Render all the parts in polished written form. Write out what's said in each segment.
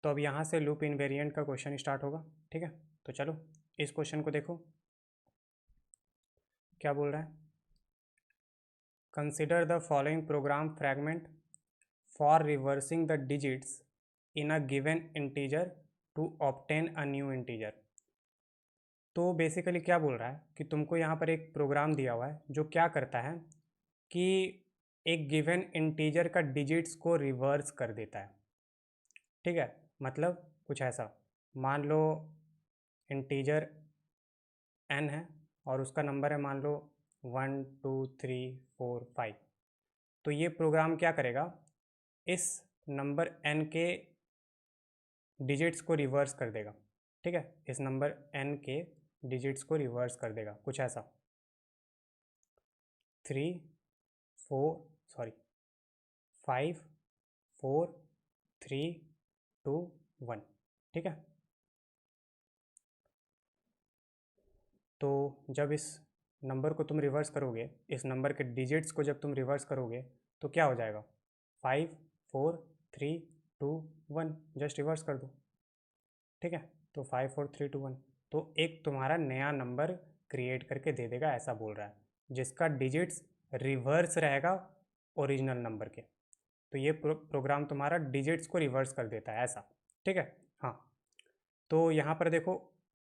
तो अब यहाँ से लूप इनवेरिएंट का क्वेश्चन स्टार्ट होगा। ठीक है, तो चलो इस क्वेश्चन को देखो क्या बोल रहा है। Consider the following program fragment for reversing the digits in a given integer to obtain a new integer. तो बेसिकली क्या बोल रहा है कि तुमको यहाँ पर एक प्रोग्राम दिया हुआ है जो क्या करता है कि एक गिवन इंटीजर का डिजिट्स को रिवर्स कर देता है। ठीक है, मतलब कुछ ऐसा, मान लो इंटीजर n है और उसका नंबर है मान लो 1 2 3 4 5। तो ये प्रोग्राम क्या करेगा, इस नंबर n के डिजिट्स को रिवर्स कर देगा। ठीक है, इस नंबर n के डिजिट्स को रिवर्स कर देगा कुछ ऐसा 3 4 सॉरी 5 4 3 2 1। ठीक है, तो जब इस नंबर को तुम रिवर्स करोगे, इस नंबर के डिजिट्स को जब तुम रिवर्स करोगे तो क्या हो जाएगा, 5 4 3 2 1, जस्ट रिवर्स कर दो। ठीक है, तो 5 4 3 2 1, तो एक तुम्हारा नया नंबर क्रिएट करके दे देगा, ऐसा बोल रहा है, जिसका डिजिट्स रिवर्स रहेगा ओरिजिनल नंबर के। तो ये प्रोग्राम तुम्हारा डिजिट्स को रिवर्स कर देता है ऐसा। ठीक है, हाँ, तो यहाँ पर देखो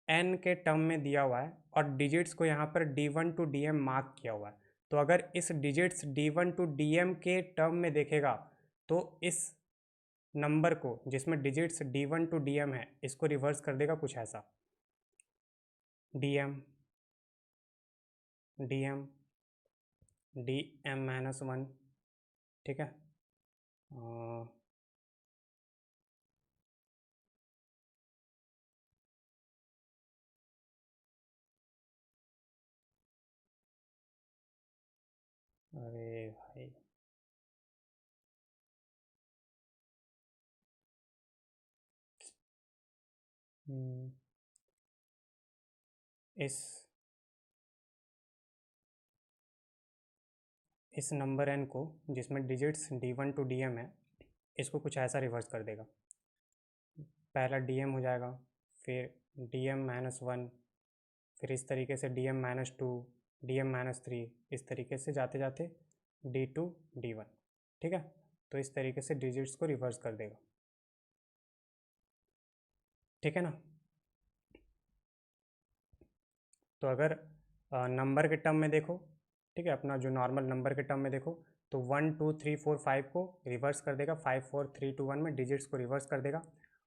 n के टर्म में दिया हुआ है और डिजिट्स को यहाँ पर d1 टू dm मार्क किया हुआ है। तो अगर इस डिजिट्स d1 टू dm के टर्म में देखेगा तो इस नंबर को जिसमें डिजिट्स d1 टू dm है इसको रिवर्स कर देगा कुछ ऐसा dm dm dm-1। ठीक है, अरे भाई इस नंबर n को जिसमें डिजिट्स d1 टू dm है इसको कुछ ऐसा रिवर्स कर देगा। पहला dm हो जाएगा, फिर dm-1, फिर इस तरीके से dm-2, dm-3, इस तरीके से जाते जाते d2 d1। ठीक है, तो इस तरीके से डिजिट्स को रिवर्स कर देगा। ठीक है ना, तो अगर नंबर के टर्म में देखो, ठीक है, अपना जो नॉर्मल नंबर के टर्म में देखो तो 1 2 3 4 5 को रिवर्स कर देगा, 5 4 3 2 1 में डिजिट्स को रिवर्स कर देगा।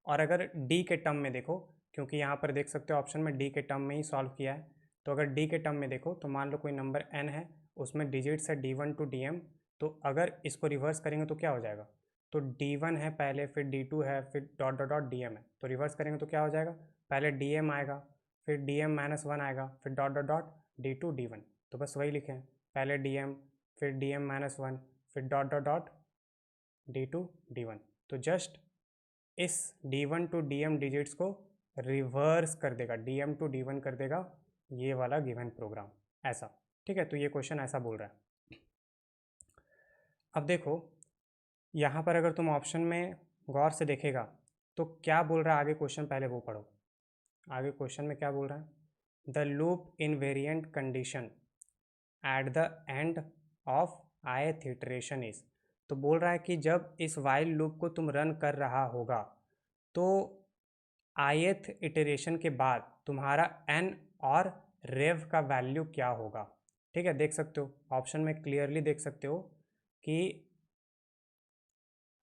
और अगर डी के टर्म में देखो, क्योंकि यहाँ पर देख सकते हो ऑप्शन में डी के टर्म में ही सॉल्व किया है, तो अगर डी के टर्म में देखो तो मान लो कोई नंबर n है, उसमें डिजिट्स है d1 टू dm, तो अगर इसको रिवर्स करेंगे तो क्या हो जाएगा, तो d1 है पहले, फिर d2 है, फिर डॉट डॉट डॉट dm है, तो रिवर्स करेंगे तो क्या हो जाएगा, पहले dm आएगा, फिर dm-1 आएगा, फिर dot dot dot d2 d1। तो बस वही लिखें, पहले dm, फिर dm-1, फिर dot dot dot d2 d1। तो जस्ट इस d1 टू dm डिजिट्स को रिवर्स कर देगा, dm टू d1 कर देगा ये वाला गिवन प्रोग्राम ऐसा। ठीक है, तो ये क्वेश्चन ऐसा बोल रहा है। अब देखो यहाँ पर अगर तुम ऑप्शन में गौर से देखेगा तो क्या बोल रहा है आगे क्वेश्चन, पहले वो पढ़ो। आगे क्वेश्चन में क्या बोल रहा है, the loop invariant condition at the end of ith iteration is. तो बोल रहा है कि जब इस वाइल लूप को तुम रन कर रहा होगा तो ith इटरेशन के बाद तुम्हारा n और रेव का वैल्यू क्या होगा। ठीक है, देख सकते हो ऑप्शन में क्लियरली देख सकते हो कि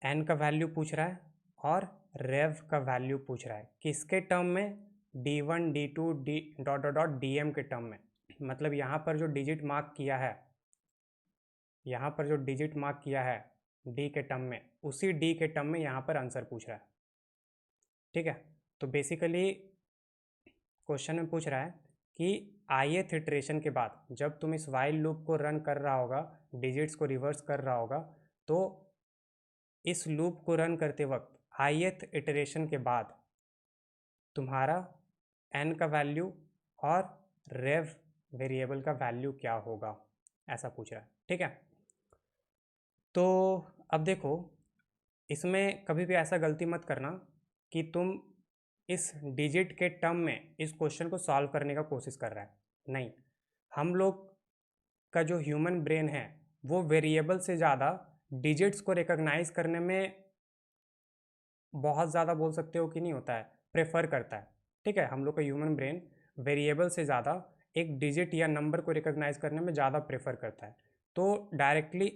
n का वैल्यू पूछ रहा है और रेव का वैल्यू पूछ रहा है, किसके टर्म में, d1 d2 D dot dot dot dm के टर्म में। मतलब यहाँ पर जो डिजिट मार्क किया है, यहाँ पर जो डिजिट मार्क किया है d के टर्म में, उसी d के टर्म में यहाँ पर आंसर पूछ रहा है। ठीक है, तो बेसिकली क्वेश्चन में पूछ रहा है कि ith इटरेशन के बाद जब तुम इस वाइल लूप को रन कर रहा होगा, डिजिट्स को रिवर्स कर रहा होगा, तो इस लूप को रन करते वक्त ith इटरेशन के बाद तुम्हारा n का वैल्यू और रेव वेरिएबल का वैल्यू क्या होगा, ऐसा पूछ रहा है। ठीक है, तो अब देखो इसमें कभी भी ऐसा गलती मत करना कि तुम इस डिजिट के टर्म में इस क्वेश्चन को सॉल्व करने का कोशिश कर रहा है, नहीं। हम लोग का जो ह्यूमन ब्रेन है वो वेरिएबल से ज़्यादा डिजिट्स को रिकॉग्नाइज करने में बहुत ज़्यादा बोल सकते हो कि नहीं होता है, प्रेफर करता है, ठीक है। हम लोग का ह्यूमन ब्रेन वेरिएबल से ज़्यादा एक डिजिट या नंबर को रिकॉग्नाइज करने में ज़्यादा प्रेफर करता है। तो डायरेक्टली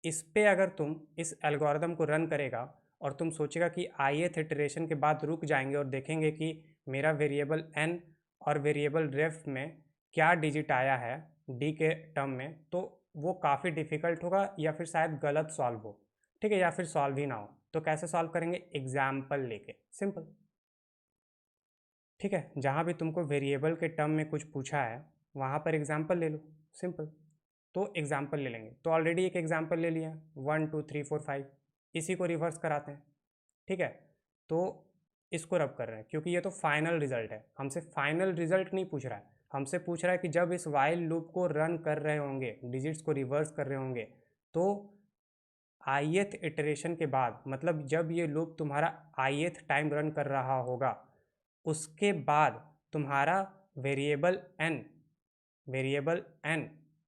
इस पे अगर तुम इस एल्गोरिदम को रन करेगा और तुम सोचेगा कि ith इटरेशन के बाद रुक जाएंगे और देखेंगे कि मेरा वेरिएबल n और वेरिएबल रेफ में क्या डिजिट आया है d के टर्म में, तो वो काफ़ी डिफ़िकल्ट होगा या फिर शायद गलत सॉल्व हो, ठीक है, या फिर सॉल्व ही ना हो। तो कैसे सॉल्व करेंगे? एग्जाम्पल लेके, सिंपल, ठीक है। जहाँ भी तुमको वेरिएबल के टर्म में कुछ पूछा है वहाँ पर एग्जाम्पल ले लो, सिंपल। तो एग्जाम्पल ले लेंगे, तो ऑलरेडी एक एग्जाम्पल ले लिया 1 2 3 4 5, इसी को रिवर्स कराते हैं, ठीक है। तो इसको रब कर रहे हैं क्योंकि ये तो फाइनल रिजल्ट है, हमसे फाइनल रिजल्ट नहीं पूछ रहा है, हमसे पूछ रहा है कि जब इस वाइल लूप को रन कर रहे होंगे, डिजिट्स को रिवर्स कर रहे होंगे, तो ith इटरेशन के बाद, मतलब जब ये लूप तुम्हारा ith टाइम रन कर रहा होगा, उसके बाद तुम्हारा वेरिएबल n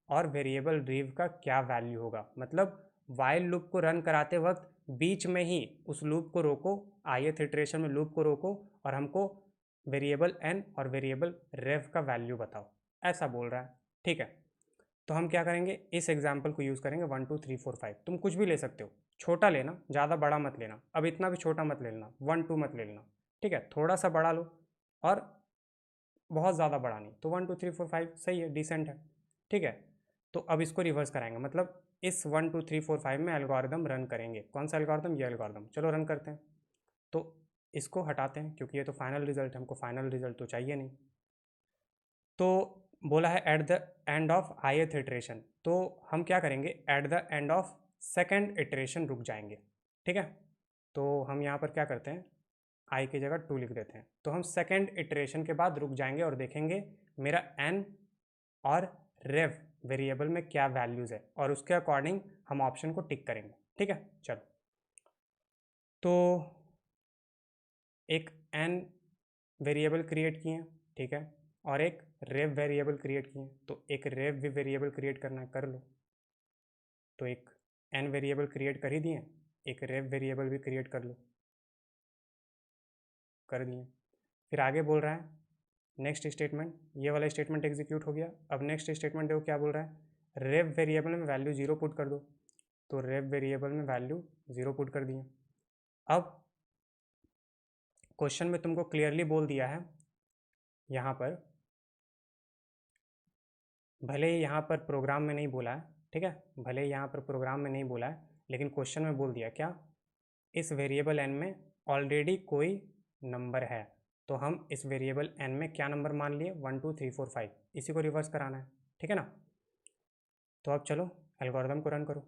और वेरिएबल रिव का क्या वैल्यू होगा। मतलब वाइल लूप को रन कराते वक्त बीच में ही उस लूप को रोको, ith इटरेशन में लूप को रोको और हमको वेरिएबल n और वेरिएबल रेव का वैल्यू बताओ, ऐसा बोल रहा है, ठीक है। तो हम क्या करेंगे, इस एग्जाम्पल को यूज़ करेंगे 1 2 3 4 5। तुम कुछ भी ले सकते हो, छोटा लेना, ज़्यादा बड़ा मत लेना, अब इतना भी छोटा मत लेना, 1 2 मत लेना, ठीक है। थोड़ा सा बड़ा लो और बहुत ज़्यादा बड़ा नहीं, तो 1 2 3 4 5 सही है, डिसेंट है, ठीक है। तो अब इसको रिवर्स कराएंगे, मतलब इस 1 2 3 4 5 में एल्गोरिदम रन करेंगे। कौन सा एल्गोरिदम? ये एल्गोरिदम। चलो रन करते हैं। तो इसको हटाते हैं क्योंकि ये तो फाइनल रिजल्ट है, हमको फाइनल रिजल्ट तो चाहिए नहीं। तो बोला है eight the end of ith iteration, तो हम क्या करेंगे, eight the end of second iteration रुक जाएंगे, ठीक है। तो हम यहाँ पर क्या करते हैं, i की जगह 2 लिख देते हैं। तो हम सेकेंड इटरेशन के बाद रुक जाएंगे और देखेंगे मेरा n और रेव वेरिएबल में क्या वैल्यूज़ है, और उसके अकॉर्डिंग हम ऑप्शन को टिक करेंगे, ठीक है। चलो, तो एक n वेरिएबल क्रिएट किए हैं, ठीक है, और एक रेव वेरिएबल क्रिएट किए हैं। तो एक रेव भी वेरिएबल क्रिएट करना है, कर लो। तो एक n वेरिएबल क्रिएट कर ही दिए, एक रेव वेरिएबल भी क्रिएट कर लो, कर दिए। फिर आगे बोल रहा है नेक्स्ट स्टेटमेंट, ये वाला स्टेटमेंट एग्जीक्यूट हो गया। अब नेक्स्ट स्टेटमेंट देखो क्या बोल रहा है, रेव वेरिएबल में वैल्यू 0 पुट कर दो। तो रेव वेरिएबल में वैल्यू 0 पुट कर दिए। अब क्वेश्चन में तुमको क्लियरली बोल दिया है, यहाँ पर भले ही यहाँ पर प्रोग्राम में नहीं बोला है, ठीक है, भले ही यहाँ पर प्रोग्राम में नहीं बोला है, लेकिन क्वेश्चन में बोल दिया क्या, इस वेरिएबल n में ऑलरेडी कोई नंबर है। तो हम इस वेरिएबल n में क्या नंबर मान लिए, 1 2 3 4 5, इसी को रिवर्स कराना है, ठीक है ना। तो अब चलो एल्गोरिदम को रन करो।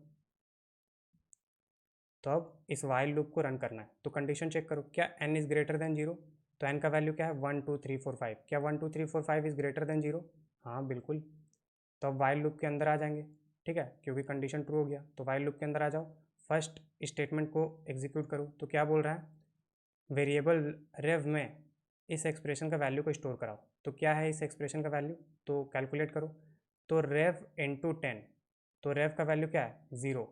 तो अब इस वाइल लूप को रन करना है, तो कंडीशन चेक करो, क्या n इज़ ग्रेटर देन 0। तो n का वैल्यू क्या है, 1 2 3 4 5। क्या 1 2 3 4 5 इज़ ग्रेटर देन 0? हाँ बिल्कुल। तो अब वाइल लूप के अंदर आ जाएंगे, ठीक है, क्योंकि कंडीशन ट्रू हो गया। तो वाइल लूप के अंदर आ जाओ, फर्स्ट स्टेटमेंट को एग्जीक्यूट करो। तो क्या बोल रहा है, वेरिएबल रेव में इस एक्सप्रेशन का वैल्यू को स्टोर कराओ। तो क्या है इस एक्सप्रेशन का वैल्यू, तो कैलकुलेट करो। तो रेव इंटू 10, तो रेव का वैल्यू क्या है, 0।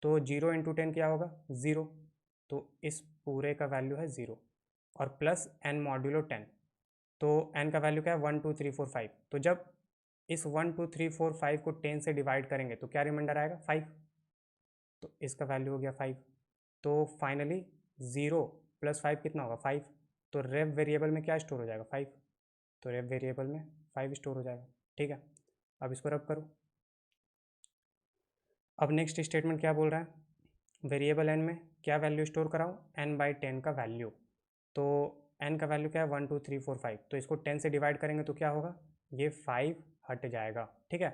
तो 0 इंटू 10 क्या होगा, 0। तो इस पूरे का वैल्यू है 0 और प्लस n मॉड्यूलो 10। तो n का वैल्यू क्या है, 1 2 3 4 5। तो जब इस 1 2 3 4 5 को 10 से डिवाइड करेंगे तो क्या रिमाइंडर आएगा, 5। तो इसका वैल्यू हो गया 5। तो फाइनली 0 प्लस 5 कितना होगा, 5। तो रेव वेरिएबल में क्या स्टोर हो जाएगा, 5। तो रेव वेरिएबल में 5 स्टोर हो जाएगा, ठीक है। अब इसको रब करो। अब नेक्स्ट स्टेटमेंट क्या बोल रहा है, वेरिएबल n में क्या वैल्यू स्टोर कराओ, n/10 का वैल्यू। तो n का वैल्यू क्या है, 1 2 3 4 5। तो इसको 10 से डिवाइड करेंगे तो क्या होगा, ये 5 हट जाएगा, ठीक है।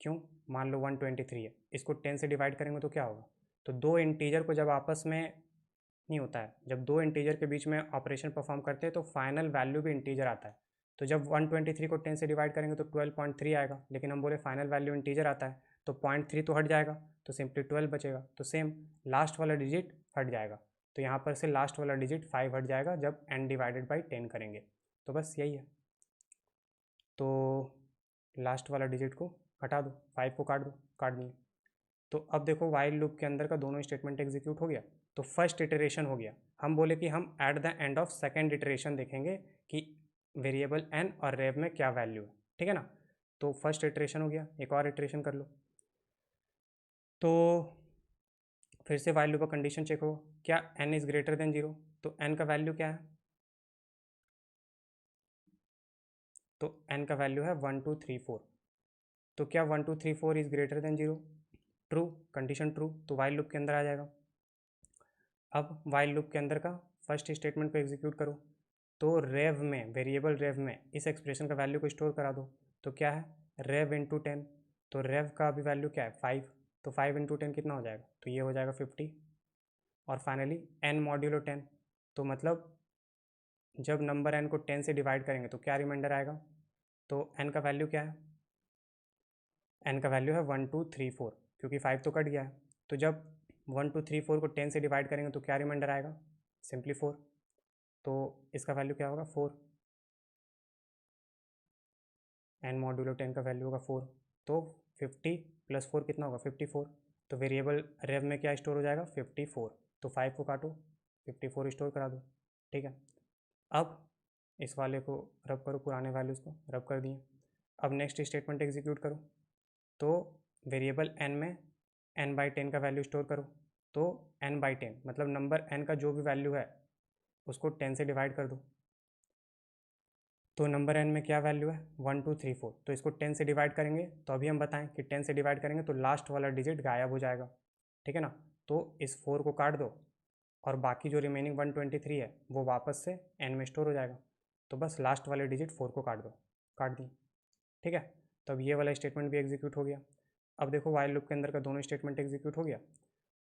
क्यों, मान लो 123 है, इसको 10 से डिवाइड करेंगे तो क्या होगा। तो दो इंटीजर को जब आपस में नहीं होता है, जब दो इंटीजर के बीच में ऑपरेशन परफॉर्म करते हैं तो फाइनल वैल्यू भी इंटीजर आता है। तो जब 123 को 10 से डिवाइड करेंगे तो 12.3 आएगा, लेकिन हम बोले फाइनल वैल्यू इंटीजर आता है, तो 0.3 तो हट जाएगा, तो सिंपली 12 बचेगा। तो सेम लास्ट वाला डिजिट हट जाएगा, तो यहाँ पर से लास्ट वाला डिजिट 5 हट जाएगा जब n डिवाइडेड बाई 10 करेंगे। तो बस यही है। तो लास्ट वाला डिजिट को हटा दो, 5 को काट दो, काट दिए। तो अब देखो वाइल लूप के अंदर का दोनों स्टेटमेंट एग्जीक्यूट हो गया। तो फर्स्ट इटरेशन हो गया। हम बोले कि हम eight the end of second iteration देखेंगे कि वेरिएबल n और रेव में क्या वैल्यू है, ठीक है ना। तो फर्स्ट इटरेशन हो गया, एक और इटरेशन कर लो। तो फिर से वाइल लूप का कंडीशन चेक हो, क्या n इज ग्रेटर देन 0, तो n का वैल्यू क्या है, तो n का वैल्यू है 1 2 3 4। तो क्या 1 2 3 4 is greater than 0, true, condition true, तो वाइल लूप के अंदर आ जाएगा। अब वाइल लूप के अंदर का फर्स्ट स्टेटमेंट को एग्जीक्यूट करो। तो रेव में, वेरिएबल रेव में इस एक्सप्रेशन का वैल्यू को स्टोर करा दो। तो क्या है, रेव इंटू 10, तो रेव का अभी वैल्यू क्या है 5, तो 5 इंटू 10 कितना हो जाएगा, तो ये हो जाएगा 50। और फाइनली n मॉड्यूलो 10, तो मतलब जब नंबर n को 10 से डिवाइड करेंगे तो क्या रिमाइंडर आएगा, तो n का वैल्यू क्या है, n का वैल्यू है 1 2 3 4, क्योंकि 5 तो कट गया है। तो जब 1 2 3 4 को 10 से डिवाइड करेंगे तो क्या रिमाइंडर आएगा, सिंपली 4। तो इसका वैल्यू क्या होगा 4, n मॉड्यूलो 10 का वैल्यू होगा 4। तो 50 प्लस 4 कितना होगा 54। तो वेरिएबल रेव में क्या स्टोर हो जाएगा 54। तो 5 को काटो, 54 स्टोर करा दो, ठीक है। अब इस वाले को रब करो, पुराने वैल्यूज़ को रब कर दिए। अब नेक्स्ट स्टेटमेंट एग्जीक्यूट करो। तो वेरिएबल n में n बाई 10 का वैल्यू स्टोर करो। तो n बाई 10 मतलब नंबर n का जो भी वैल्यू है उसको 10 से डिवाइड कर दो। तो नंबर n में क्या वैल्यू है 1 2 3 4, तो इसको 10 से डिवाइड करेंगे। तो अभी हम बताएं कि 10 से डिवाइड करेंगे तो लास्ट वाला डिजिट गायब हो जाएगा, ठीक है ना। तो इस 4 को काट दो और बाकी जो रिमेनिंग 123 है वो वापस से n में स्टोर हो जाएगा। तो बस लास्ट वाले डिजिट 4 को काट दो, काट दी, ठीक है। तब ये वाला स्टेटमेंट भी एग्जीक्यूट हो गया। अब देखो वाइल लूप के अंदर का दोनों स्टेटमेंट एग्जीक्यूट हो गया।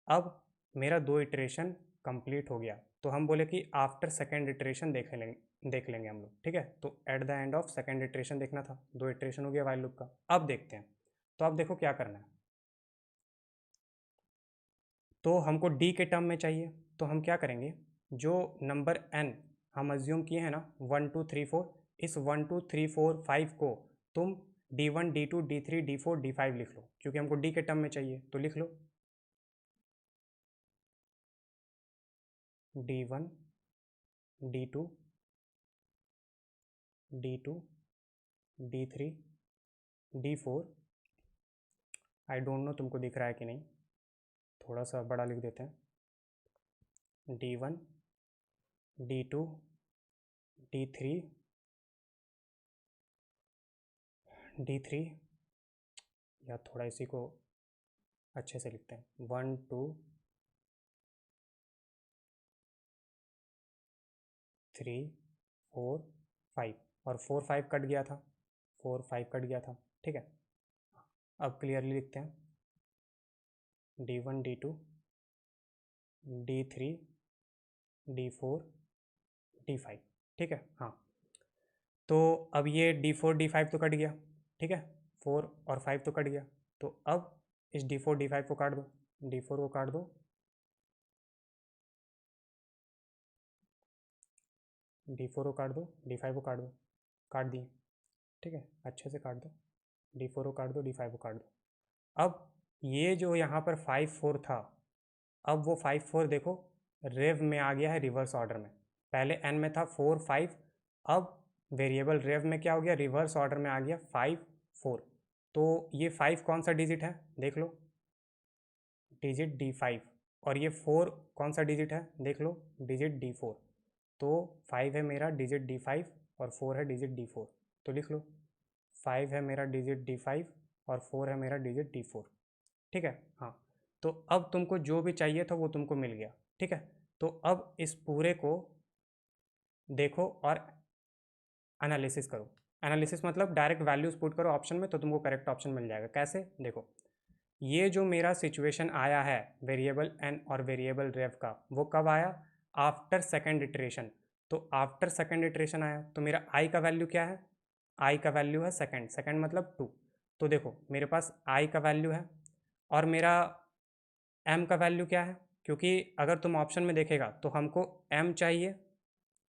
अब मेरा 2 इटरेशन कंप्लीट हो गया। तो हम बोले कि आफ्टर सेकेंड इटरेशन देख लेंगे हम लोग, ठीक है। तो eight the end of second iteration देखना था। 2 इटरेशन हो गया वाइल लूप का। अब देखते हैं। तो अब देखो क्या करना है। तो हमको डी के टर्म में चाहिए, तो हम क्या करेंगे, जो नंबर n हम अज्यूम किए हैं ना 1 2 3 4, इस 1 2 3 4 5 को तुम d1 d2 d3 d4 d5 लिख लो, क्योंकि हमको डी के टर्म में चाहिए। तो लिख लो d1 d2 d2 d3 d4। I don't know तुमको दिख रहा है कि नहीं, थोड़ा सा बड़ा लिख देते हैं। d1 d2 d3 d3, या थोड़ा इसी को अच्छे से लिखते हैं 1 2 3 4 5, और 4 5 कट गया था, 4 5 कट गया था, ठीक है। अब क्लियरली लिखते हैं d1 d2 d3 d4 d5, ठीक है। हाँ, तो अब ये d4 d5 तो कट गया, ठीक है, 4 और 5 तो कट गया। तो अब इस d4 d5 को काट दो, d4 को काट दो, d4 को काट दो, d5 को काट दो, काट दिए, ठीक है, अच्छे से काट दो, d4 को काट दो, d5 को काट दो। अब ये जो यहाँ पर 5 4 था, अब वो 5 4 देखो रेव में आ गया है रिवर्स ऑर्डर में। पहले n में था 4 5, अब वेरिएबल रेव में क्या हो गया, रिवर्स ऑर्डर में आ गया 5 4। तो ये 5 कौन सा डिजिट है देख लो, डिजिट d5, और ये 4 कौन सा डिजिट है देख लो, डिजिट d4। तो 5 है मेरा डिजिट d5 और 4 है डिजिट d4। तो लिख लो 5 है मेरा डिजिट d5 और 4 है मेरा डिजिट d4, ठीक है। हाँ, तो अब तुमको जो भी चाहिए था वो तुमको मिल गया, ठीक है। तो अब इस पूरे को देखो और एनालिसिस करो। एनालिसिस मतलब डायरेक्ट वैल्यूज पुट करो ऑप्शन में, तो तुमको करेक्ट ऑप्शन मिल जाएगा। कैसे, देखो ये जो मेरा सिचुएशन आया है वेरिएबल n और वेरिएबल रेव का, वो कब आया, आफ्टर सेकेंड इटरेशन। तो आफ्टर सेकेंड इटरेशन आया, तो मेरा i का वैल्यू क्या है, i का वैल्यू है सेकेंड, सेकेंड मतलब 2। तो देखो मेरे पास i का वैल्यू है और मेरा m का वैल्यू क्या है, क्योंकि अगर तुम ऑप्शन में देखेगा तो हमको m चाहिए,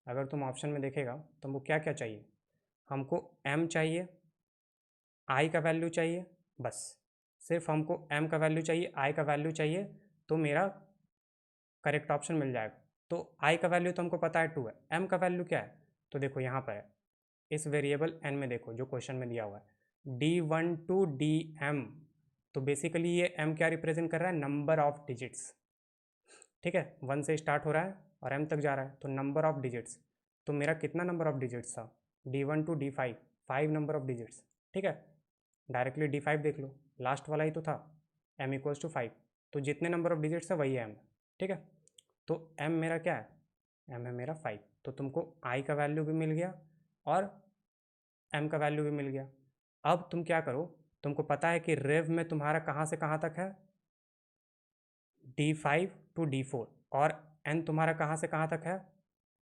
अगर तुम ऑप्शन में देखेगा तो हमको क्या क्या चाहिए, हमको m चाहिए, i का वैल्यू चाहिए, बस सिर्फ हमको m का वैल्यू चाहिए, i का वैल्यू चाहिए, तो मेरा करेक्ट ऑप्शन मिल जाएगा। तो i का वैल्यू तो हमको पता है 2 है, m का वैल्यू क्या है, तो देखो यहाँ पर है इस वेरिएबल n में, देखो जो क्वेश्चन में दिया हुआ है d1 to dm, तो बेसिकली ये m क्या रिप्रेजेंट कर रहा है, नंबर ऑफ डिजिट्स, ठीक है, 1 से स्टार्ट हो रहा है और m तक जा रहा है, तो नंबर ऑफ डिजिट्स, तो मेरा कितना नंबर ऑफ डिजिट्स था, d1 to d5, 5 number of digits, ठीक है, डायरेक्टली d5 देख लो, लास्ट वाला ही तो था, m इक्वल्स टू 5, तो जितने नंबर ऑफ डिजिट्स है वही है m, ठीक है, तो m मेरा क्या है, m है मेरा 5, तो तुमको i का वैल्यू भी मिल गया और m का वैल्यू भी मिल गया। अब तुम क्या करो, तुमको पता है कि रेव में तुम्हारा कहाँ से कहाँ तक है, d5 to d4, और n तुम्हारा कहाँ से कहाँ तक है,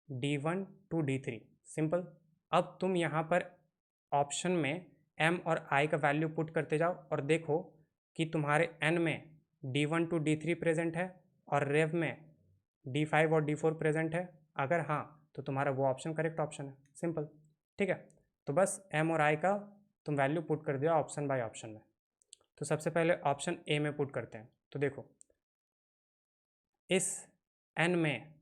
d1 to d3, सिंपल। अब तुम यहाँ पर ऑप्शन में m और i का वैल्यू पुट करते जाओ और देखो कि तुम्हारे n में d1 to d3 प्रेजेंट है और रेव में d5 और d4 प्रेजेंट है, अगर हाँ तो तुम्हारा वो ऑप्शन करेक्ट ऑप्शन है, सिंपल, ठीक है। तो बस m और i का तुम वैल्यू पुट कर दिया ऑप्शन बाय ऑप्शन में। तो सबसे पहले ऑप्शन ए में पुट करते हैं, तो देखो इस n में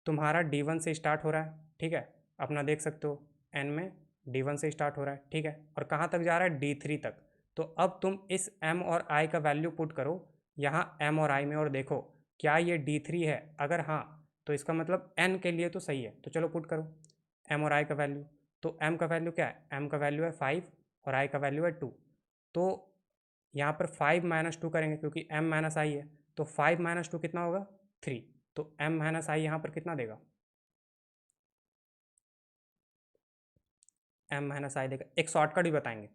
तुम्हारा d1 से स्टार्ट हो रहा है, ठीक है, अपना देख सकते हो n में d1 से स्टार्ट हो रहा है, ठीक है, और कहाँ तक जा रहा है, d3 तक। तो अब तुम इस m और i का वैल्यू पुट करो यहाँ m और i में और देखो क्या ये d3 है, अगर हाँ तो इसका मतलब n के लिए तो सही है, तो चलो पुट करो m और i का वैल्यू। तो m का वैल्यू क्या है, m का वैल्यू है 5 और i का वैल्यू है 2, तो यहाँ पर 5 माइनस 2 करेंगे क्योंकि m माइनस आई है, तो 5 माइनस 2 कितना होगा, 3, तो m माइनस आई यहाँ पर कितना देगा, m माइनस आई देगा, एक शॉर्टकट भी बताएंगे,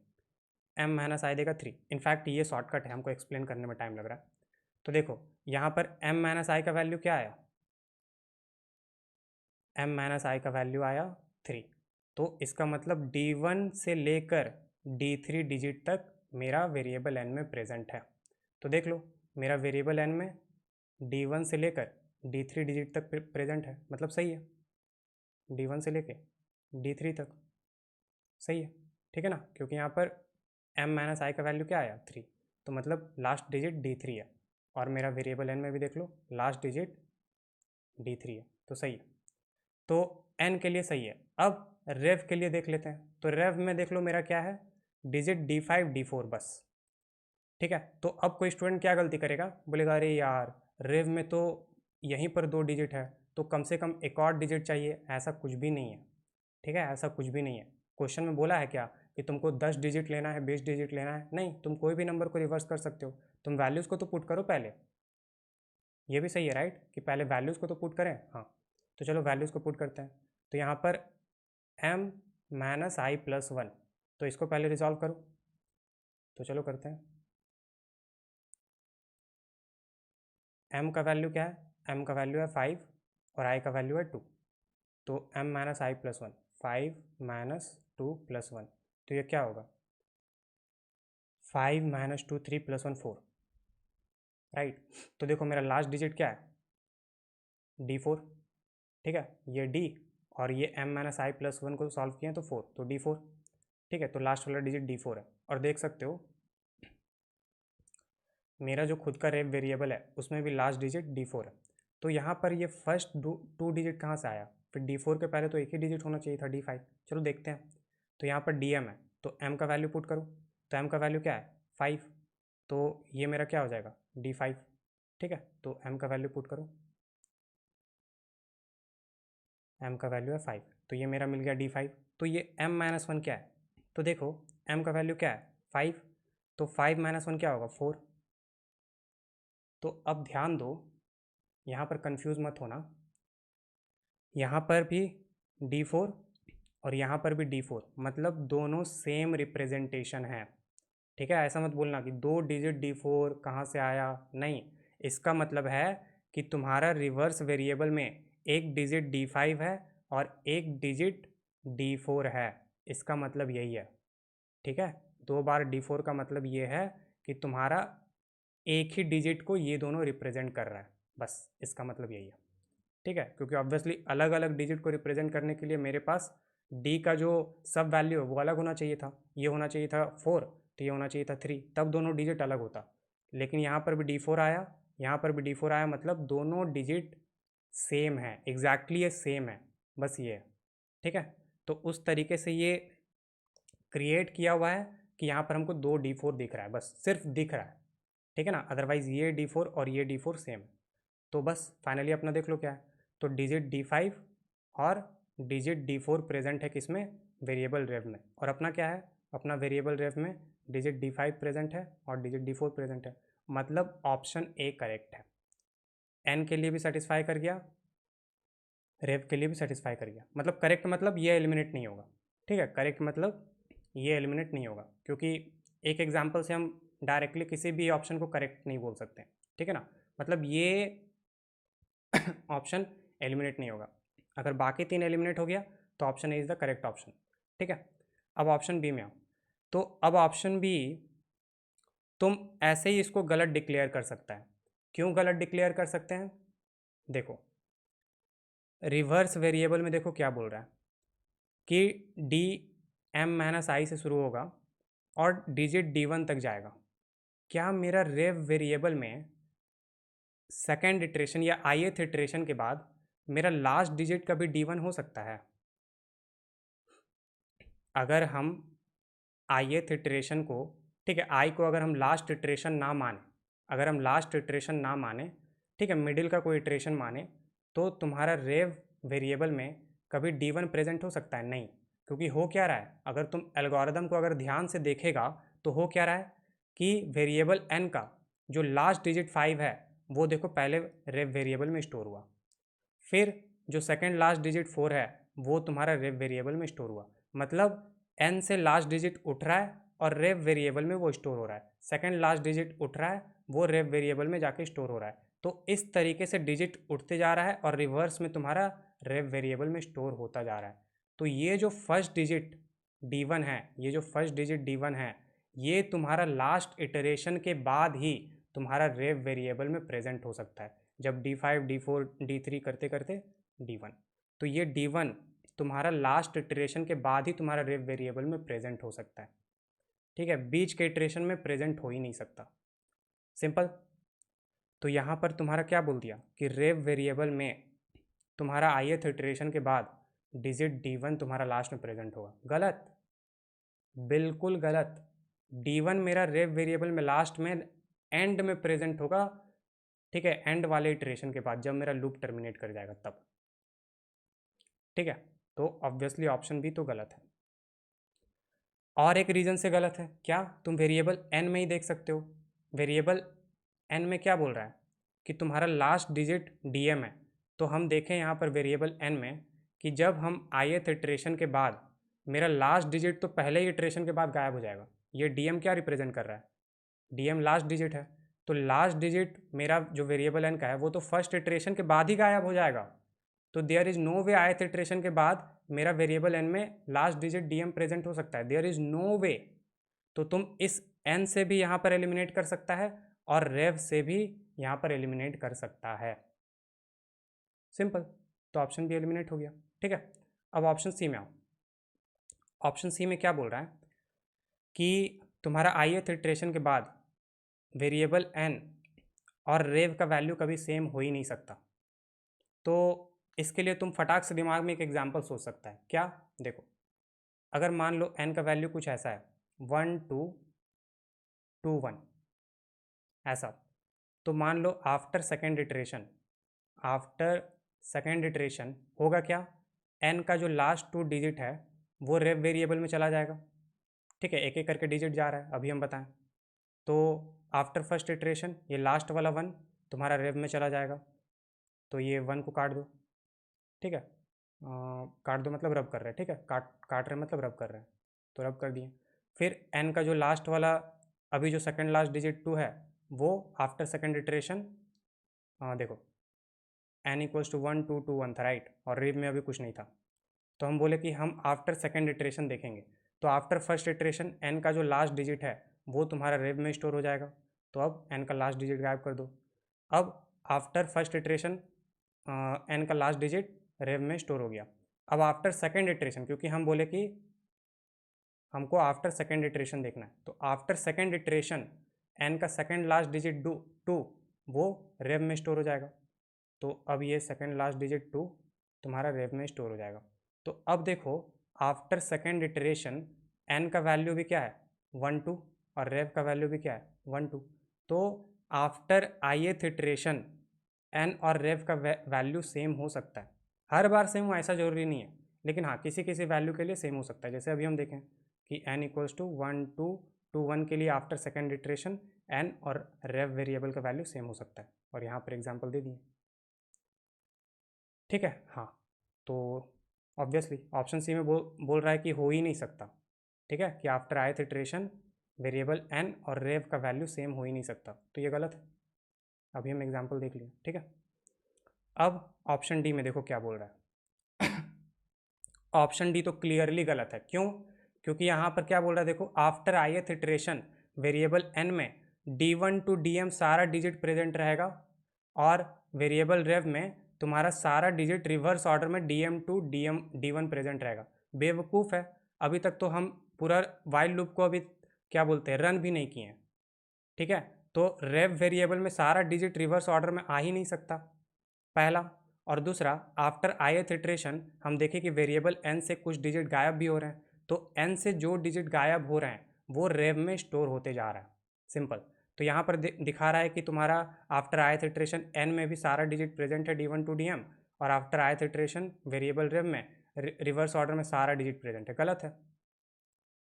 m माइनस आई देगा 3, इनफैक्ट ये शॉर्टकट है, हमको एक्सप्लेन करने में टाइम लग रहा है। तो देखो यहाँ पर m माइनस आई का वैल्यू क्या आया, m माइनस आई का वैल्यू आया 3, तो इसका मतलब d1 से लेकर d3 डिजिट तक मेरा वेरिएबल n में प्रेजेंट है। तो देख लो मेरा वेरिएबल n में d1 से लेकर d3 डिजिट तक प्रेजेंट है, मतलब सही है, d1 से लेकर d3 तक सही है, ठीक है ना, क्योंकि यहाँ पर m माइनस आई का वैल्यू क्या आया 3, तो मतलब लास्ट डिजिट d3 है, और मेरा वेरिएबल n में भी देख लो लास्ट डिजिट d3 है, तो सही है, तो n के लिए सही है। अब रेव के लिए देख लेते हैं, तो रेव में देख लो मेरा क्या है, डिजिट d5 d4 बस, ठीक है। तो अब कोई स्टूडेंट क्या गलती करेगा, बोलेगा अरे यार रेव में तो यहीं पर 2 डिजिट है, तो कम से कम एक और डिजिट चाहिए, ऐसा कुछ भी नहीं है, ठीक है, ऐसा कुछ भी नहीं है। क्वेश्चन में बोला है क्या कि तुमको 10 डिजिट लेना है, 20 डिजिट लेना है, नहीं, तुम कोई भी नंबर को रिवर्स कर सकते हो, तुम वैल्यूज़ को तो पुट करो पहले, ये भी सही है राइट, कि पहले वैल्यूज़ को तो पुट करें, हाँ, तो चलो वैल्यूज़ को पुट करते हैं। तो यहाँ पर m माइनस आई प्लस 1, तो इसको पहले रिजॉल्व करो, तो चलो करते हैं। m का वैल्यू क्या है, m का वैल्यू है 5 और i का वैल्यू है 2, तो m माइनस आई प्लस 1, 5 माइनस 2 प्लस 1, तो ये क्या होगा, 5 माइनस 2 3 प्लस 1 4, राइट। तो देखो मेरा लास्ट डिजिट क्या है, d4, ठीक है, ये d और ये m माइनस आई प्लस 1 को सॉल्व किए तो 4, तो d4, ठीक है, तो लास्ट वाला डिजिट d4 है, और देख सकते हो मेरा जो खुद का रेप वेरिएबल है उसमें भी लास्ट डिजिट d4 है, तो यहाँ पर ये फर्स्ट 2 डिजिट कहाँ से आया, फिर d4 के पहले तो एक ही डिजिट होना चाहिए था d5, चलो देखते हैं। तो यहाँ पर dm है, तो m का वैल्यू पुट करो, तो m का वैल्यू क्या है 5, तो ये मेरा क्या हो जाएगा d5, ठीक है, तो m का वैल्यू पुट करो, m का वैल्यू है 5, तो ये मेरा मिल गया d5, तो ये m माइनस 1 क्या है, तो देखो m का वैल्यू क्या है 5, तो 5 माइनस 1 क्या होगा 4, तो अब ध्यान दो यहाँ पर कंफ्यूज मत होना, यहाँ पर भी d4 और यहाँ पर भी d4, मतलब दोनों सेम रिप्रेजेंटेशन है, ठीक है, ऐसा मत बोलना कि 2 डिजिट d4 कहाँ से आया, नहीं, इसका मतलब है कि तुम्हारा रिवर्स वेरिएबल में एक डिजिट d5 है और एक डिजिट d4 है, इसका मतलब यही है, ठीक है, 2 बार d4 का मतलब ये है कि तुम्हारा एक ही डिजिट को ये दोनों रिप्रेजेंट कर रहा है, बस इसका मतलब यही है, ठीक है, क्योंकि ऑब्वियसली अलग अलग डिजिट को रिप्रेजेंट करने के लिए मेरे पास डी का जो सब वैल्यू है वो अलग होना चाहिए था। ये होना चाहिए था 4, तो ये होना चाहिए था 3, तब दोनों डिजिट अलग होता। लेकिन यहाँ पर भी D4 आया, यहाँ पर भी D4 आया, मतलब दोनों डिजिट सेम है, एग्जैक्टली ये सेम है, बस ये है, ठीक है। तो उस तरीके से ये क्रिएट किया हुआ है कि यहाँ पर हमको 2 D4 दिख रहा है, बस सिर्फ दिख रहा है, ठीक है ना। अदरवाइज ये D4 और ये D4 सेम। तो बस फाइनली अपना देख लो क्या है, तो डिजिट D5 और डिजिट D4 प्रेजेंट है किसमें, वेरिएबल रेव में, और अपना क्या है, अपना वेरिएबल रेव में डिजिट D5 प्रेजेंट है और डिजिट D4 प्रेजेंट है, मतलब ऑप्शन ए करेक्ट है। एन के लिए भी सेटिस्फाई कर गया, रेव के लिए भी सेटिस्फाई कर गया, मतलब करेक्ट, मतलब ये एलिमिनेट नहीं होगा, ठीक है, करेक्ट मतलब ये एलिमिनेट नहीं होगा, क्योंकि एक एग्जांपल से हम डायरेक्टली किसी भी ऑप्शन को करेक्ट नहीं बोल सकते, ठीक है ना, मतलब ये ऑप्शन एलिमिनेट नहीं होगा। अगर बाकी 3 एलिमिनेट हो गया तो option A is the correct option, ठीक है। अब ऑप्शन बी में आओ, तो अब ऑप्शन बी तुम ऐसे ही इसको गलत डिक्लेयर कर सकता है। क्यों गलत डिक्लेयर कर सकते हैं, देखो रिवर्स वेरिएबल में देखो क्या बोल रहा है कि डी एम माइनस आई से शुरू होगा और डिजिट D1 तक जाएगा। क्या मेरा रेव वेरिएबल में सेकेंड इटरेशन या ith इटरेशन के बाद मेरा लास्ट डिजिट कभी D1 हो सकता है? अगर हम ith इटरेशन को, ठीक है, आई को अगर हम लास्ट इटरेशन ना माने, अगर हम लास्ट इटरेशन ना माने, ठीक है, मिडिल का कोई इटरेशन माने, तो तुम्हारा रेव वेरिएबल में कभी D1 प्रेजेंट हो सकता है? नहीं, क्योंकि हो क्या रहा है, अगर तुम एल्गोरिदम को अगर ध्यान से देखेगा तो हो क्या रहा है कि वेरिएबल n का जो लास्ट डिजिट 5 है वो देखो पहले रेव वेरिएबल में स्टोर हुआ, फिर जो सेकंड लास्ट डिजिट 4 है वो तुम्हारा रेव वेरिएबल में स्टोर हुआ, मतलब n से लास्ट डिजिट उठ रहा है और रेव वेरिएबल में वो स्टोर हो रहा है, सेकंड लास्ट डिजिट उठ रहा है वो रेव वेरिएबल में जाके स्टोर हो रहा है। तो इस तरीके से डिजिट उठते जा रहा है और रिवर्स में तुम्हारा रेव वेरिएबल में स्टोर होता जा रहा है। तो ये जो फर्स्ट डिजिट D1 है, ये जो फर्स्ट डिजिट D1 है, ये तुम्हारा लास्ट इटरेशन के बाद ही तुम्हारा रेव वेरिएबल में प्रेजेंट हो सकता है, जब D5 D4 D3 करते करते D1। तो ये D1 तुम्हारा लास्ट इटरेशन के बाद ही तुम्हारा रेव वेरिएबल में प्रेजेंट हो सकता है, ठीक है, बीच के इटरेशन में प्रेजेंट हो ही नहीं सकता, सिंपल। तो यहाँ पर तुम्हारा क्या बोल दिया कि रेव वेरिएबल में तुम्हारा ith इटरेशन के बाद डिजिट D1 तुम्हारा लास्ट में प्रेजेंट होगा, गलत, बिल्कुल गलत। D1 मेरा रेव वेरिएबल में लास्ट में एंड में प्रेजेंट होगा, ठीक है, एंड वाले इटरेशन के बाद जब मेरा लूप टर्मिनेट कर जाएगा तब, ठीक है। तो ऑब्वियसली ऑप्शन बी तो गलत है। और एक रीज़न से गलत है, क्या, तुम वेरिएबल n में ही देख सकते हो, वेरिएबल n में क्या बोल रहा है कि तुम्हारा लास्ट डिजिट dm है। तो हम देखें यहाँ पर वेरिएबल n में कि जब हम ith इटरेशन के बाद मेरा लास्ट डिजिट तो पहले ही इटरेशन के बाद गायब हो जाएगा, ये dm क्या रिप्रेजेंट कर रहा है, dm लास्ट डिजिट है, तो लास्ट डिजिट मेरा जो वेरिएबल n का है वो तो फर्स्ट इटरेशन के बाद ही गायब हो जाएगा। तो there is no way ith iteration के बाद मेरा वेरिएबल n में लास्ट डिजिट dm प्रेजेंट हो सकता है, देयर इज़ नो वे। तो तुम इस n से भी यहाँ पर एलिमिनेट कर सकता है और रेव से भी यहाँ पर एलिमिनेट कर सकता है, सिंपल। तो ऑप्शन बी एलिमिनेट हो गया, ठीक है। अब ऑप्शन सी में आओ, ऑप्शन सी में क्या बोल रहा है कि तुम्हारा ith इटरेशन के बाद वेरिएबल n और रेव का वैल्यू कभी सेम हो ही नहीं सकता। तो इसके लिए तुम फटाक से दिमाग में एक एग्जांपल सोच सकता है, क्या, देखो अगर मान लो n का वैल्यू कुछ ऐसा है 1 2 2 1 ऐसा, तो मान लो आफ्टर सेकेंड इटरेशन होगा क्या, n का जो लास्ट 2 डिजिट है वो रेव वेरिएबल में चला जाएगा, ठीक है, एक एक करके डिजिट जा रहा है, अभी हम बताएं। तो आफ्टर फर्स्ट इटरेशन ये लास्ट वाला 1 तुम्हारा रेव में चला जाएगा, तो ये 1 को काट दो, ठीक है, काट दो मतलब रब कर रहे हैं, ठीक है, काट रहे मतलब रब कर रहे हैं, तो रब कर दिए। फिर n का जो लास्ट वाला अभी जो सेकंड लास्ट डिजिट 2 है वो आफ्टर सेकंड इटरेशन, देखो n इक्वल्स टू 1 2 2 1 था, राइट, और रेव में अभी कुछ नहीं था, तो हम बोले कि हम आफ्टर सेकंड इटरेशन देखेंगे, तो आफ्टर फर्स्ट इटरेशन n का जो लास्ट डिजिट है वो तुम्हारा रेव में स्टोर हो जाएगा, तो अब n का लास्ट डिजिट गायब कर दो। अब आफ्टर फर्स्ट इटरेशन एन का लास्ट डिजिट रेव में स्टोर हो गया। अब आफ्टर सेकेंड इटरेशन, क्योंकि हम बोले कि हमको आफ्टर सेकेंड इटरेशन देखना है, तो आफ्टर सेकेंड इटरेशन एन का सेकेंड लास्ट डिजिट 2 वो रेव में स्टोर हो जाएगा। तो अब ये सेकेंड लास्ट डिजिट 2 तुम्हारा रेव में स्टोर हो जाएगा। तो अब देखो आफ्टर सेकेंड इटरेशन एन का वैल्यू भी क्या है 1 2 और रेव का वैल्यू भी क्या है 1 2। तो आफ्टर ith इटरेशन एन और रेव का वैल्यू सेम हो सकता है। हर बार सेम हो ऐसा जरूरी नहीं है, लेकिन हाँ किसी किसी वैल्यू के लिए सेम हो सकता है। जैसे अभी हम देखें कि n इक्वल्स टू 1 2 2 1 के लिए आफ्टर सेकेंड इटरेशन n और रेव वेरिएबल का वैल्यू सेम हो सकता है, और यहाँ पर एग्जाम्पल दे दिए। ठीक है, हाँ तो ऑब्वियसली ऑप्शन सी में बोल रहा है कि हो ही नहीं सकता। ठीक है, कि after ith iteration variable n और रेव का वैल्यू सेम हो ही नहीं सकता, तो ये गलत है। अभी हम एग्जाम्पल देख लिए। ठीक है, अब ऑप्शन डी में देखो क्या बोल रहा है। ऑप्शन डी तो क्लियरली गलत है। क्यों? क्योंकि यहाँ पर क्या बोल रहा है देखो, after ith iteration variable n में d1 टू dm सारा डिजिट प्रेजेंट रहेगा, और वेरिएबल रेव में तुम्हारा सारा डिजिट रिवर्स ऑर्डर में dm टू d1 प्रेजेंट रहेगा। बेवकूफ़ है, अभी तक तो हम पूरा वाइल लूप को अभी क्या बोलते हैं रन भी नहीं किए हैं। ठीक है, तो रेव वेरिएबल में सारा डिजिट रिवर्स ऑर्डर में आ ही नहीं सकता, पहला। और दूसरा, आफ्टर ith इटरेशन हम देखें कि वेरिएबल n से कुछ डिजिट गायब भी हो रहे हैं, तो n से जो डिजिट गायब हो रहे हैं वो रेव में स्टोर होते जा रहा है। सिंपल। तो यहाँ पर दिखा रहा है कि तुम्हारा आफ्टर ith इटरेशन n में भी सारा डिजिट प्रेजेंट है d1 टू dm, और आफ्टर ith इटरेशन वेरिएबल रेव में रिवर्स ऑर्डर में सारा डिजिट प्रेजेंट है। गलत है।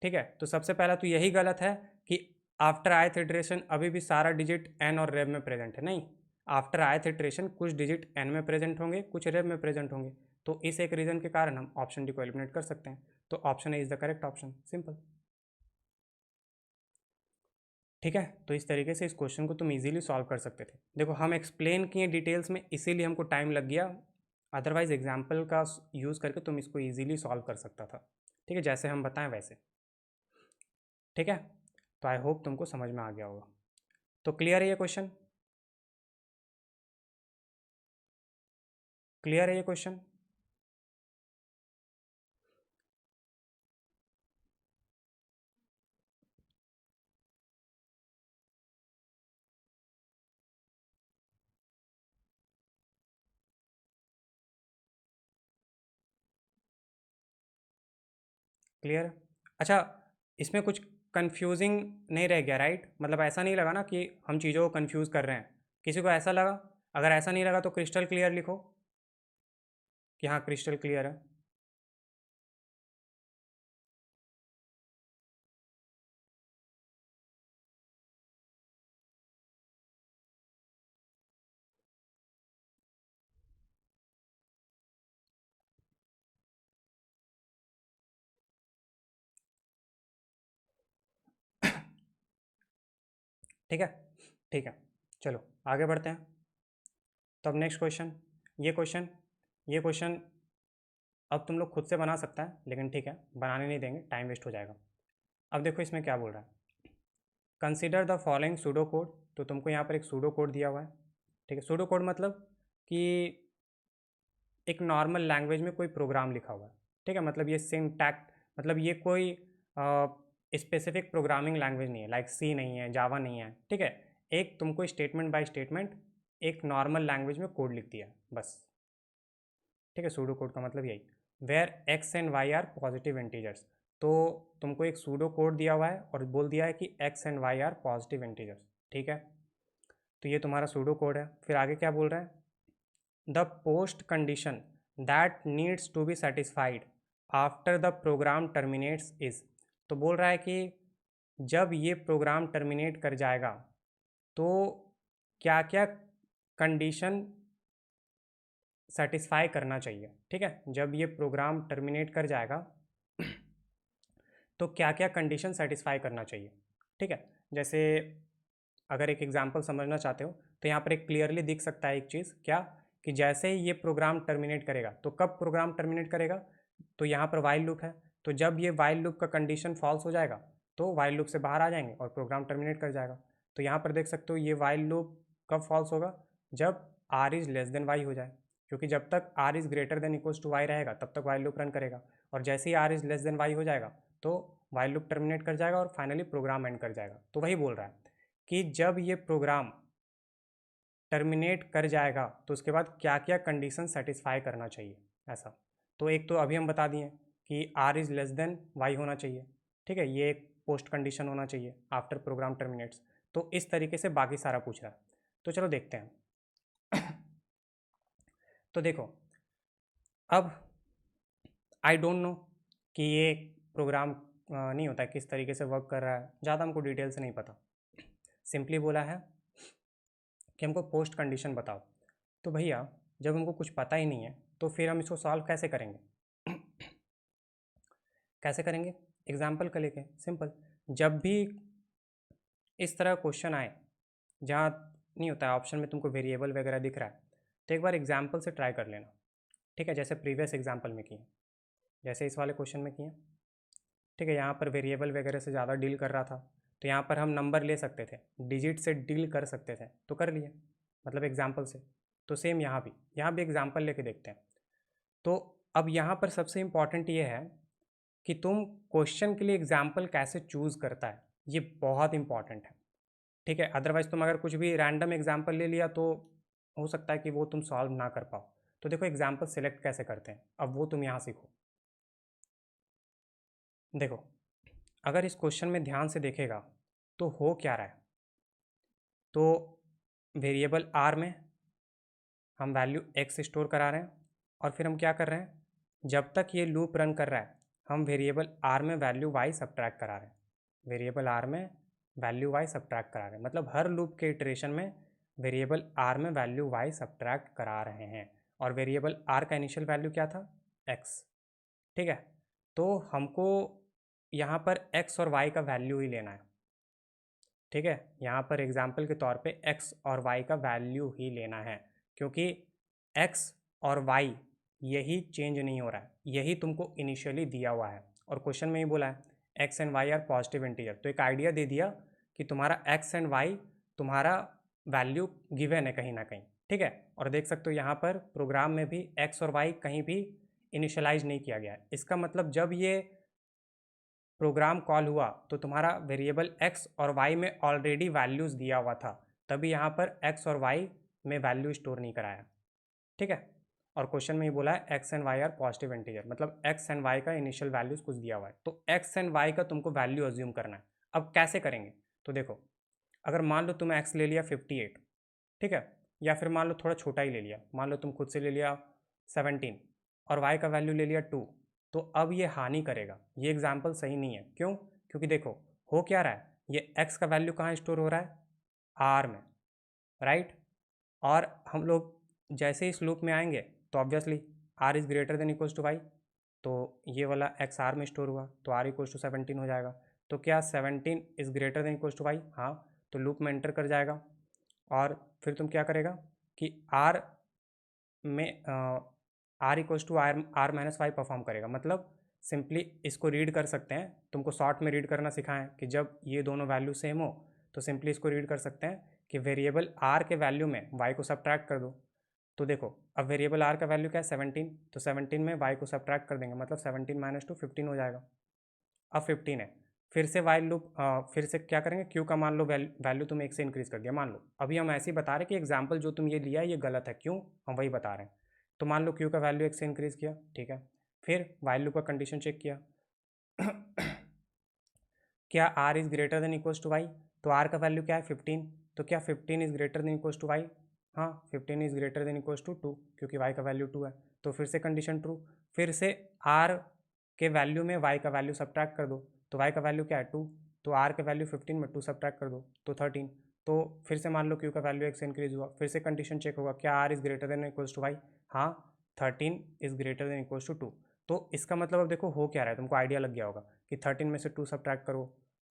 ठीक है, तो सबसे पहला तो यही गलत है कि आफ्टर ith इटरेशन अभी भी सारा डिजिट n और रेव में प्रेजेंट है। नहीं, आफ्टर ith इटरेशन कुछ डिजिट n में प्रेजेंट होंगे, कुछ रेव में प्रेजेंट होंगे। तो इस एक रीज़न के कारण हम ऑप्शन डी को एलिमिनेट कर सकते हैं। तो option A is the correct option. Simple. ठीक है, तो इस तरीके से इस क्वेश्चन को तुम इजीली सॉल्व कर सकते थे। देखो हम एक्सप्लेन किए डिटेल्स में, इसीलिए हमको टाइम लग गया, अदरवाइज एग्जाम्पल का यूज़ करके तुम इसको ईजिली सॉल्व कर सकता था। ठीक है, जैसे हम बताएं वैसे। ठीक है, तो आई होप तुमको समझ में आ गया होगा। तो क्लियर है ये क्वेश्चन? क्लियर है ये क्वेश्चन? क्लियर है? अच्छा, इसमें कुछ कंफ्यूजिंग नहीं रह गया राइट? मतलब ऐसा नहीं लगा ना कि हम चीज़ों को कंफ्यूज कर रहे हैं? किसी को ऐसा लगा? अगर ऐसा नहीं लगा तो क्रिस्टल क्लियर लिखो कि हाँ क्रिस्टल क्लियर है। ठीक है, ठीक है, चलो आगे बढ़ते हैं। तो अब नेक्स्ट क्वेश्चन, ये क्वेश्चन अब तुम लोग खुद से बना सकता है, लेकिन ठीक है बनाने नहीं देंगे, टाइम वेस्ट हो जाएगा। अब देखो इसमें क्या बोल रहा है, consider the following pseudo code. तो तुमको यहाँ पर एक सूडो कोड दिया हुआ है। ठीक है, सूडो कोड मतलब कि एक नॉर्मल लैंग्वेज में कोई प्रोग्राम लिखा हुआ है। ठीक है, मतलब ये सिंटैक्ट, मतलब ये कोई स्पेसिफिक प्रोग्रामिंग लैंग्वेज नहीं है, लाइक सी नहीं है, जावा नहीं है। ठीक है, एक तुमको स्टेटमेंट बाय स्टेटमेंट एक नॉर्मल लैंग्वेज में कोड लिख दिया बस। ठीक है, सूडो कोड का मतलब यही, where x and y are positive integers. तो तुमको एक सूडो कोड दिया हुआ है और बोल दिया है कि x and y are positive integers. ठीक है, तो ये तुम्हारा सूडो कोड है। फिर आगे क्या बोल रहा है, the post condition that needs to be satisfied after the program terminates is. तो बोल रहा है कि जब ये प्रोग्राम टर्मिनेट कर जाएगा तो क्या क्या कंडीशन सेटिस्फाई करना चाहिए। ठीक है, जब ये प्रोग्राम टर्मिनेट कर जाएगा तो क्या क्या कंडीशन सेटिस्फाई करना चाहिए। ठीक है, जैसे अगर एक एग्जांपल समझना चाहते हो तो यहाँ पर एक क्लियरली दिख सकता है एक चीज़, क्या कि जैसे ही ये प्रोग्राम टर्मिनेट करेगा, तो कब प्रोग्राम टर्मिनेट करेगा, तो यहाँ पर वाइल लूप है, तो जब ये वाइल लूप का कंडीशन फॉल्स हो जाएगा तो वाइल लूप से बाहर आ जाएंगे और प्रोग्राम टर्मिनेट कर जाएगा। तो यहाँ पर देख सकते हो ये वाइल लूप कब फॉल्स होगा, जब R is less than Y हो जाए, क्योंकि जब तक R is greater than equals to Y रहेगा तब तक वाइल लूप रन करेगा, और जैसे ही R is less than Y हो जाएगा तो वाइल लूप टर्मिनेट कर जाएगा और फाइनली प्रोग्राम एंड कर जाएगा। तो वही बोल रहा है कि जब ये प्रोग्राम टर्मिनेट कर जाएगा तो उसके बाद क्या क्या कंडीशन सेटिस्फाई करना चाहिए ऐसा। तो एक तो अभी हम बता दिए कि r is less than y होना चाहिए, ठीक है, ये एक पोस्ट कंडीशन होना चाहिए आफ्टर प्रोग्राम टर्मिनेट्स। तो इस तरीके से बाकी सारा पूछ रहा है, तो चलो देखते हैं। तो देखो, अब आई डोंट नो कि ये प्रोग्राम नहीं होता है किस तरीके से वर्क कर रहा है, ज़्यादा हमको डिटेल से नहीं पता। सिंपली बोला है कि हमको पोस्ट कंडीशन बताओ। तो भैया जब हमको कुछ पता ही नहीं है तो फिर हम इसको सॉल्व कैसे करेंगे? कैसे करेंगे? एग्जाम्पल का लेके सिंपल। जब भी इस तरह क्वेश्चन आए जहाँ नहीं होता है ऑप्शन में तुमको वेरिएबल वगैरह दिख रहा है, तो एक बार एग्जाम्पल से ट्राई कर लेना, ठीक है, जैसे प्रीवियस एग्जाम्पल में किए, जैसे इस वाले क्वेश्चन में किए, ठीक है। यहाँ पर वेरिएबल वगैरह से ज़्यादा डील कर रहा था तो यहाँ पर हम नंबर ले सकते थे, डिजिट से डील कर सकते थे, तो कर लिए, मतलब एग्जाम्पल से। तो सेम यहाँ भी एग्जाम्पल लेके देखते हैं। तो अब यहाँ पर सबसे इम्पॉर्टेंट ये है कि तुम क्वेश्चन के लिए एग्जाम्पल कैसे चूज़ करता है, ये बहुत इंपॉर्टेंट है, ठीक है। अदरवाइज तुम अगर कुछ भी रैंडम एग्जाम्पल ले लिया तो हो सकता है कि वो तुम सॉल्व ना कर पाओ। तो देखो एग्जाम्पल सेलेक्ट कैसे करते हैं, अब वो तुम यहाँ सीखो। देखो, अगर इस क्वेश्चन में ध्यान से देखेगा तो हो क्या रहा है, तो वेरिएबल आर में हम वैल्यू एक्स स्टोर करा रहे हैं और फिर हम क्या कर रहे हैं, जब तक ये लूप रन कर रहा है हम वेरिएबल आर में वैल्यू वाई सब्ट्रैक्ट करा रहे हैं, वेरिएबल आर में वैल्यू वाई सब्ट्रैक्ट करा रहे हैं, मतलब हर लूप के इटरेशन में वेरिएबल आर में वैल्यू वाई सब्ट्रैक्ट करा रहे हैं। और वेरिएबल आर का इनिशियल वैल्यू क्या था, एक्स, ठीक है। तो हमको यहाँ पर एक्स और वाई का वैल्यू ही लेना है, ठीक है। यहाँ पर एग्जाम्पल के तौर पे एक्स और वाई का वैल्यू ही लेना है, क्योंकि एक्स और वाई यही चेंज नहीं हो रहा है, यही तुमको इनिशियली दिया हुआ है और क्वेश्चन में ही बोला है x and y are positive integer. तो एक आइडिया दे दिया कि तुम्हारा एक्स एंड वाई तुम्हारा वैल्यू गिवन है कहीं ना कहीं, ठीक है। और देख सकते हो यहाँ पर प्रोग्राम में भी एक्स और वाई कहीं भी इनिशियलाइज नहीं किया गया है। इसका मतलब जब ये प्रोग्राम कॉल हुआ तो तुम्हारा वेरिएबल एक्स और वाई में ऑलरेडी वैल्यूज़ दिया हुआ था, तभी यहाँ पर एक्स और वाई में वैल्यू स्टोर नहीं कराया, ठीक है। और क्वेश्चन में ही बोला है x and y are positive integer, मतलब एक्स एंड वाई का इनिशियल वैल्यूज कुछ दिया हुआ है, तो एक्स एंड वाई का तुमको वैल्यू अज्यूम करना है। अब कैसे करेंगे, तो देखो, अगर मान लो तुम एक्स ले लिया 58, ठीक है, या फिर मान लो थोड़ा छोटा ही ले लिया, मान लो तुम खुद से ले लिया 17 और वाई का वैल्यू ले लिया 2, तो अब ये हानि करेगा, ये एग्जाम्पल सही नहीं है। क्यों? क्योंकि देखो हो क्या रहा है, ये एक्स का वैल्यू कहाँ स्टोर हो रहा है, आर में, राइट। और हम लोग जैसे इस लूप में आएंगे तो obviously r is greater than equals to y, तो ये वाला एक्स आर में स्टोर हुआ तो आर इक्वल्स टू 17 हो जाएगा। तो क्या 17 is greater than equals to y, हाँ, तो लूप में एंटर कर जाएगा और फिर तुम क्या करेगा कि आर में r equals to r minus y perform करेगा। मतलब सिंपली इसको रीड कर सकते हैं, तुमको शॉर्ट में रीड करना सिखाएं कि जब ये दोनों वैल्यू सेम हो तो सिंपली इसको रीड कर सकते हैं कि वेरिएबल आर के वैल्यू में वाई को सब्ट्रैक्ट कर दो। तो देखो अब वेरिएबल आर का वैल्यू क्या है 17, तो 17 में वाई को सब्ट्रैक्ट कर देंगे, मतलब 17 माइनस 2 15 हो जाएगा। अब 15 है, फिर से वाइल लूप, फिर से क्या करेंगे, क्यू का मान लो वैल्यू तुम एक से इंक्रीज कर दिया, मान लो अभी हम ऐसे ही बता रहे कि एग्जाम्पल जो तुम ये लिया ये गलत है, क्यों, हम वही बता रहे हैं। तो मान लो क्यू का वैल्यू एक से इंक्रीज किया, ठीक है, फिर वाइल लूप का कंडीशन चेक किया क्या r is greater than equals to y, तो आर का वैल्यू क्या है 15, तो क्या 15 is greater than equals to y, हाँ 15 is greater than equals to 2, क्योंकि वाई का वैल्यू 2 है, तो फिर से कंडीशन ट्रू, फिर से आर के वैल्यू में वाई का वैल्यू सब्ट्रैक्ट कर दो, तो वाई का वैल्यू क्या है 2, तो आर के वैल्यू 15 में 2 सब्ट्रैक्ट कर दो तो 13, तो फिर से मान लो क्यू का वैल्यू एक से इंक्रीज हुआ, फिर से कंडीशन चेक होगा क्या r is greater than equals to y, हाँ 13 is greater than equals to 2। तो इसका मतलब अब देखो हो क्या रहा है, तुमको आइडिया लग गया होगा कि 13 में से 2 सब्ट्रैक्ट करो,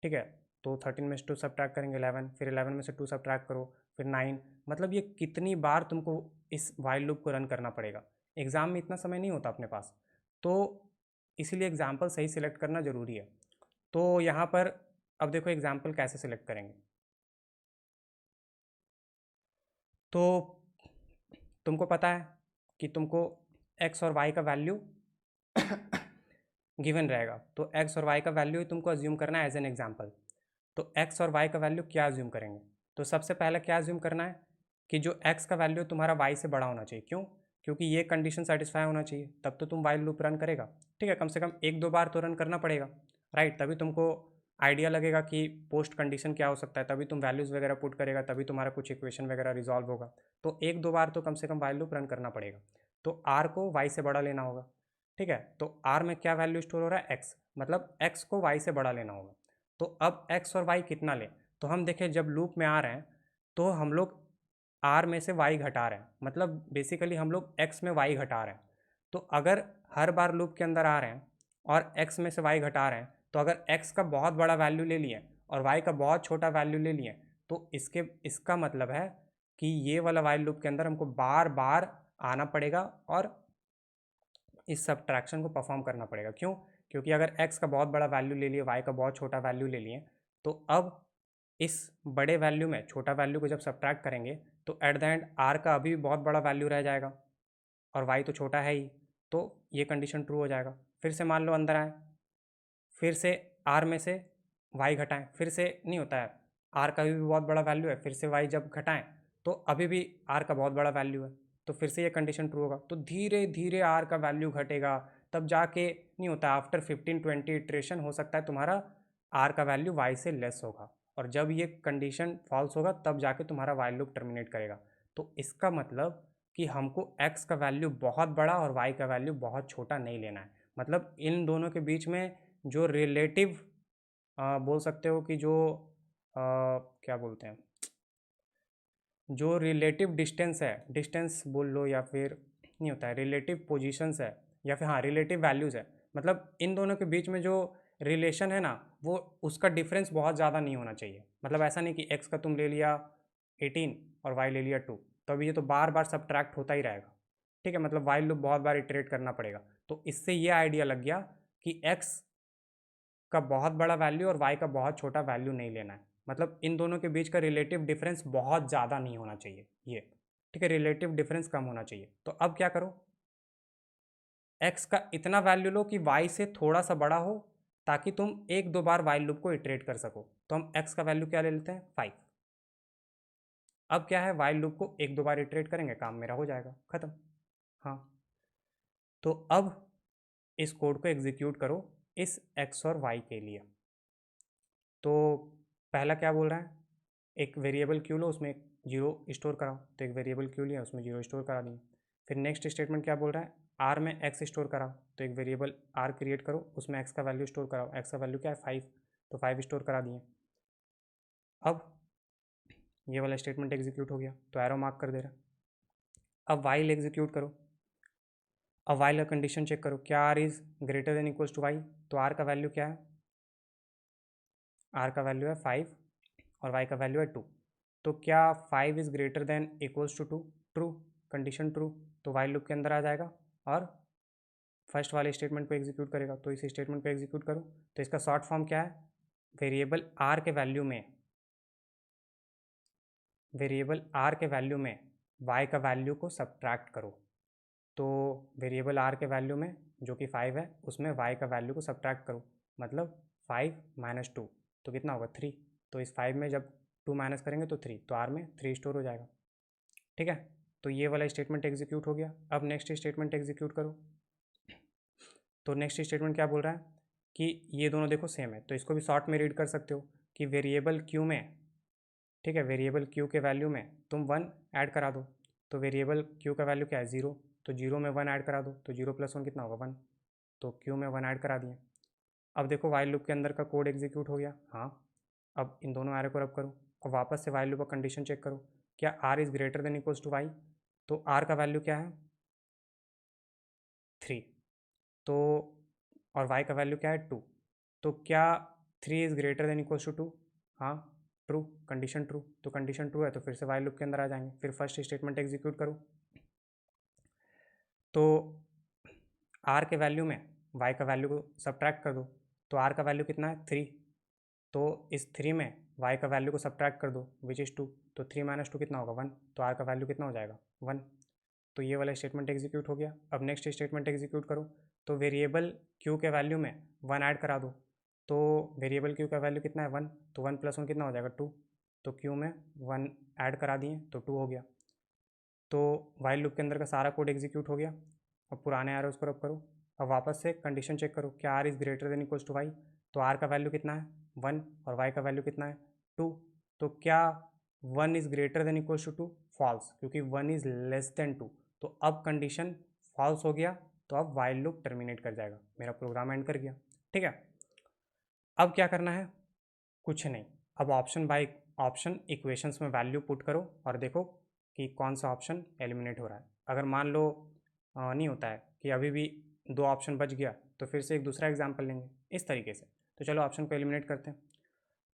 ठीक है, तो 13 में से 2 सब्ट्रैक्ट करेंगे 11, फिर 11 में से 2 सब्ट्रैक्ट करो फिर 9, मतलब ये कितनी बार तुमको इस वाइल लूप को रन करना पड़ेगा, एग्ज़ाम में इतना समय नहीं होता अपने पास, तो इसीलिए एग्जाम्पल सही सिलेक्ट करना ज़रूरी है। तो यहाँ पर अब देखो एग्जाम्पल कैसे सिलेक्ट करेंगे, तो तुमको पता है कि तुमको एक्स और वाई का वैल्यू गिवन रहेगा, तो एक्स और वाई का वैल्यू ही तुमको अज्यूम करना है एज एन एग्जाम्पल। तो एक्स और वाई का वैल्यू क्या अज्यूम करेंगे? तो सबसे पहले क्या अज्यूम करना है कि जो एक्स का वैल्यू तुम्हारा वाई से बड़ा होना चाहिए। क्यों? क्योंकि ये कंडीशन सेटिस्फाई होना चाहिए, तब तो तुम वाइल लूप रन करेगा। ठीक है, कम से कम एक दो बार तो रन करना पड़ेगा, राइट? तभी तुमको आइडिया लगेगा कि पोस्ट कंडीशन क्या हो सकता है, तभी तुम वैल्यूज़ वगैरह पुट करेगा, तभी तुम्हारा कुछ इक्वेशन वगैरह रिजॉल्व होगा। तो एक दो बार तो कम से कम वाइल लूप रन करना पड़ेगा। तो आर को वाई से बड़ा लेना होगा। ठीक है, तो आर में क्या वैल्यू स्टोर हो रहा है? एक्स, मतलब एक्स को वाई से बड़ा लेना होगा। तो अब एक्स और वाई कितना लें? तो हम देखें जब लूप में आ रहे हैं तो हम लोग आर में से वाई घटा रहे हैं, मतलब बेसिकली हम लोग एक्स में वाई घटा रहे हैं। तो अगर हर बार लूप के अंदर आ रहे हैं और एक्स में से वाई घटा रहे हैं, तो अगर एक्स का बहुत बड़ा वैल्यू ले लिए और वाई का बहुत छोटा वैल्यू ले लिए, तो इसका मतलब है कि ये वाला वाइल लूप के अंदर हमको बार बार आना पड़ेगा और इस सब्ट्रैक्शन को परफॉर्म करना पड़ेगा। क्यों? क्योंकि अगर x का बहुत बड़ा वैल्यू ले लिए, y का बहुत छोटा वैल्यू ले लिए, तो अब इस बड़े वैल्यू में छोटा वैल्यू को जब सब्ट्रैक्ट करेंगे तो एट द एंड r का अभी भी बहुत बड़ा वैल्यू रह जाएगा और y तो छोटा है ही, तो ये कंडीशन ट्रू हो जाएगा। फिर से मान लो अंदर आए, फिर से r में से y घटाएं, फिर से नहीं होता है, r का भी बहुत बड़ा वैल्यू है, फिर से y जब घटाएं तो अभी भी r का बहुत बड़ा वैल्यू है, तो फिर से ये कंडीशन ट्रू होगा। तो धीरे धीरे r का वैल्यू घटेगा, तब जाके नहीं होता, आफ्टर 15-20 इटरेशन हो सकता है तुम्हारा r का वैल्यू y से लेस होगा, और जब ये कंडीशन फॉल्स होगा तब जाके तुम्हारा वाइल लूप टर्मिनेट करेगा। तो इसका मतलब कि हमको x का वैल्यू बहुत बड़ा और y का वैल्यू बहुत छोटा नहीं लेना है। मतलब इन दोनों के बीच में जो रिलेटिव बोल सकते हो कि जो क्या बोलते हैं, जो रिलेटिव डिस्टेंस है, डिस्टेंस बोल लो या फिर नहीं होता है, रिलेटिव पोजीशंस है या फिर हाँ रिलेटिव वैल्यूज़ है, मतलब इन दोनों के बीच में जो रिलेशन है ना, वो उसका डिफरेंस बहुत ज़्यादा नहीं होना चाहिए। मतलब ऐसा नहीं कि x का तुम ले लिया 18 और y ले लिया 2, तो अभी ये तो बार बार सब्ट्रैक्ट होता ही रहेगा। ठीक है, मतलब वाइल लूप बहुत बार इटरेट करना पड़ेगा। तो इससे ये आइडिया लग गया कि x का बहुत बड़ा वैल्यू और y का बहुत छोटा वैल्यू नहीं लेना है, मतलब इन दोनों के बीच का रिलेटिव डिफरेंस बहुत ज़्यादा नहीं होना चाहिए ये। ठीक है, रिलेटिव डिफरेंस कम होना चाहिए। तो अब क्या करो, x का इतना वैल्यू लो कि y से थोड़ा सा बड़ा हो, ताकि तुम एक दो बार वाइल लूप को इटरेट कर सको। तो हम x का वैल्यू क्या ले लेते हैं? 5। अब क्या है, वाइल लूप को एक दो बार इटरेट करेंगे, काम मेरा हो जाएगा, ख़त्म। हाँ, तो अब इस कोड को एग्जीक्यूट करो इस x और y के लिए। तो पहला क्या बोल रहा है, एक वेरिएबल क्यू लो, उसमें जीरो स्टोर कराओ, तो एक वेरिएबल क्यू लिया, उसमें जीरो स्टोर करा दिए। फिर नेक्स्ट स्टेटमेंट क्या बोल रहा है, आर में एक्स स्टोर कराओ, तो एक वेरिएबल आर क्रिएट करो, उसमें एक्स का वैल्यू स्टोर कराओ। एक्स का वैल्यू क्या है? 5, तो 5 स्टोर करा दिए। अब ये वाला स्टेटमेंट एग्जीक्यूट हो गया, तो एरो मार्क कर दे रहा। अब वाइल एग्जीक्यूट करो। अब वाइल का कंडीशन चेक करो, क्या r is greater than equals to y? तो आर का वैल्यू क्या है? आर का वैल्यू है 5 और वाई का वैल्यू है 2। तो क्या 5 is greater than equals to 2? True, condition true, तो वाइल लूप के अंदर आ जाएगा और फर्स्ट वाले स्टेटमेंट को एग्जीक्यूट करेगा। तो इस स्टेटमेंट को एग्जीक्यूट करो, तो इसका शॉर्ट फॉर्म क्या है, वेरिएबल आर के वैल्यू में, वेरिएबल आर के वैल्यू में वाई का वैल्यू को सब्ट्रैक्ट करो। तो वेरिएबल आर के वैल्यू में जो कि 5 है, उसमें वाई का वैल्यू को सब्ट्रैक्ट करो, मतलब 5 - 2, तो कितना होगा? 3। तो इस 5 में जब 2 माइनस करेंगे तो 3, तो आर में 3 स्टोर हो जाएगा। ठीक है, तो ये वाला स्टेटमेंट एग्जीक्यूट हो गया। अब नेक्स्ट स्टेटमेंट एग्जीक्यूट करो। तो नेक्स्ट स्टेटमेंट क्या बोल रहा है कि ये दोनों देखो सेम है, तो इसको भी शॉर्ट में रीड कर सकते हो कि वेरिएबल क्यू में, ठीक है, वेरिएबल क्यू के वैल्यू में तुम 1 ऐड करा दो। तो वेरिएबल क्यू का वैल्यू क्या है? 0, तो 0 में 1 ऐड करा दो, तो 0 + 1 कितना होगा? 1, तो क्यू में 1 ऐड करा दिए। अब देखो वाइल लूप के अंदर का कोड एग्जीक्यूट हो गया। हाँ, अब इन दोनों एरो को रब करो और वापस से वाइल लूप का कंडीशन चेक करो, क्या r is greater than equals to y? तो आर का वैल्यू क्या है? 3, तो और y का वैल्यू क्या है? 2, तो क्या 3 is greater than equals to 2? हाँ, ट्रू, कंडीशन ट्रू, तो कंडीशन ट्रू है तो फिर से वाइल लूप के अंदर आ जाएंगे। फिर फर्स्ट स्टेटमेंट एग्जीक्यूट करो, तो r के वैल्यू में y का वैल्यू को सब्ट्रैक्ट कर दो। तो r का वैल्यू कितना है? 3, तो इस 3 में y का वैल्यू को सब्ट्रैक्ट कर दो विच इज़ 2, तो 3 - 2 कितना होगा? 1, तो r का वैल्यू कितना हो जाएगा? 1। तो ये वाला स्टेटमेंट एग्जीक्यूट हो गया। अब नेक्स्ट स्टेटमेंट एग्जीक्यूट करो, तो वेरिएबल क्यू के वैल्यू में 1 ऐड करा दो। तो वेरिएबल क्यू का वैल्यू कितना है 1, तो 1 + 1 कितना हो जाएगा 2। तो क्यू में 1 ऐड करा दिए तो 2 हो गया। तो वाइल लूप के अंदर का सारा कोड एग्जीक्यूट हो गया। अब पुराने एरोज पर अब करो, अब वापस से कंडीशन चेक करो, क्या r is greater than equals to y. तो आर का वैल्यू कितना है 1 और वाई का वैल्यू कितना है 2। तो क्या 1 is greater than equals to 2, false, क्योंकि 1 इज़ लेस देन 2। तो अब कंडीशन फॉल्स हो गया, तो अब वाइल लूप टर्मिनेट कर जाएगा, मेरा प्रोग्राम एंड कर गया। ठीक है, अब क्या करना है, कुछ नहीं, अब ऑप्शन बाय ऑप्शन इक्वेशंस में वैल्यू पुट करो और देखो कि कौन सा ऑप्शन एलिमिनेट हो रहा है। अगर मान लो नहीं होता है कि अभी भी 2 ऑप्शन बच गया, तो फिर से एक दूसरा एग्जाम्पल लेंगे इस तरीके से। तो चलो ऑप्शन को एलिमिनेट करते हैं।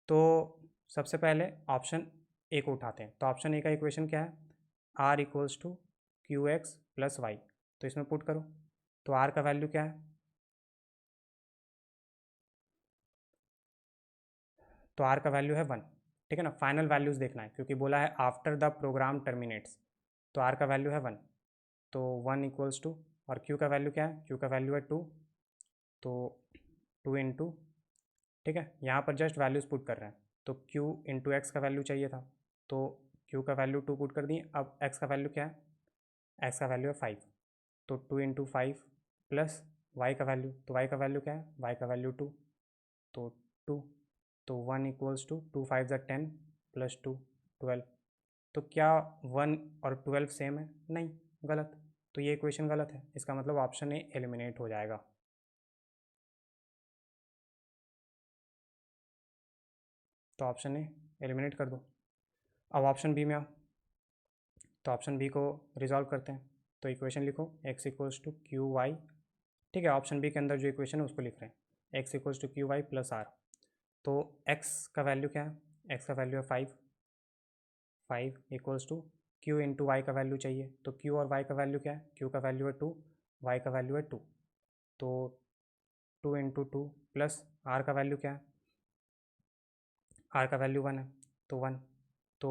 तो सबसे पहले ऑप्शन ए को उठाते हैं। तो ऑप्शन ए का इक्वेशन क्या है, r equals to q x plus y. तो इसमें पुट करो, तो आर का वैल्यू क्या है, तो आर का वैल्यू है 1। ठीक है ना, फाइनल वैल्यूज़ देखना है क्योंकि बोला है आफ्टर द प्रोग्राम टर्मिनेट्स। तो आर का वैल्यू है 1, तो 1 इक्वल्स टू, और क्यू का वैल्यू क्या है, क्यू का वैल्यू है 2, तो 2 इंटू, ठीक है, यहाँ पर जस्ट वैल्यूज़ पुट कर रहे हैं। तो क्यू इंटू एक्स का वैल्यू चाहिए था, तो क्यू का वैल्यू 2 पुट कर दिए। अब एक्स का वैल्यू क्या है, एक्स का वैल्यू है 5, तो 2 इंटू 5 प्लस वाई का वैल्यू, तो वाई का वैल्यू क्या है, वाई का वैल्यू 2, तो 2, तो 1 इक्वल्स टू 2 5 ज़ा 10 प्लस 2 12। तो क्या 1 और 12 सेम है, नहीं, गलत। तो ये इक्वेशन गलत है, इसका मतलब ऑप्शन ए एलिमिनेट हो जाएगा। तो ऑप्शन ए एलिमिनेट कर दो। अब ऑप्शन बी में आओ, तो ऑप्शन बी को रिजॉल्व करते हैं। तो इक्वेशन लिखो x equals to q y. ठीक है, ऑप्शन बी के अंदर जो इक्वेशन है उसको लिख रहे हैं, x equals to q y plus r. तो x का वैल्यू क्या है, x का वैल्यू है 5, 5 equals to q into y का वैल्यू चाहिए। तो क्यू और वाई का वैल्यू क्या है, क्यू का वैल्यू है 2, वाई का वैल्यू है 2, तो 2 इंटू 2 प्लस आर का वैल्यू क्या है, आर का वैल्यू 1 है, तो 1, तो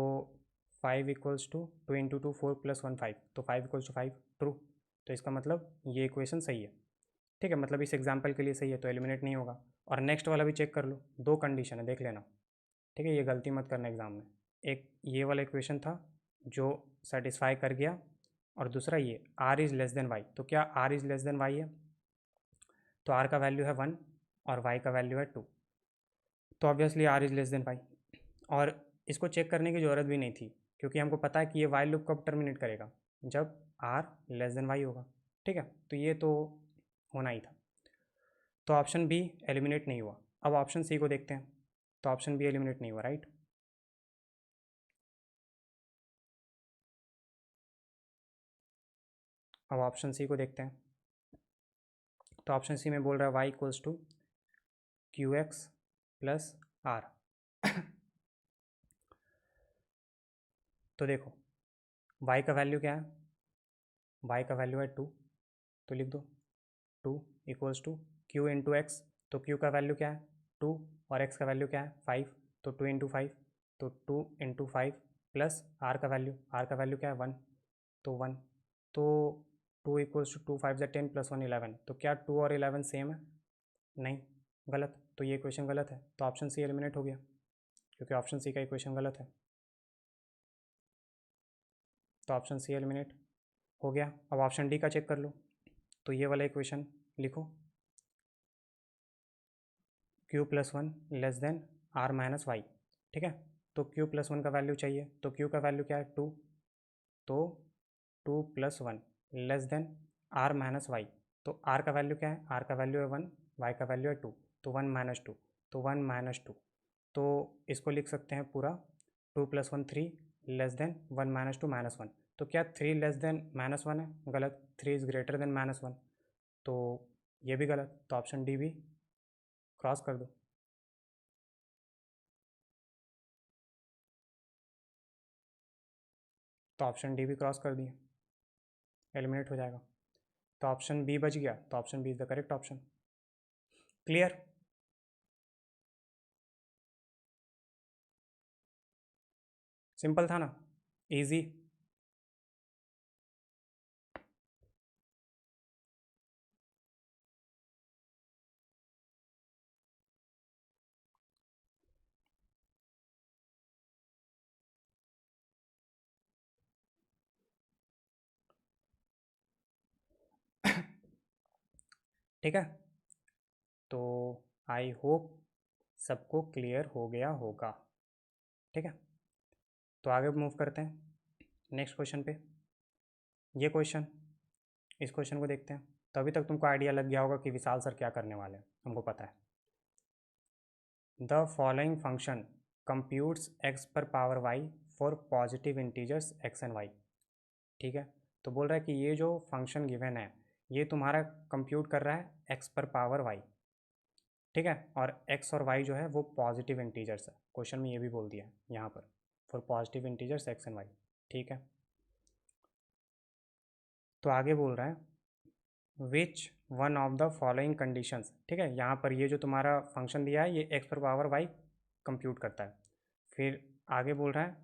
5 इक्वल्स टू 2 इंटू 2 4 प्लस 1 5, तो 5 इक्वल्स टू 5, ट्रू। तो इसका मतलब ये इक्वेशन सही है। ठीक है, मतलब इस एग्जाम्पल के लिए सही है, तो एलिमिनेट नहीं होगा। और नेक्स्ट वाला भी चेक कर लो, 2 कंडीशन है, देख लेना। ठीक है, ये गलती मत करना एग्जाम में। एक ये वाला इक्वेशन था जो सेटिस्फाई कर गया, और दूसरा ये r is less than y. तो क्या r is less than y है, तो आर का वैल्यू है 1 और वाई का वैल्यू है 2, तो obviously r is less than y. और इसको चेक करने की ज़रूरत भी नहीं थी, क्योंकि हमको पता है कि ये वाई लूप कब टर्मिनेट करेगा, जब आर लेस देन वाई होगा। ठीक है, तो ये तो होना ही था। तो ऑप्शन बी एलिमिनेट नहीं हुआ। अब ऑप्शन सी को देखते हैं, तो ऑप्शन बी एलिमिनेट नहीं हुआ, राइट। अब ऑप्शन सी को देखते हैं, तो ऑप्शन सी में बोल रहा है y equals to q x plus r. तो देखो y का वैल्यू क्या है, y का वैल्यू है 2, तो लिख दो 2 equals to q into x. तो q का वैल्यू क्या है 2 और x का वैल्यू क्या है 5, तो 2 इंटू 5, तो 2 इंटू 5 प्लस r का वैल्यू क्या है 1, तो 1, तो 2 इक्वल्स टू 2 5 ज़ा 10 प्लस 1 11। तो क्या 2 और 11 सेम है, नहीं, गलत। तो ये इक्वेशन गलत है, तो ऑप्शन सी एलिमिनेट हो गया, क्योंकि ऑप्शन सी का इक्वेशन गलत है। तो ऑप्शन सी एलिमिनेट हो गया। अब ऑप्शन डी का चेक कर लो, तो ये वाला इक्वेशन लिखो, q plus 1 less than r minus y. ठीक है, तो क्यू प्लस 1 का वैल्यू चाहिए, तो क्यू का वैल्यू क्या है 2, तो 2 plus 1 less than r minus y. तो आर का वैल्यू क्या है, आर का वैल्यू है 1, वाई का वैल्यू है 2, तो 1 माइनस 2, तो 1 माइनस 2। तो इसको लिख सकते हैं पूरा 2 plus 1 3 less than 1 minus 2 minus 1। तो क्या 3 लेस देन माइनस 1 है, गलत, 3 इज़ ग्रेटर देन माइनस 1, तो ये भी गलत। तो ऑप्शन डी भी क्रॉस कर दो। तो ऑप्शन डी भी क्रॉस कर दिए, एलिमिनेट हो जाएगा। तो ऑप्शन बी बच गया, तो option B is the correct option. Clear. Simple था ना, इजी। ठीक है, तो आई होप सबको क्लियर हो गया होगा। ठीक है, तो आगे मूव करते हैं नेक्स्ट क्वेश्चन पे। ये क्वेश्चन, इस क्वेश्चन को देखते हैं। तो अभी तक तुमको आइडिया लग गया होगा कि विशाल सर क्या करने वाले हैं, हमको पता है। The following function computes X पर power Y for positive integers x and Y. ठीक है, तो बोल रहा है कि ये जो फंक्शन गिवन है ये तुम्हारा कंप्यूट कर रहा है एक्स पर पावर वाई। ठीक है, और एक्स और वाई जो है वो पॉजिटिव इंटीजर्स है। क्वेश्चन में ये भी बोल दिया है यहाँ पर, for positive integers x and Y. ठीक है, तो आगे बोल रहा है which one of the following conditions. ठीक है, यहाँ पर ये जो तुम्हारा फंक्शन दिया है ये एक्स पर पावर वाई कंप्यूट करता है। फिर आगे बोल रहा है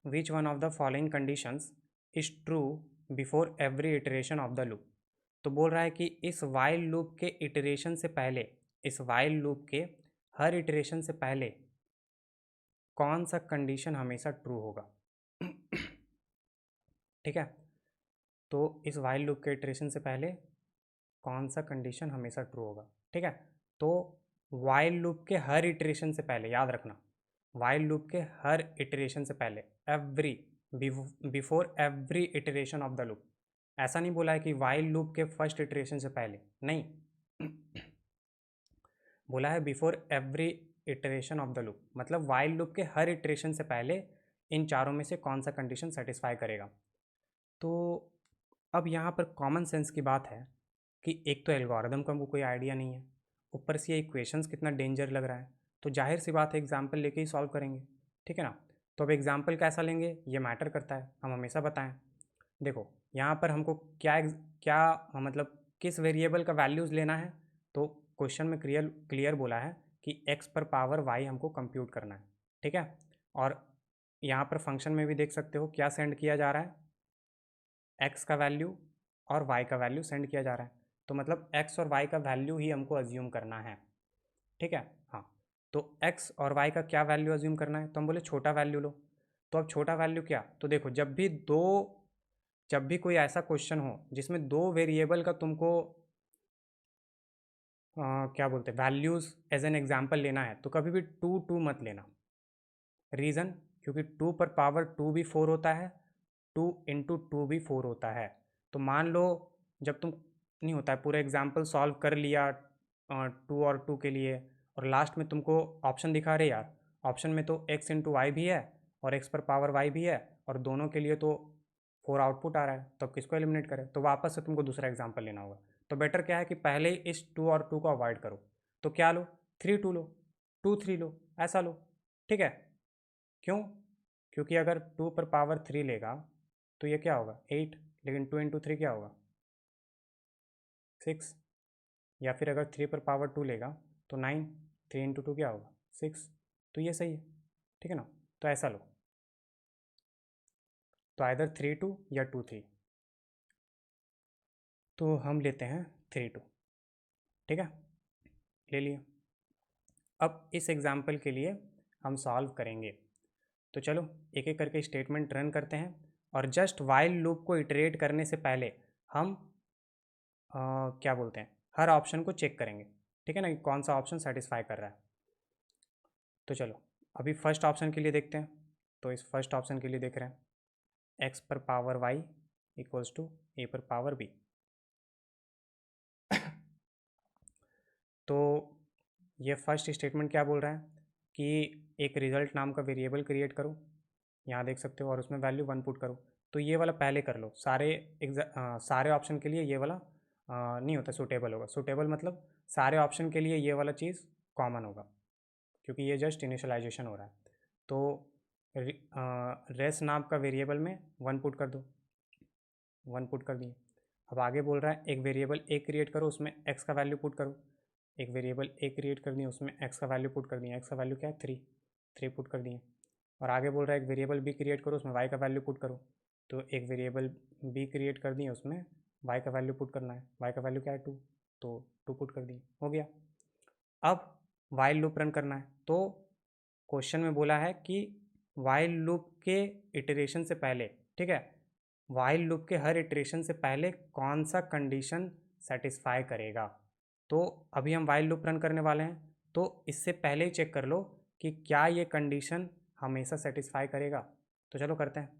which one of the following conditions is true before every iteration of the loop. तो बोल रहा है कि इस वाइल लूप के इटरेशन से पहले, इस वाइल लूप के हर इटरेशन से पहले कौन सा कंडीशन हमेशा ट्रू होगा। ठीक है, तो इस वाइल लूप के इटरेशन से पहले कौन सा कंडीशन हमेशा ट्रू होगा। ठीक है, तो वाइल लूप के हर इटरेशन से पहले, याद रखना, वाइल लूप के हर इटरेशन से पहले, every, before every iteration of the loop. ऐसा नहीं बोला है कि वाइल लूप के फर्स्ट इटरेशन से पहले, नहीं बोला है before every iteration of the loop, मतलब वाइल लूप के हर इटरेशन से पहले इन चारों में से कौन सा कंडीशन सेटिस्फाई करेगा। तो अब यहाँ पर कॉमन सेंस की बात है कि एक तो एल्गोरिदम का हमको कोई आइडिया नहीं है, ऊपर से ये इक्वेशंस कितना डेंजर लग रहा है, तो जाहिर सी बात है एग्जाम्पल लेके ही सॉल्व करेंगे। ठीक है ना, तो अब एग्जाम्पल कैसा लेंगे ये मैटर करता है, हम हमेशा बताएं। देखो यहाँ पर हमको क्या क्या मतलब किस वेरिएबल का वैल्यूज़ लेना है, तो क्वेश्चन में क्लियर बोला है कि एक्स पर पावर वाई हमको कंप्यूट करना है। ठीक है, और यहाँ पर फंक्शन में भी देख सकते हो क्या सेंड किया जा रहा है, एक्स का वैल्यू और वाई का वैल्यू सेंड किया जा रहा है। तो मतलब एक्स और वाई का वैल्यू ही हमको अज्यूम करना है। ठीक है, हाँ, तो एक्स और वाई का क्या वैल्यू अज्यूम करना है, तो हम बोले छोटा वैल्यू लो। तो अब छोटा वैल्यू क्या, तो देखो जब भी कोई ऐसा क्वेश्चन हो जिसमें दो वेरिएबल का तुमको क्या बोलते हैं वैल्यूज़ एज एन एग्जाम्पल लेना है, तो कभी भी टू टू मत लेना। रीज़न, क्योंकि टू पर पावर टू भी फोर होता है, टू इंटू टू भी फोर होता है। तो मान लो जब तुम नहीं होता है पूरा एग्जाम्पल सॉल्व कर लिया टू और टू के लिए, और लास्ट में तुमको ऑप्शन दिखा रहे यार, ऑप्शन में तो एक्स इंटू वाई भी है और एक्स पर पावर वाई भी है, और दोनों के लिए तो फोर आउटपुट आ रहा है, तो अब किसको एलिमिनेट करें, तो वापस से तुमको दूसरा एग्जाम्पल लेना होगा। तो बेटर क्या है कि पहले इस टू और टू को अवॉइड करो। तो क्या लो, थ्री टू लो, टू थ्री लो, ऐसा लो। ठीक है, क्यों, क्योंकि अगर टू पर पावर थ्री लेगा तो ये क्या होगा एट, लेकिन टू इंटू थ्री क्या होगा सिक्स, या फिर अगर थ्री पर पावर टू लेगा तो नाइन, थ्री इंटू टू क्या होगा सिक्स, तो ये सही है। ठीक है ना, तो ऐसा लो, तो आइदर थ्री टू या टू थ्री, तो हम लेते हैं थ्री टू। ठीक है, ले लिए। अब इस एग्जाम्पल के लिए हम सॉल्व करेंगे, तो चलो एक एक करके स्टेटमेंट रन करते हैं, और जस्ट वाइल लूप को इटरेट करने से पहले हम क्या बोलते हैं हर ऑप्शन को चेक करेंगे। ठीक है ना, कि कौन सा ऑप्शन सेटिस्फाई कर रहा है। तो चलो अभी फर्स्ट ऑप्शन के लिए देखते हैं। तो इस फर्स्ट ऑप्शन के लिए देख रहे हैं एक्स पर पावर वाई इक्वल्स टू ए पर पावर बी। तो ये फर्स्ट स्टेटमेंट क्या बोल रहा है कि एक रिजल्ट नाम का वेरिएबल क्रिएट करो, यहाँ देख सकते हो, और उसमें वैल्यू वन पुट करो। तो ये वाला पहले कर लो, सारे ऑप्शन के लिए ये वाला नहीं होता सूटेबल होगा। सूटेबल मतलब सारे ऑप्शन के लिए ये वाला चीज़ कॉमन होगा, क्योंकि ये जस्ट इनिशियलाइजेशन हो रहा है। तो रेस नाम का वेरिएबल में वन पुट कर दो, वन पुट कर दिए। अब आगे बोल रहा है एक वेरिएबल ए क्रिएट करो, उसमें एक्स का वैल्यू पुट करो। एक वेरिएबल ए क्रिएट कर दिए, उसमें एक्स का वैल्यू पुट कर दिए, एक्स का वैल्यू क्या है थ्री, थ्री पुट कर दिए। और आगे बोल रहा है एक वेरिएबल बी क्रिएट करो, उसमें वाई का वैल्यू पुट करो। तो एक वेरिएबल बी क्रिएट कर दिए, उसमें वाई का वैल्यू पुट करना है, वाई का वैल्यू क्या है टू, तो टू पुट कर दिए, हो गया। अब वाइल लूप रन करना है, तो क्वेश्चन में बोला है कि वाइल लूप के इटरेशन से पहले, ठीक है, वाइल लूप के हर इटरेशन से पहले कौन सा कंडीशन सेटिस्फाई करेगा। तो अभी हम वाइल लूप रन करने वाले हैं, तो इससे पहले ही चेक कर लो कि क्या ये कंडीशन हमेशा सेटिस्फाई करेगा। तो चलो करते हैं।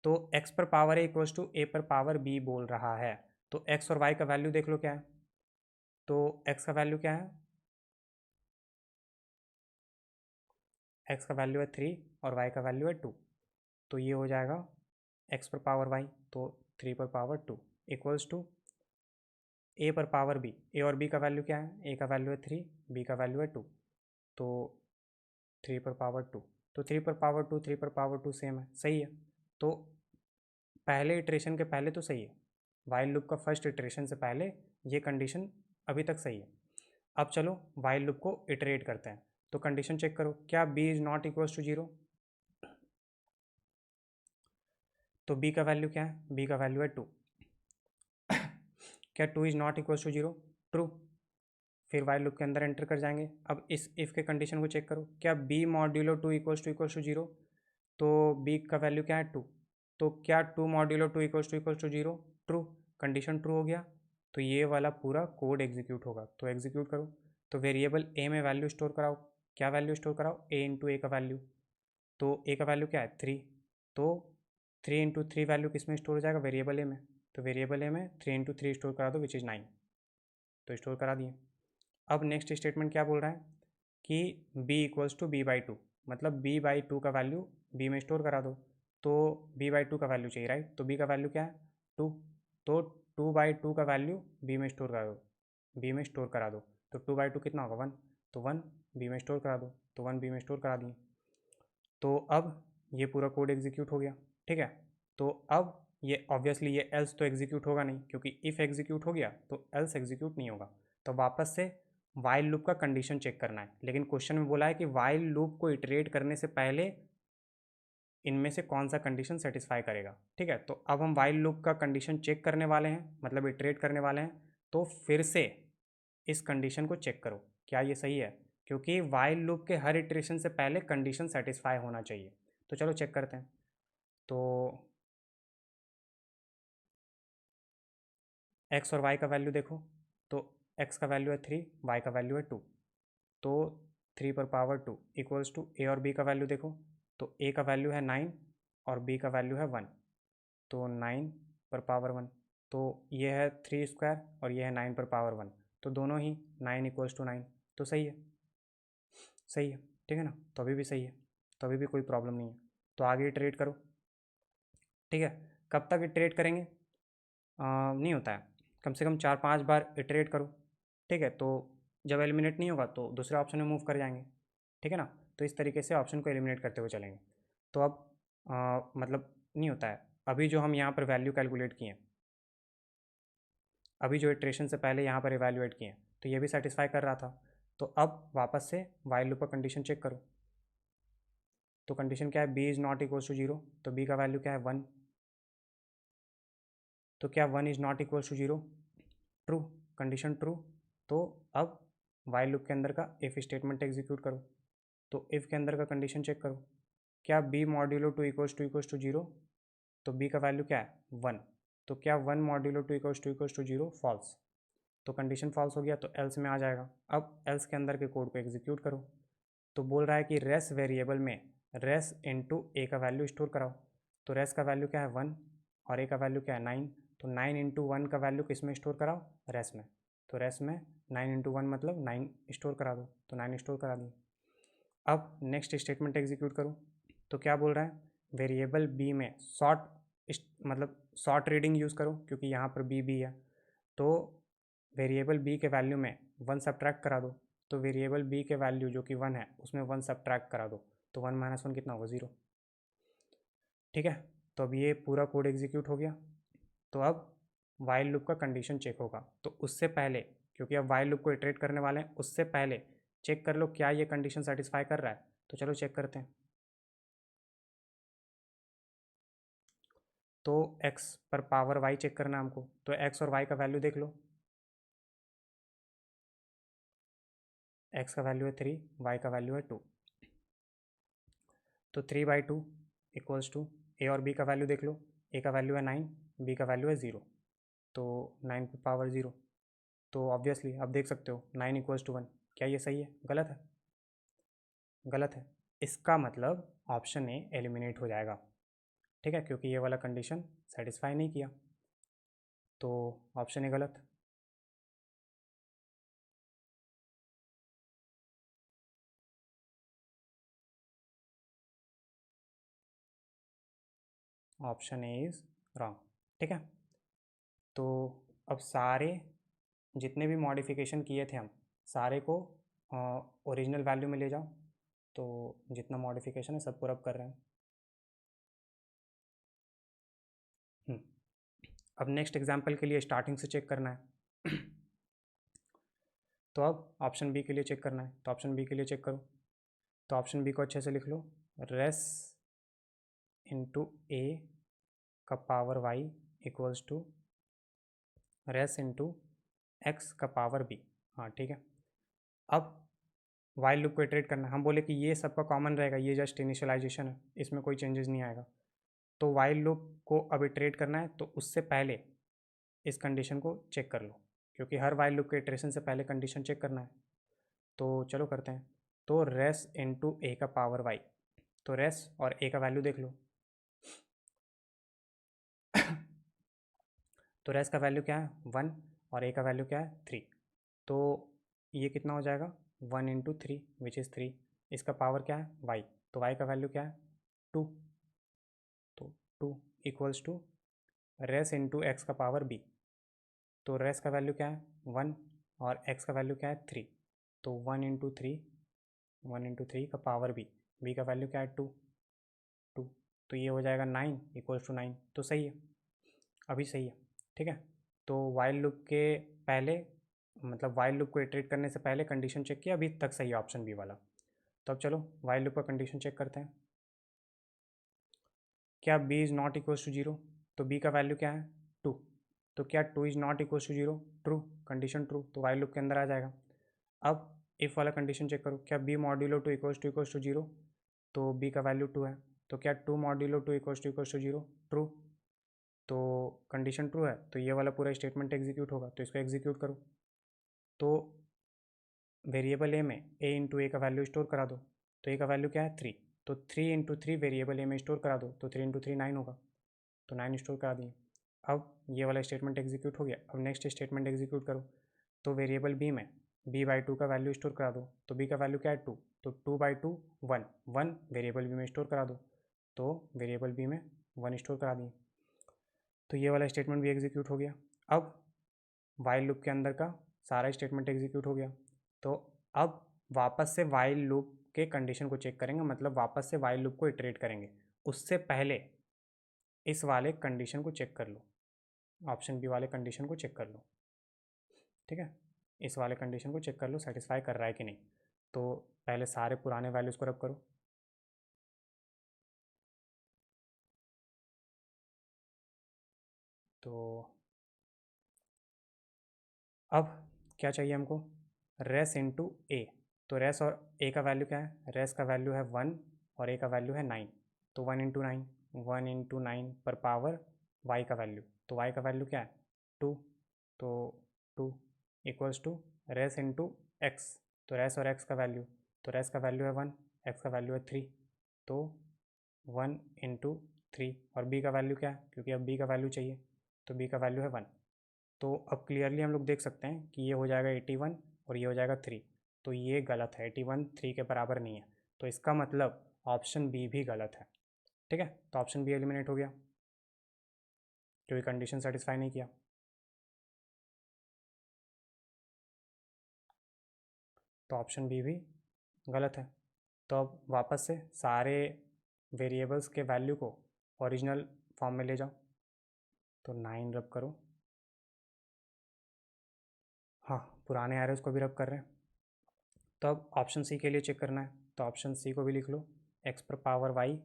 तो x पर power a equals to a पर पावर b बोल रहा है, तो x और y का वैल्यू देख लो क्या है। तो x का वैल्यू क्या है, x का वैल्यू है 3 और y का वैल्यू है 2। तो ये हो जाएगा x पर पावर y, तो 3 पर पावर 2 इक्वल्स टू a पर पावर b। a और b का वैल्यू क्या है, a का वैल्यू है 3, b का वैल्यू है 2, तो 3 पर पावर 2। तो 3 पर पावर 2 3 पर पावर 2 सेम है, सही है। तो पहले इटरेशन के पहले तो सही है, वाइल लूप का फर्स्ट इटरेशन से पहले ये कंडीशन अभी तक सही है। अब चलो वाइल लूप को इटरेट करते हैं। तो कंडीशन चेक करो, क्या b is not equals to 0। तो b का वैल्यू क्या है, b का वैल्यू है 2। क्या 2 is not equals to 0, true. फिर वाइल लूप के अंदर एंटर कर जाएंगे। अब इस इफ़ के कंडीशन को चेक करो, क्या b मॉड्यूलो 2 इक्वल्स टू 0। तो b का वैल्यू क्या है 2, तो क्या 2 modulo 2 equals to 0, true. Condition true हो गया, तो ये वाला पूरा कोड एग्जीक्यूट होगा। तो एग्जीक्यूट करो, तो वेरिएबल a में वैल्यू स्टोर कराओ। क्या वैल्यू स्टोर कराओ, a इंटू ए का वैल्यू। तो a का वैल्यू क्या है 3, तो 3 इंटू 3 वैल्यू किस में स्टोर हो जाएगा, वेरिएबल a में। तो वेरिएबल a में 3 इंटू 3 स्टोर करा दो, विच इज़ 9। तो स्टोर करा दिए। अब नेक्स्ट स्टेटमेंट क्या बोल रहा है कि b equals to b by 2, मतलब b बाई 2 का वैल्यू b में स्टोर करा दो। तो b बाई 2 का वैल्यू चाहिए, राइट। तो b का वैल्यू क्या है 2, तो 2 बाई 2 का वैल्यू b में स्टोर करा दो, b में स्टोर करा दो। तो 2 बाई 2 कितना होगा 1, तो 1 b में स्टोर करा दो, तो 1 b में स्टोर करा दिए। तो अब ये पूरा कोड एग्जीक्यूट हो गया, ठीक है। तो अब ये ऑब्वियसली ये एल्स तो एग्जीक्यूट होगा नहीं, क्योंकि इफ़ एग्जीक्यूट हो गया तो एल्स एग्जीक्यूट नहीं होगा। तो वापस से वाइल लूप का कंडीशन चेक करना है, लेकिन क्वेश्चन में बोला है कि वाइल लूप को इटरेट करने से पहले इनमें से कौन सा कंडीशन सेटिस्फाई करेगा, ठीक है। तो अब हम वाइल लूप का कंडीशन चेक करने वाले हैं, मतलब इटरेट करने वाले हैं। तो फिर से इस कंडीशन को चेक करो क्या ये सही है, क्योंकि वाइल लूप के हर इटरेशन से पहले कंडीशन सेटिस्फाई होना चाहिए। तो चलो चेक करते हैं। तो x और y का वैल्यू देखो, तो x का वैल्यू है 3, y का वैल्यू है 2, तो 3 पर पावर 2 इक्वल्स टू a और b का वैल्यू देखो, तो a का वैल्यू है 9 और b का वैल्यू है 1, तो 9 पर पावर 1। तो ये है 3 स्क्वायर और ये है 9 पर पावर 1, तो दोनों ही 9 इक्वल्स टू 9, तो सही है, सही है, ठीक है ना। तो अभी भी सही है, तो अभी भी कोई प्रॉब्लम नहीं है। तो आगे इटरेट करो, ठीक है। कब तक इटरेट करेंगे, नहीं होता है, कम से कम 4-5 बार इटरेट करो, ठीक है। तो जब एलिमिनेट नहीं होगा तो दूसरे ऑप्शन में मूव कर जाएंगे, ठीक है ना। तो इस तरीके से ऑप्शन को एलिमिनेट करते हुए चलेंगे। तो अब मतलब नहीं होता है, अभी जो हम यहाँ पर वैल्यू कैलकुलेट किए, अभी जो इटरेशन से पहले यहाँ पर इवैल्यूएट किए, तो ये भी सेटिस्फाई कर रहा था। तो अब वापस से वाइल लूप का कंडीशन चेक करो। तो कंडीशन क्या है, b is not equals to 0, तो b का वैल्यू क्या है 1। तो क्या 1 is not equals to 0, true, condition true. तो अब वाइल लूप के अंदर का इफ़ स्टेटमेंट एग्जीक्यूट करो। तो इफ़ के अंदर का कंडीशन चेक करो, क्या b मॉड्यूलो 2 इक्वल्स टू 0, तो b का वैल्यू क्या है 1, तो क्या 1 मॉड्यूलो 2 इक्वल्स टू 0, फॉल्स। तो कंडीशन फॉल्स हो गया, तो एल्स में आ जाएगा। अब एल्स के अंदर के कोड को एग्जीक्यूट करो। तो बोल रहा है कि रेस वेरिएबल में रेस इंटू ए का वैल्यू स्टोर कराओ। तो रेस का वैल्यू क्या है 1 और ए का वैल्यू क्या है 9, तो 9 इंटू 1 का वैल्यू किस में स्टोर कराओ, रेस में। तो रेस में 9 इंटू 1 मतलब 9 स्टोर करा दो, तो 9 स्टोर करा दिए। अब नेक्स्ट स्टेटमेंट एग्जीक्यूट करो। तो क्या बोल रहा है, वेरिएबल बी में मतलब शॉर्ट रीडिंग यूज़ करो, क्योंकि यहाँ पर बी है। तो वेरिएबल बी के वैल्यू में 1 सब्ट्रैक्ट करा दो। तो वेरिएबल बी के वैल्यू जो कि 1 है उसमें 1 सब्ट्रैक्ट करा दो, तो 1 माइनस 1 कितना होगा 0, ठीक है। तो अब ये पूरा कोड एग्जीक्यूट हो गया। तो अब वाइल लूप का कंडीशन चेक होगा, तो उससे पहले, क्योंकि अब वाइल लूप को इटरेट करने वाले हैं, उससे पहले चेक कर लो क्या ये कंडीशन सेटिस्फाई कर रहा है। तो चलो चेक करते हैं। तो x पर पावर y चेक करना है हमको, तो x और y का वैल्यू देख लो। x का वैल्यू है 3, y का वैल्यू है 2, तो 3 बाई 2 इक्वल्स टू ए और b का वैल्यू देख लो। a का वैल्यू है 9, b का वैल्यू है 0, तो 9 पर पावर 0, तो ऑब्वियसली आप देख सकते हो 9 = 1। क्या ये सही है? गलत है, गलत है। इसका मतलब ऑप्शन ए एलिमिनेट हो जाएगा, ठीक है, क्योंकि ये वाला कंडीशन सेटिस्फाई नहीं किया, तो ऑप्शन ए गलत। ऑप्शन ए इज़ रॉन्ग, ठीक है। तो अब सारे जितने भी मॉडिफिकेशन किए थे हम सारे को ओरिजिनल वैल्यू में ले जाओ। तो जितना मॉडिफिकेशन है सब पूरा कर रहे हैं। अब नेक्स्ट एग्जांपल के लिए स्टार्टिंग से चेक करना है। तो अब ऑप्शन बी के लिए चेक करना है, तो ऑप्शन बी के लिए चेक करो। तो ऑप्शन बी को अच्छे से लिख लो, रेस इंटू ए का power Y equals to race into x का पावर बी। हाँ ठीक है। अब वाइल लूप को इटरेट करना है। हम बोले कि ये सबका कॉमन रहेगा, ये जस्ट इनिशियलाइजेशन है, इसमें कोई चेंजेस नहीं आएगा। तो वाइल लूप को अब इटरेट करना है, तो उससे पहले इस कंडीशन को चेक कर लो, क्योंकि हर वाइल लूप के इटरेशन से पहले कंडीशन चेक करना है। तो चलो करते हैं। तो रेस इंटू ए का पावर वाई, तो रेस और ए का वैल्यू देख लो। तो रेस का वैल्यू क्या है 1 और ए का वैल्यू क्या है 3। तो ये कितना हो जाएगा 1 × 3 विच इज़ 3। इसका पावर क्या है वाई, तो वाई का वैल्यू क्या है 2। तो 2 equals to race into x का पावर बी। तो रेस का वैल्यू क्या है 1 और एक्स का वैल्यू क्या है 3। तो 1 × 3 का पावर बी का वैल्यू क्या है 2। तो ये हो जाएगा 9 = 9। तो सही है, अभी सही है, ठीक है। तो वाइल लूप के पहले, मतलब वाइल लूप को इटरेट करने से पहले कंडीशन चेक किया, अभी तक सही है ऑप्शन बी वाला। तो अब चलो वाइल लूप का कंडीशन चेक करते हैं। क्या b is not equals to 0, तो बी का वैल्यू क्या है 2। तो क्या 2 is not equals to 0, true, condition true, तो वाइल लूप के अंदर आ जाएगा। अब इफ़ वाला कंडीशन चेक करो, क्या बी मॉड्यूलो 2 इक्वल्स टू 0, तो बी का वैल्यू 2 है। तो क्या 2 मॉड्यूलो 2 इक्वल्स टू 0, ट्रू, तो कंडीशन ट्रू है, तो ये वाला पूरा स्टेटमेंट एग्जीक्यूट होगा। तो इसको एग्जीक्यूट करो। तो वेरिएबल ए में ए इंटू ए का वैल्यू स्टोर करा दो। तो ए का वैल्यू क्या है 3, तो 3 × 3 वेरिएबल ए में स्टोर करा दो। तो 3 × 3 9 होगा, तो 9 स्टोर करा दिए। अब ये वाला स्टेटमेंट एग्जीक्यूट हो गया। अब नेक्स्ट स्टेटमेंट एग्जीक्यूट करो। तो वेरिएबल बी में b/2 का वैल्यू स्टोर करा दो। तो b का वैल्यू क्या है 2, तो 2/2 1 वेरिएबल बी में स्टोर करा दो। तो वेरिएबल बी में 1 स्टोर करा दिए। तो ये वाला स्टेटमेंट भी एग्जीक्यूट हो गया। अब वाइल लूप के अंदर का सारा स्टेटमेंट एग्जीक्यूट हो गया। तो अब वापस से वाइल लूप के कंडीशन को चेक करेंगे, मतलब वापस से वाइल लूप को इटरेट करेंगे। उससे पहले इस वाले कंडीशन को चेक कर लो, ऑप्शन बी वाले कंडीशन को चेक कर लो, ठीक है। इस वाले कंडीशन को चेक कर लो सेटिस्फाई कर रहा है कि नहीं। तो पहले सारे पुराने वैल्यूज़ को रब करो। तो अब क्या चाहिए हमको, रेस इंटू ए। तो रेस और ए का वैल्यू क्या है, रेस का वैल्यू है 1 और ए का वैल्यू है 9। तो 1 × 9, 1 × 9 पर पावर वाई का वैल्यू। तो वाई का वैल्यू क्या है 2। तो 2 equals to race into x. तो रेस और एक्स का वैल्यू, तो रेस का वैल्यू है 1, एक्स का वैल्यू है 3। तो 1 × 3 और बी का वैल्यू क्या है, क्योंकि अब बी का वैल्यू चाहिए, तो बी का वैल्यू है 1। तो अब क्लियरली हम लोग देख सकते हैं कि ये हो जाएगा 81 और ये हो जाएगा 3। तो ये गलत है, 81 3 के बराबर नहीं है। तो इसका मतलब ऑप्शन बी भी गलत है, ठीक है। तो ऑप्शन बी एलिमिनेट हो गया, क्योंकि कंडीशन सेटिस्फाई नहीं किया। तो ऑप्शन बी भी गलत है। तो अब वापस से सारे वेरिएबल्स के वैल्यू को ओरिजिनल फॉर्म में ले जाओ। तो 9 रब करो, हाँ पुराने एरोज़ को भी रब कर रहे हैं। तो अब ऑप्शन सी के लिए चेक करना है। तो ऑप्शन सी को भी लिख लो, एक्स पर power Y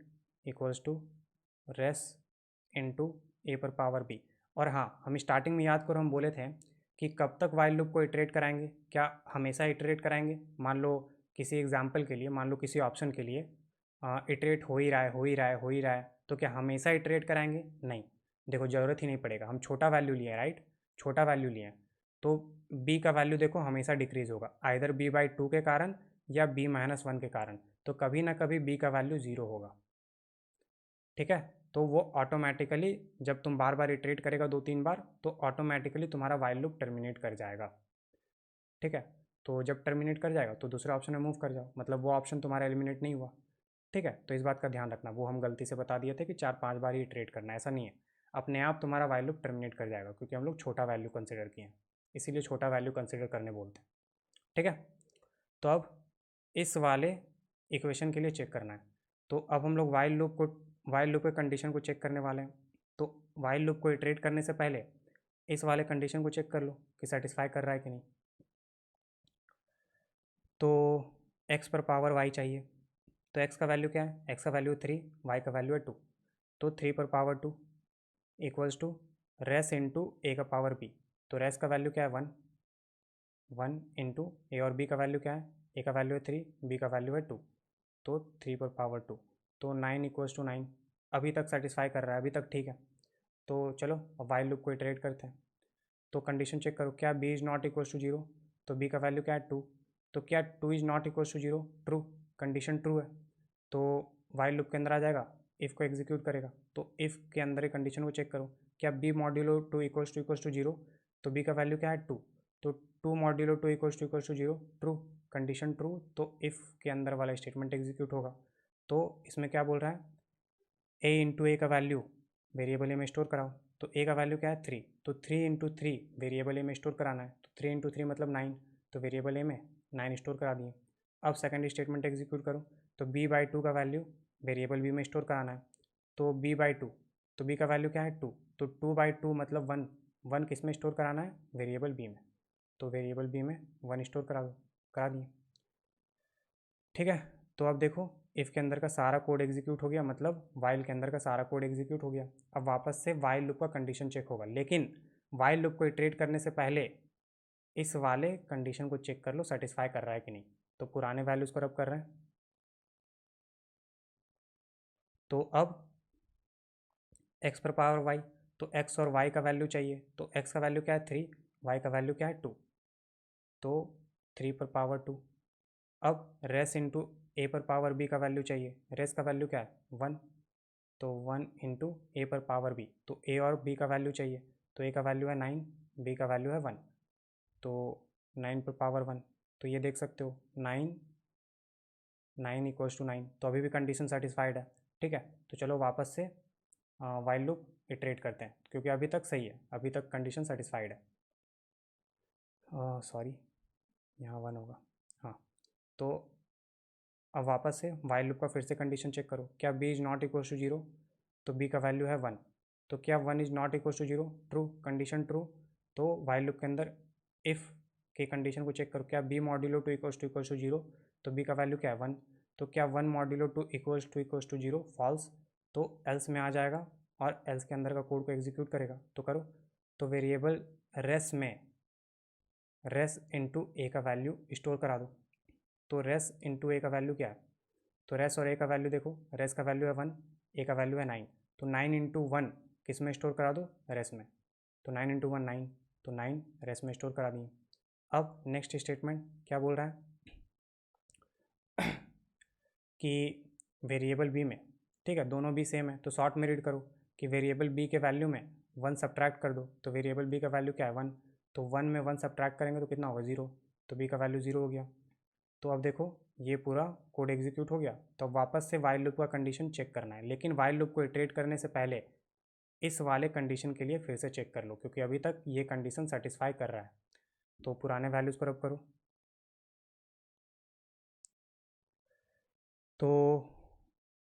equals to race into A पर पावर बी। और हाँ, हम स्टार्टिंग में याद करो, हम बोले थे कि कब तक वाइल लूप को इटरेट कराएंगे, क्या हमेशा इटरेट कराएंगे। मान लो किसी एग्जाम्पल के लिए, मान लो किसी ऑप्शन के लिए इटरेट हो ही रहा है, हो ही रहा है, हो ही रहा है, तो क्या हमेशा इटरेट कराएंगे, नहीं। देखो ज़रूरत ही नहीं पड़ेगा, हम छोटा वैल्यू लिए राइट, छोटा वैल्यू लिए हैं, तो बी का वैल्यू देखो हमेशा डिक्रीज होगा, आइदर बी बाई टू के कारण या बी माइनस वन के कारण, तो कभी ना कभी बी का वैल्यू ज़ीरो होगा। ठीक है, तो वो ऑटोमेटिकली जब तुम बार बार इटरेट करेगा 2-3 बार, तो ऑटोमेटिकली तुम्हारा वाइल लूप टर्मिनेट कर जाएगा। ठीक है, तो जब टर्मिनेट कर जाएगा तो दूसरे ऑप्शन में मूव कर जाओ, मतलब वो ऑप्शन तुम्हारा एलिमिनेट नहीं हुआ। ठीक है, तो इस बात का ध्यान रखना, वो हम गलती से बता दिए थे कि 4-5 बार ही इटरेट करना है, ऐसा नहीं है, अपने आप तुम्हारा वाइल लूप टर्मिनेट कर जाएगा, क्योंकि हम लोग छोटा वैल्यू कंसिडर किए हैं, इसीलिए छोटा वैल्यू कंसिडर करने बोलते हैं। ठीक है, तो अब इस वाले इक्वेशन के लिए चेक करना है, तो अब हम लोग वाइल लूप के कंडीशन को चेक करने वाले हैं। तो वाइल लूप को इटरेट करने से पहले इस वाले कंडीशन को चेक कर लो कि सेटिस्फाई कर रहा है कि नहीं। तो x पर पावर y चाहिए, तो x का वैल्यू क्या है, x का वैल्यू 3, y का वैल्यू है 2, तो 3 पर power 2 equals to race into ए का पावर b, तो रेस का वैल्यू क्या है 1, 1 इंटू ए और b का वैल्यू क्या है, ए का वैल्यू है 3, b का वैल्यू है 2, तो 3 पर पावर 2, तो 9 इक्वल्स टू 9। अभी तक सेटिस्फाई कर रहा है, अभी तक ठीक है। तो चलो अब वाइल लूप को इटरेट करते हैं, तो कंडीशन चेक करो, क्या b is not equals to zero, तो b का वैल्यू क्या है 2, तो क्या 2 is not equals to zero, true, condition true है, तो वाइल लूप के अंदर आ जाएगा, इफ़ को एग्जीक्यूट करेगा, तो इफ़ के अंदर कंडीशन को चेक करो, क्या b modulo 2 equals to zero, तो b का वैल्यू क्या है 2, तो 2 modulo 2 equals to zero, true, condition true, तो इफ़ के अंदर वाला स्टेटमेंट एग्जीक्यूट होगा। तो इसमें क्या बोल रहा है, ए इंटू ए का वैल्यू वेरिएबल ए में स्टोर कराओ, तो ए का वैल्यू क्या है 3, तो 3 इंटू थ्री वेरिएबल ए में स्टोर कराना है, तो 3 इंटू थ्री मतलब 9, तो वेरिएबल ए में 9 स्टोर करा दिए। अब सेकंड स्टेटमेंट एग्जीक्यूट करो, तो b बाई टू का वैल्यू वेरिएबल b में स्टोर कराना है, तो b बाई टू, तो b का वैल्यू क्या है 2, तो 2 बाई टू मतलब 1, 1 किस में स्टोर कराना है, वेरिएबल b में, तो वेरिएबल b में 1 स्टोर करा दो, करा दिए। ठीक है, तो अब देखो इफ़ के अंदर का सारा कोड एग्जीक्यूट हो गया, मतलब वाइल के अंदर का सारा कोड एग्जीक्यूट हो गया। अब वापस से वाइल लूप का कंडीशन चेक होगा, लेकिन वाइल लूप को इटरेट करने से पहले इस वाले कंडीशन को चेक कर लो सेटिस्फाई कर रहा है कि नहीं। तो पुराने वैल्यूज़ को रब कर रहे हैं, तो अब x पर पावर y, तो x और y का वैल्यू चाहिए, तो x का वैल्यू क्या है 3, y का वैल्यू क्या है 2, तो 3 पर पावर 2। अब रेस इंटू ए पर पावर b का वैल्यू चाहिए, रेस का वैल्यू क्या है 1, तो 1 इंटू ए पर पावर b, तो a और b का वैल्यू चाहिए, तो a का वैल्यू है 9, b का वैल्यू है 1, तो 9 पर पावर 1, तो ये देख सकते हो 9, 9 इक्वल्स टू 9, तो अभी भी कंडीशन सेटिस्फाइड है। ठीक है, तो चलो वापस से वाइल लूप इटरेट करते हैं, क्योंकि अभी तक सही है, अभी तक कंडीशन सेटिस्फाइड है। सॉरी, यहाँ 1 होगा, हाँ, तो अब वापस से वाइल लूप का फिर से कंडीशन चेक करो, क्या b is not equals to zero, तो b का वैल्यू है 1, तो क्या 1 is not equals to zero, true, condition true, तो वाइल लूप के अंदर इफ़ के कंडीशन को चेक करो, क्या b modulo two equals to zero, तो b का वैल्यू क्या है 1, तो क्या 1 modulo two equals to zero, false, तो एल्स में आ जाएगा और एल्स के अंदर का कोड को एग्जीक्यूट करेगा, तो करो, तो वेरिएबल रेस में रेस इंटू ए का वैल्यू स्टोर करा दो, तो रेस इंटू ए का वैल्यू क्या है, तो रेस और ए का वैल्यू देखो, रेस का वैल्यू है 1, ए का वैल्यू है 9, तो 9 इंटू वन किस में स्टोर करा दो, रेस में, तो 9 इंटू वन 9, तो 9 रेस में स्टोर करा दिए। अब नेक्स्ट स्टेटमेंट क्या बोल रहा है कि वेरिएबल बी में, ठीक है दोनों बी सेम है, तो शॉर्ट में रीड करो कि वेरिएबल बी के वैल्यू में 1 सब्ट्रैक्ट कर दो, तो वेरिएबल बी का वैल्यू क्या है 1, तो 1 में 1 सब्ट्रैक्ट करेंगे तो कितना होगा 0, तो बी का वैल्यू 0 हो गया। तो अब देखो ये पूरा कोड एग्जीक्यूट हो गया, तो अब वापस से वाइल लूप का कंडीशन चेक करना है, लेकिन वाइल लूप को इटरेट करने से पहले इस वाले कंडीशन के लिए फिर से चेक कर लो, क्योंकि अभी तक ये कंडीशन सेटिस्फाई कर रहा है। तो पुराने वैल्यूज़ पर अब करो, तो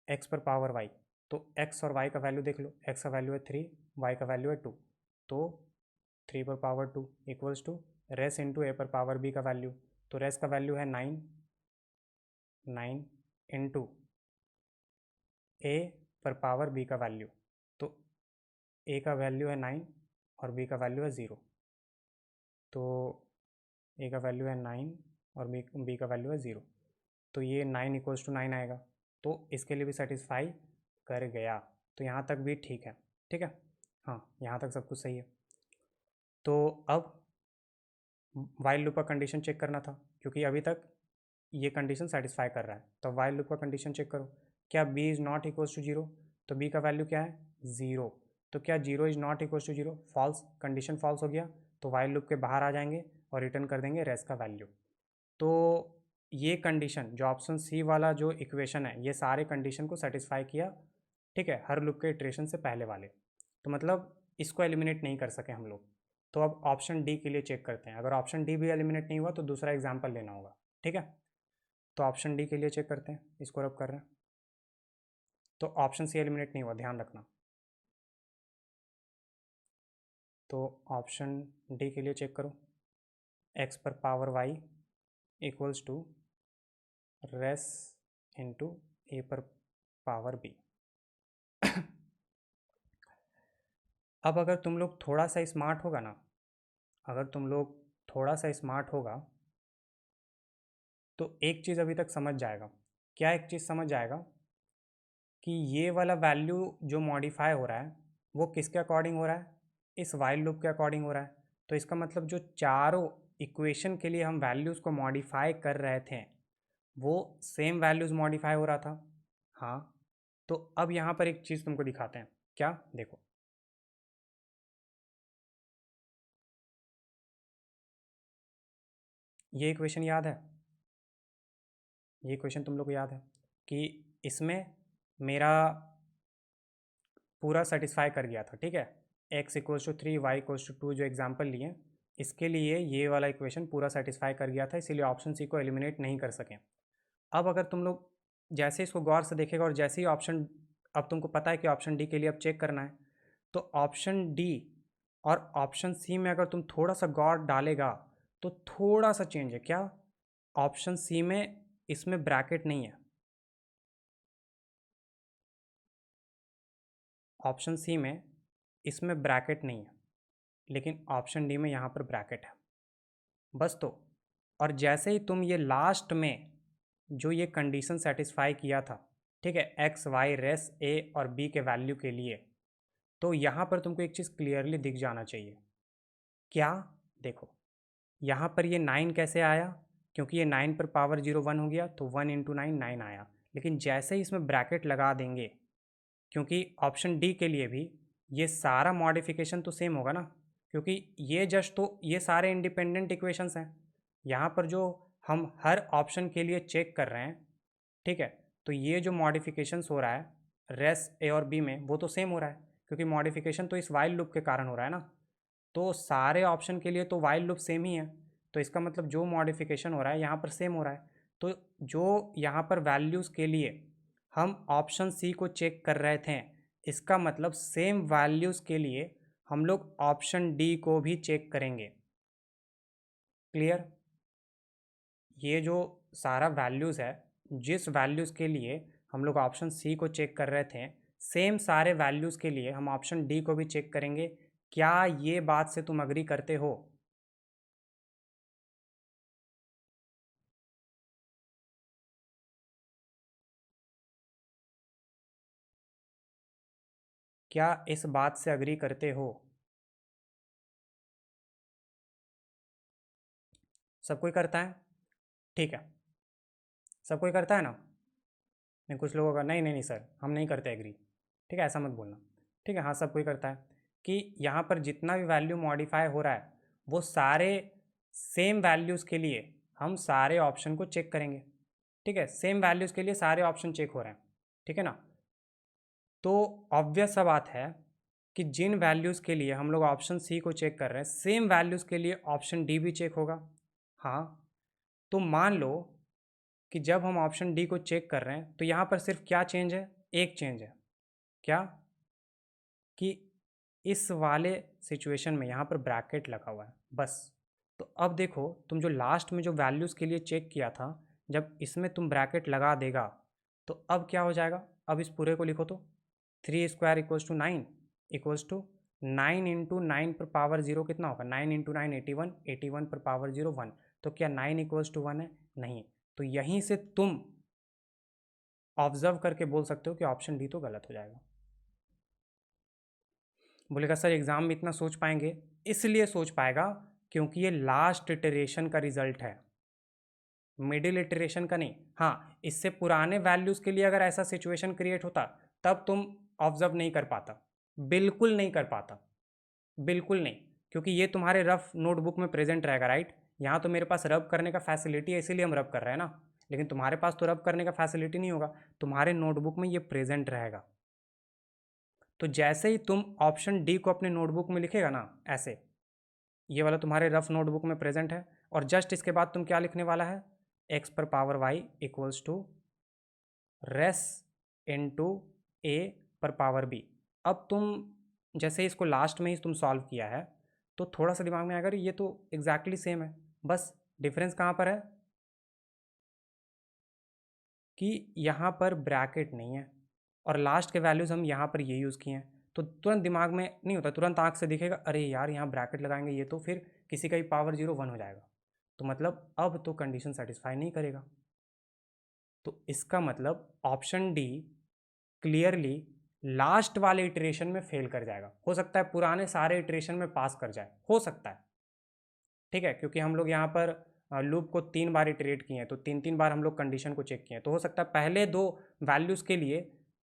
x पर पावर y, तो x और y का वैल्यू देख लो, x का वैल्यू है 3, y का वैल्यू है 2, तो 3 पर power 2 equals to race into A पर पावर b का वैल्यू, तो रेस का वैल्यू है 9, 9 इंटू ए पर पावर b का वैल्यू, तो a का वैल्यू है 9 और b का वैल्यू है 0, तो a का वैल्यू है 9 और b का वैल्यू है 0, तो ये 9 इक्वल्स टू 9 आएगा, तो इसके लिए भी सेटिस्फाई कर गया, तो यहाँ तक भी ठीक है। ठीक है, हाँ यहाँ तक सब कुछ सही है। तो अब वाइल लूप का कंडीशन चेक करना था, क्योंकि अभी तक ये कंडीशन सेटिस्फाई कर रहा है। तो वाइल लूप का कंडीशन चेक करो, क्या b is not equals to zero, तो b का वैल्यू क्या है, ज़ीरो। तो क्या zero is not equals to zero, false, condition false हो गया। तो वाइल लूप के बाहर आ जाएंगे और रिटर्न कर देंगे रेस्ट का वैल्यू। तो ये कंडीशन जो ऑप्शन सी वाला जो इक्वेशन है, ये सारे कंडीशन को सेटिस्फाई किया, ठीक है, हर लूप के इटरेशन से पहले वाले। तो मतलब इसको एलिमिनेट नहीं कर सके हम लोग। तो अब ऑप्शन डी के लिए चेक करते हैं। अगर ऑप्शन डी भी एलिमिनेट नहीं हुआ तो दूसरा एग्जाम्पल लेना होगा, ठीक है। तो ऑप्शन डी के लिए चेक करते हैं, इसको रब कर रहे हैं। तो ऑप्शन सी एलिमिनेट नहीं हुआ, ध्यान रखना। तो ऑप्शन डी के लिए चेक करो, एक्स पर power Y equals to race into A पर पावर बी। अब अगर तुम लोग थोड़ा सा स्मार्ट होगा ना, अगर तुम लोग थोड़ा सा स्मार्ट होगा तो एक चीज़ अभी तक समझ जाएगा। क्या एक चीज़ समझ जाएगा कि ये वाला वैल्यू जो मॉडिफाई हो रहा है वो किसके अकॉर्डिंग हो रहा है, इस वाइल लूप के अकॉर्डिंग हो रहा है। तो इसका मतलब जो चारों इक्वेशन के लिए हम वैल्यूज़ को मॉडिफाई कर रहे थे वो सेम वैल्यूज़ मॉडिफाई हो रहा था। हाँ, तो अब यहाँ पर एक चीज़ तुमको दिखाते हैं, क्या, देखो। ये इक्वेशन याद है, ये इक्वेशन तुम लोग को याद है कि इसमें मेरा पूरा सेटिस्फाई कर गया था, ठीक है। X equals to three, y equals to two जो एग्जाम्पल लिए, इसके लिए ये वाला इक्वेशन पूरा सेटिस्फाई कर गया था, इसीलिए ऑप्शन सी को एलिमिनेट नहीं कर सकें। अब अगर तुम लोग जैसे इसको गौर से देखेगा और जैसे ही ऑप्शन, अब तुमको पता है कि ऑप्शन डी के लिए अब चेक करना है, तो ऑप्शन डी और ऑप्शन सी में अगर तुम थोड़ा सा गौर डालेगा तो थोड़ा सा चेंज है। क्या, ऑप्शन सी में इसमें ब्रैकेट नहीं है, ऑप्शन सी में इसमें ब्रैकेट नहीं है, लेकिन ऑप्शन डी में यहाँ पर ब्रैकेट है, बस। तो और जैसे ही तुम ये लास्ट में जो ये कंडीशन सेटिस्फाई किया था, ठीक है, एक्स वाई रेस ए और बी के वैल्यू के लिए, तो यहाँ पर तुमको एक चीज़ क्लियरली दिख जाना चाहिए। क्या, देखो, यहाँ पर ये 9 कैसे आया, क्योंकि ये 9 पर पावर 0 1 हो गया, तो 1 इंटू 9 9 आया। लेकिन जैसे ही इसमें ब्रैकेट लगा देंगे, क्योंकि ऑप्शन डी के लिए भी ये सारा मॉडिफिकेशन तो सेम होगा ना, क्योंकि ये जस्ट तो ये सारे इंडिपेंडेंट इक्वेशंस हैं। यहाँ पर जो हम हर ऑप्शन के लिए चेक कर रहे हैं, ठीक है, तो ये जो मॉडिफिकेशंस हो रहा है रेस ए और बी में वो तो सेम हो रहा है, क्योंकि मॉडिफिकेशन तो इस वाइल लूप के कारण हो रहा है ना। तो सारे ऑप्शन के लिए तो वाइल लूप सेम ही है, तो इसका मतलब जो मॉडिफिकेशन हो रहा है यहाँ पर सेम हो रहा है। तो जो यहाँ पर वैल्यूज़ के लिए हम ऑप्शन सी को चेक कर रहे थे, इसका मतलब सेम वैल्यूज़ के लिए हम लोग ऑप्शन डी को भी चेक करेंगे। क्लियर, ये जो सारा वैल्यूज़ है, जिस वैल्यूज़ के लिए हम लोग ऑप्शन सी को चेक कर रहे थे, सेम सारे वैल्यूज़ के लिए हम ऑप्शन डी को भी चेक करेंगे। क्या ये बात से तुम अग्री करते हो? क्या इस बात से अग्री करते हो? सब कोई करता है, ठीक है, सब कोई करता है ना। नहीं, कुछ लोगों का नहीं नहीं नहीं सर हम नहीं करते एग्री, ठीक है, ऐसा मत बोलना, ठीक है। हाँ, सब कोई करता है कि यहाँ पर जितना भी वैल्यू मॉडिफाई हो रहा है वो सारे सेम वैल्यूज़ के लिए हम सारे ऑप्शन को चेक करेंगे, ठीक है, सेम वैल्यूज़ के लिए सारे ऑप्शन चेक हो रहे हैं, ठीक है ना। तो ऑब्वियस सा बात है कि जिन वैल्यूज़ के लिए हम लोग ऑप्शन सी को चेक कर रहे हैं, सेम वैल्यूज़ के लिए ऑप्शन डी भी चेक होगा। हाँ, तो मान लो कि जब हम ऑप्शन डी को चेक कर रहे हैं तो यहाँ पर सिर्फ क्या चेंज है, एक चेंज है, क्या, कि इस वाले सिचुएशन में यहाँ पर ब्रैकेट लगा हुआ है, बस। तो अब देखो, तुम जो लास्ट में जो वैल्यूज़ के लिए चेक किया था, जब इसमें तुम ब्रैकेट लगा देगा तो अब क्या हो जाएगा, अब इस पूरे को लिखो तो 3² equals to 9 equals to 9 into 9 पर पावर 0 कितना होगा, 9 इंटू 9 81, 81 पर पावर 0 1। तो क्या 9 इक्वल्स टू 1 है, नहीं। तो यहीं से तुम ऑब्जर्व करके बोल सकते हो कि ऑप्शन डी तो गलत हो जाएगा। बोलेगा सर एग्ज़ाम में इतना सोच पाएंगे, इसलिए सोच पाएगा क्योंकि ये लास्ट इटरेशन का रिजल्ट है, मिडिल इटरेशन का नहीं। हाँ, इससे पुराने वैल्यूज़ के लिए अगर ऐसा सिचुएशन क्रिएट होता तब तुम ऑब्जर्व नहीं कर पाता, बिल्कुल नहीं कर पाता, बिल्कुल नहीं, क्योंकि ये तुम्हारे रफ नोटबुक में प्रेजेंट रहेगा, राइट। यहाँ तो मेरे पास रब करने का फैसिलिटी है, इसीलिए हम रब कर रहे हैं ना, लेकिन तुम्हारे पास तो रब करने का फैसिलिटी नहीं होगा, तुम्हारे नोटबुक में ये प्रेजेंट रहेगा। तो जैसे ही तुम ऑप्शन डी को अपने नोटबुक में लिखेगा ना, ऐसे ये वाला तुम्हारे रफ नोटबुक में प्रेजेंट है, और जस्ट इसके बाद तुम क्या लिखने वाला है, एक्स पर power Y equals to res into A पर पावर बी। अब तुम जैसे इसको लास्ट में ही तुम सॉल्व किया है तो थोड़ा सा दिमाग में आएगा ये तो एग्जैक्टली सेम है, बस डिफरेंस कहाँ पर है कि यहाँ पर ब्रैकेट नहीं है और लास्ट के वैल्यूज़ हम यहाँ पर ये यूज़ किए हैं, तो तुरंत दिमाग में नहीं होता, तुरंत आँख से दिखेगा अरे यार यहाँ ब्रैकेट लगाएंगे ये तो फिर किसी का ही पावर 0 1 हो जाएगा, तो मतलब अब तो कंडीशन सेटिस्फाई नहीं करेगा। तो इसका मतलब ऑप्शन डी क्लियरली लास्ट वाले इटरेशन में फेल कर जाएगा। हो सकता है पुराने सारे इटरेशन में पास कर जाए, हो सकता है, ठीक है, क्योंकि हम लोग यहाँ पर लूप को 3 बार इटरेट किए हैं, तो 3 बार हम लोग कंडीशन को चेक किए हैं, तो हो सकता है पहले 2 वैल्यूज़ के लिए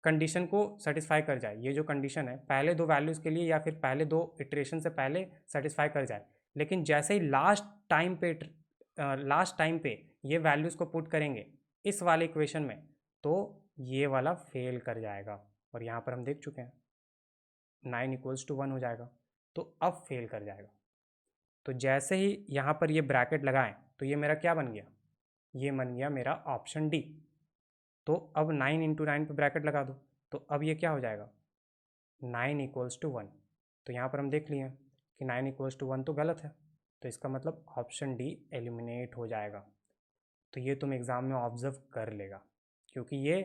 कंडीशन को सेटिस्फाई कर जाए, ये जो कंडीशन है पहले 2 वैल्यूज़ के लिए या फिर पहले 2 इटरेशन से पहले सेटिस्फाई कर जाए, लेकिन जैसे ही लास्ट टाइम पे ये वैल्यूज़ को पुट करेंगे इस वाले इक्वेशन में, तो ये वाला फेल कर जाएगा, और यहाँ पर हम देख चुके हैं 9 = 1 हो जाएगा, तो अब फेल कर जाएगा। तो जैसे ही यहाँ पर ये ब्रैकेट लगाएं तो ये मेरा क्या बन गया, ये बन गया मेरा ऑप्शन डी। तो अब 9 × 9 पे ब्रैकेट लगा दो, तो अब ये क्या हो जाएगा 9 = 1। तो यहाँ पर हम देख लिए कि 9 = 1 तो गलत है, तो इसका मतलब ऑप्शन डी एलिमिनेट हो जाएगा। तो ये तुम एग्ज़ाम में ऑब्जर्व कर लेगा, क्योंकि ये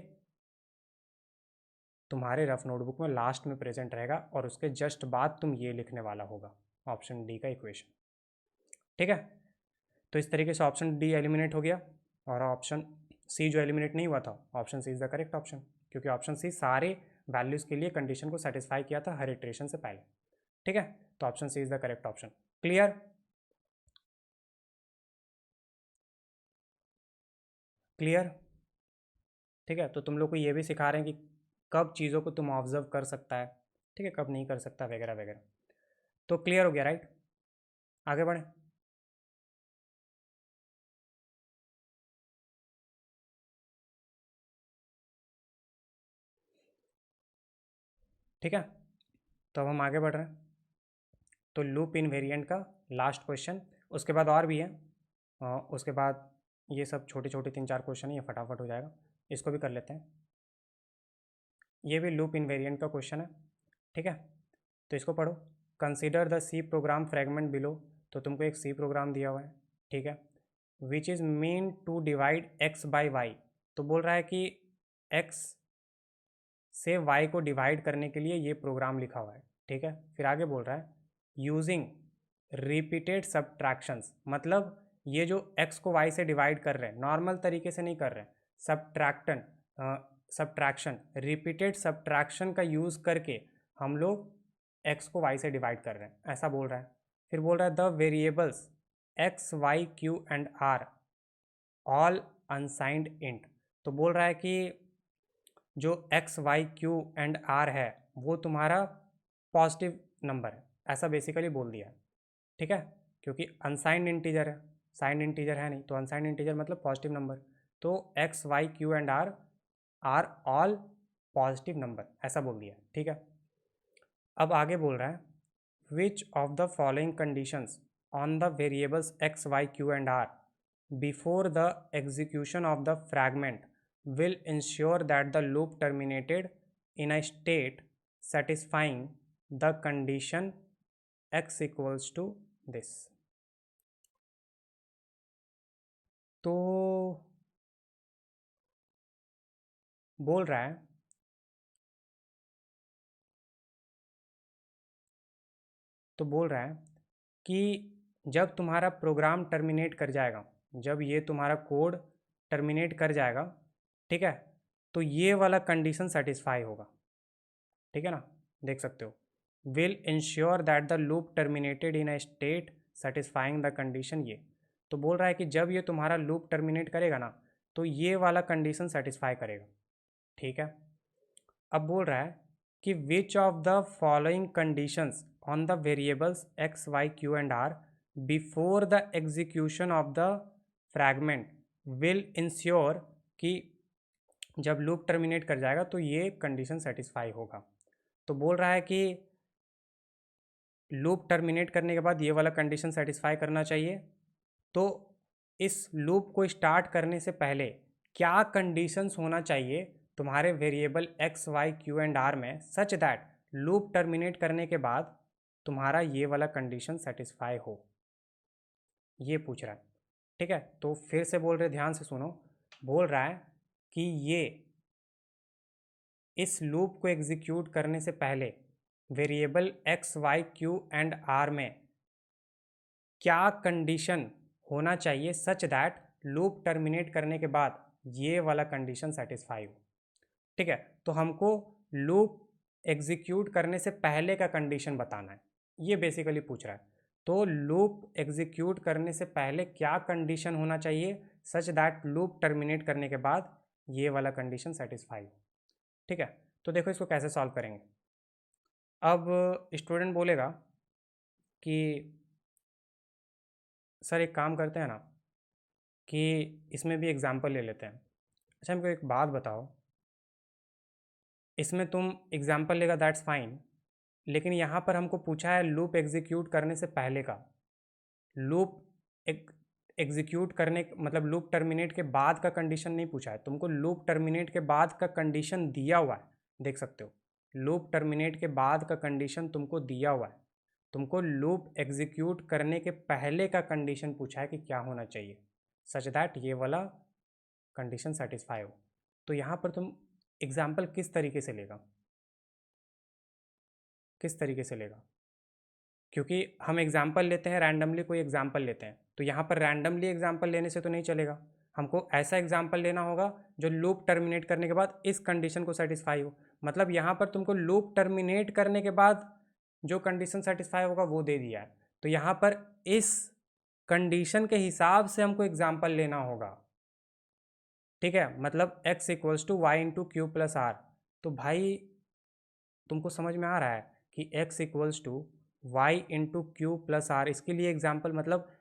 तुम्हारे रफ नोटबुक में लास्ट में प्रेजेंट रहेगा और उसके जस्ट बाद तुम ये लिखने वाला होगा ऑप्शन डी का इक्वेशन, ठीक है। तो इस तरीके से ऑप्शन डी एलिमिनेट हो गया, और ऑप्शन सी जो एलिमिनेट नहीं हुआ था, option C is the correct option, क्योंकि ऑप्शन सी सारे वैल्यूज़ के लिए कंडीशन को सेटिस्फाई किया था हर इटरेशन से पहले, ठीक है। तो option C is the correct option. Clear, clear, ठीक है। तो तुम लोग को ये भी सिखा रहे हैं कि कब चीज़ों को तुम ऑब्जर्व कर सकता है, ठीक है, कब नहीं कर सकता, वगैरह वगैरह। तो क्लियर हो गया, राइट। आगे बढ़े। ठीक है, तो अब हम आगे बढ़ रहे हैं। तो लूप इनवेरिएंट का लास्ट क्वेश्चन, उसके बाद और भी है, उसके बाद ये सब छोटे छोटे 3-4 क्वेश्चन है, ये फटाफट हो जाएगा, इसको भी कर लेते हैं। ये भी लूप इनवेरिएंट का क्वेश्चन है, ठीक है। तो इसको पढ़ो। Consider the C program fragment below, तो तुमको एक सी प्रोग्राम दिया हुआ है, ठीक है, which is mean to divide x by y. तो बोल रहा है कि एक्स से वाई को डिवाइड करने के लिए ये प्रोग्राम लिखा हुआ है, ठीक है। फिर आगे बोल रहा है यूजिंग रिपीटेड सब्ट्रैक्शंस, मतलब ये जो एक्स को वाई से डिवाइड कर रहे हैं नॉर्मल तरीके से नहीं कर रहे हैं, सब्ट्रैक्शन रिपीटेड सब्ट्रैक्शन का यूज़ करके हम लोग एक्स को वाई से डिवाइड कर रहे हैं, ऐसा बोल रहा है। फिर बोल रहा है the variables x Y Q and R all unsigned int. तो बोल रहा है कि जो X Y Q and R है वो तुम्हारा पॉजिटिव नंबर है, ऐसा बेसिकली बोल दिया, ठीक है, क्योंकि अनसाइंड इंटीजर है, साइंड इंटीजर है नहीं, तो अनसाइंड इंटीजर मतलब पॉजिटिव नंबर, तो x Y Q and r are all positive number, ऐसा बोल दिया, ठीक है। अब आगे बोल रहा है which of the following conditions on the variables x Y Q and r before the execution of the fragment will ensure that the loop terminated in a state satisfying the condition x equals to this। तो बोल रहा है कि जब तुम्हारा program terminate कर जाएगा, जब ये तुम्हारा कोड टर्मिनेट कर जाएगा, ठीक है, तो ये वाला कंडीशन सेटिस्फाई होगा, ठीक है ना, देख सकते हो will ensure that the loop terminated in a state satisfying the condition. ये तो बोल रहा है कि जब ये तुम्हारा लूप टर्मिनेट करेगा ना तो ये वाला कंडीशन सेटिस्फाई करेगा। ठीक है, अब बोल रहा है कि which of the following conditions on the variables x Y Q and r before the execution of the fragment will ensure कि जब लूप टर्मिनेट कर जाएगा तो ये कंडीशन सेटिस्फाई होगा। तो बोल रहा है कि लूप टर्मिनेट करने के बाद ये वाला कंडीशन सेटिस्फाई करना चाहिए। तो इस लूप को स्टार्ट करने से पहले क्या कंडीशंस होना चाहिए तुम्हारे variable x Y Q and r में सच दैट लूप टर्मिनेट करने के बाद तुम्हारा ये वाला कंडीशन सेटिस्फाई हो, ये पूछ रहा है। ठीक है, तो फिर से बोल रहे, ध्यान से सुनो। बोल रहा है कि ये इस लूप को एग्जीक्यूट करने से पहले variable x Y Q and r में क्या कंडीशन होना चाहिए सच दैट लूप टर्मिनेट करने के बाद ये वाला कंडीशन सेटिस्फाई हो। ठीक है, तो हमको लूप एग्जीक्यूट करने से पहले का कंडीशन बताना है, ये बेसिकली पूछ रहा है। तो लूप एग्जीक्यूट करने से पहले क्या कंडीशन होना चाहिए सच दैट लूप टर्मिनेट करने के बाद ये वाला कंडीशन सेटिस्फाई हो। ठीक है, तो देखो इसको कैसे सॉल्व करेंगे। अब स्टूडेंट बोलेगा कि सर एक काम करते हैं ना कि इसमें भी एग्जाम्पल ले लेते हैं। अच्छा हमको एक बात बताओ, इसमें तुम एग्जाम्पल लेगा दैट्स फाइन, लेकिन यहाँ पर हमको पूछा है लूप एग्जीक्यूट करने से पहले का। लूप एग्जीक्यूट करने मतलब लूप टर्मिनेट के बाद का कंडीशन नहीं पूछा है तुमको, लूप टर्मिनेट के बाद का कंडीशन दिया हुआ है, देख सकते हो। लूप टर्मिनेट के बाद का कंडीशन तुमको दिया हुआ है। तुमको लूप एग्जीक्यूट करने के पहले का कंडीशन पूछा है कि क्या होना चाहिए सच दैट ये वाला कंडीशन सेटिस्फाई हो। तो यहाँ पर तुम एग्जाम्पल किस तरीके से लेगा, किस तरीके से लेगा? क्योंकि हम एग्जाम्पल लेते हैं रैंडमली, कोई एग्जाम्पल लेते हैं, तो यहाँ पर रैंडमली एग्जाम्पल लेने से तो नहीं चलेगा। हमको ऐसा एग्जाम्पल लेना होगा जो लूप टर्मिनेट करने के बाद इस कंडीशन को सेटिस्फाई हो। मतलब यहाँ पर तुमको लूप टर्मिनेट करने के बाद जो कंडीशन सेटिस्फाई होगा वो दे दिया है, तो यहाँ पर इस कंडीशन के हिसाब से हमको एग्जाम्पल लेना होगा। ठीक है, मतलब x equals to y into q plus r. तो भाई तुमको समझ में आ रहा है कि x equals to y into q plus r, इसके लिए एग्जाम्पल मतलब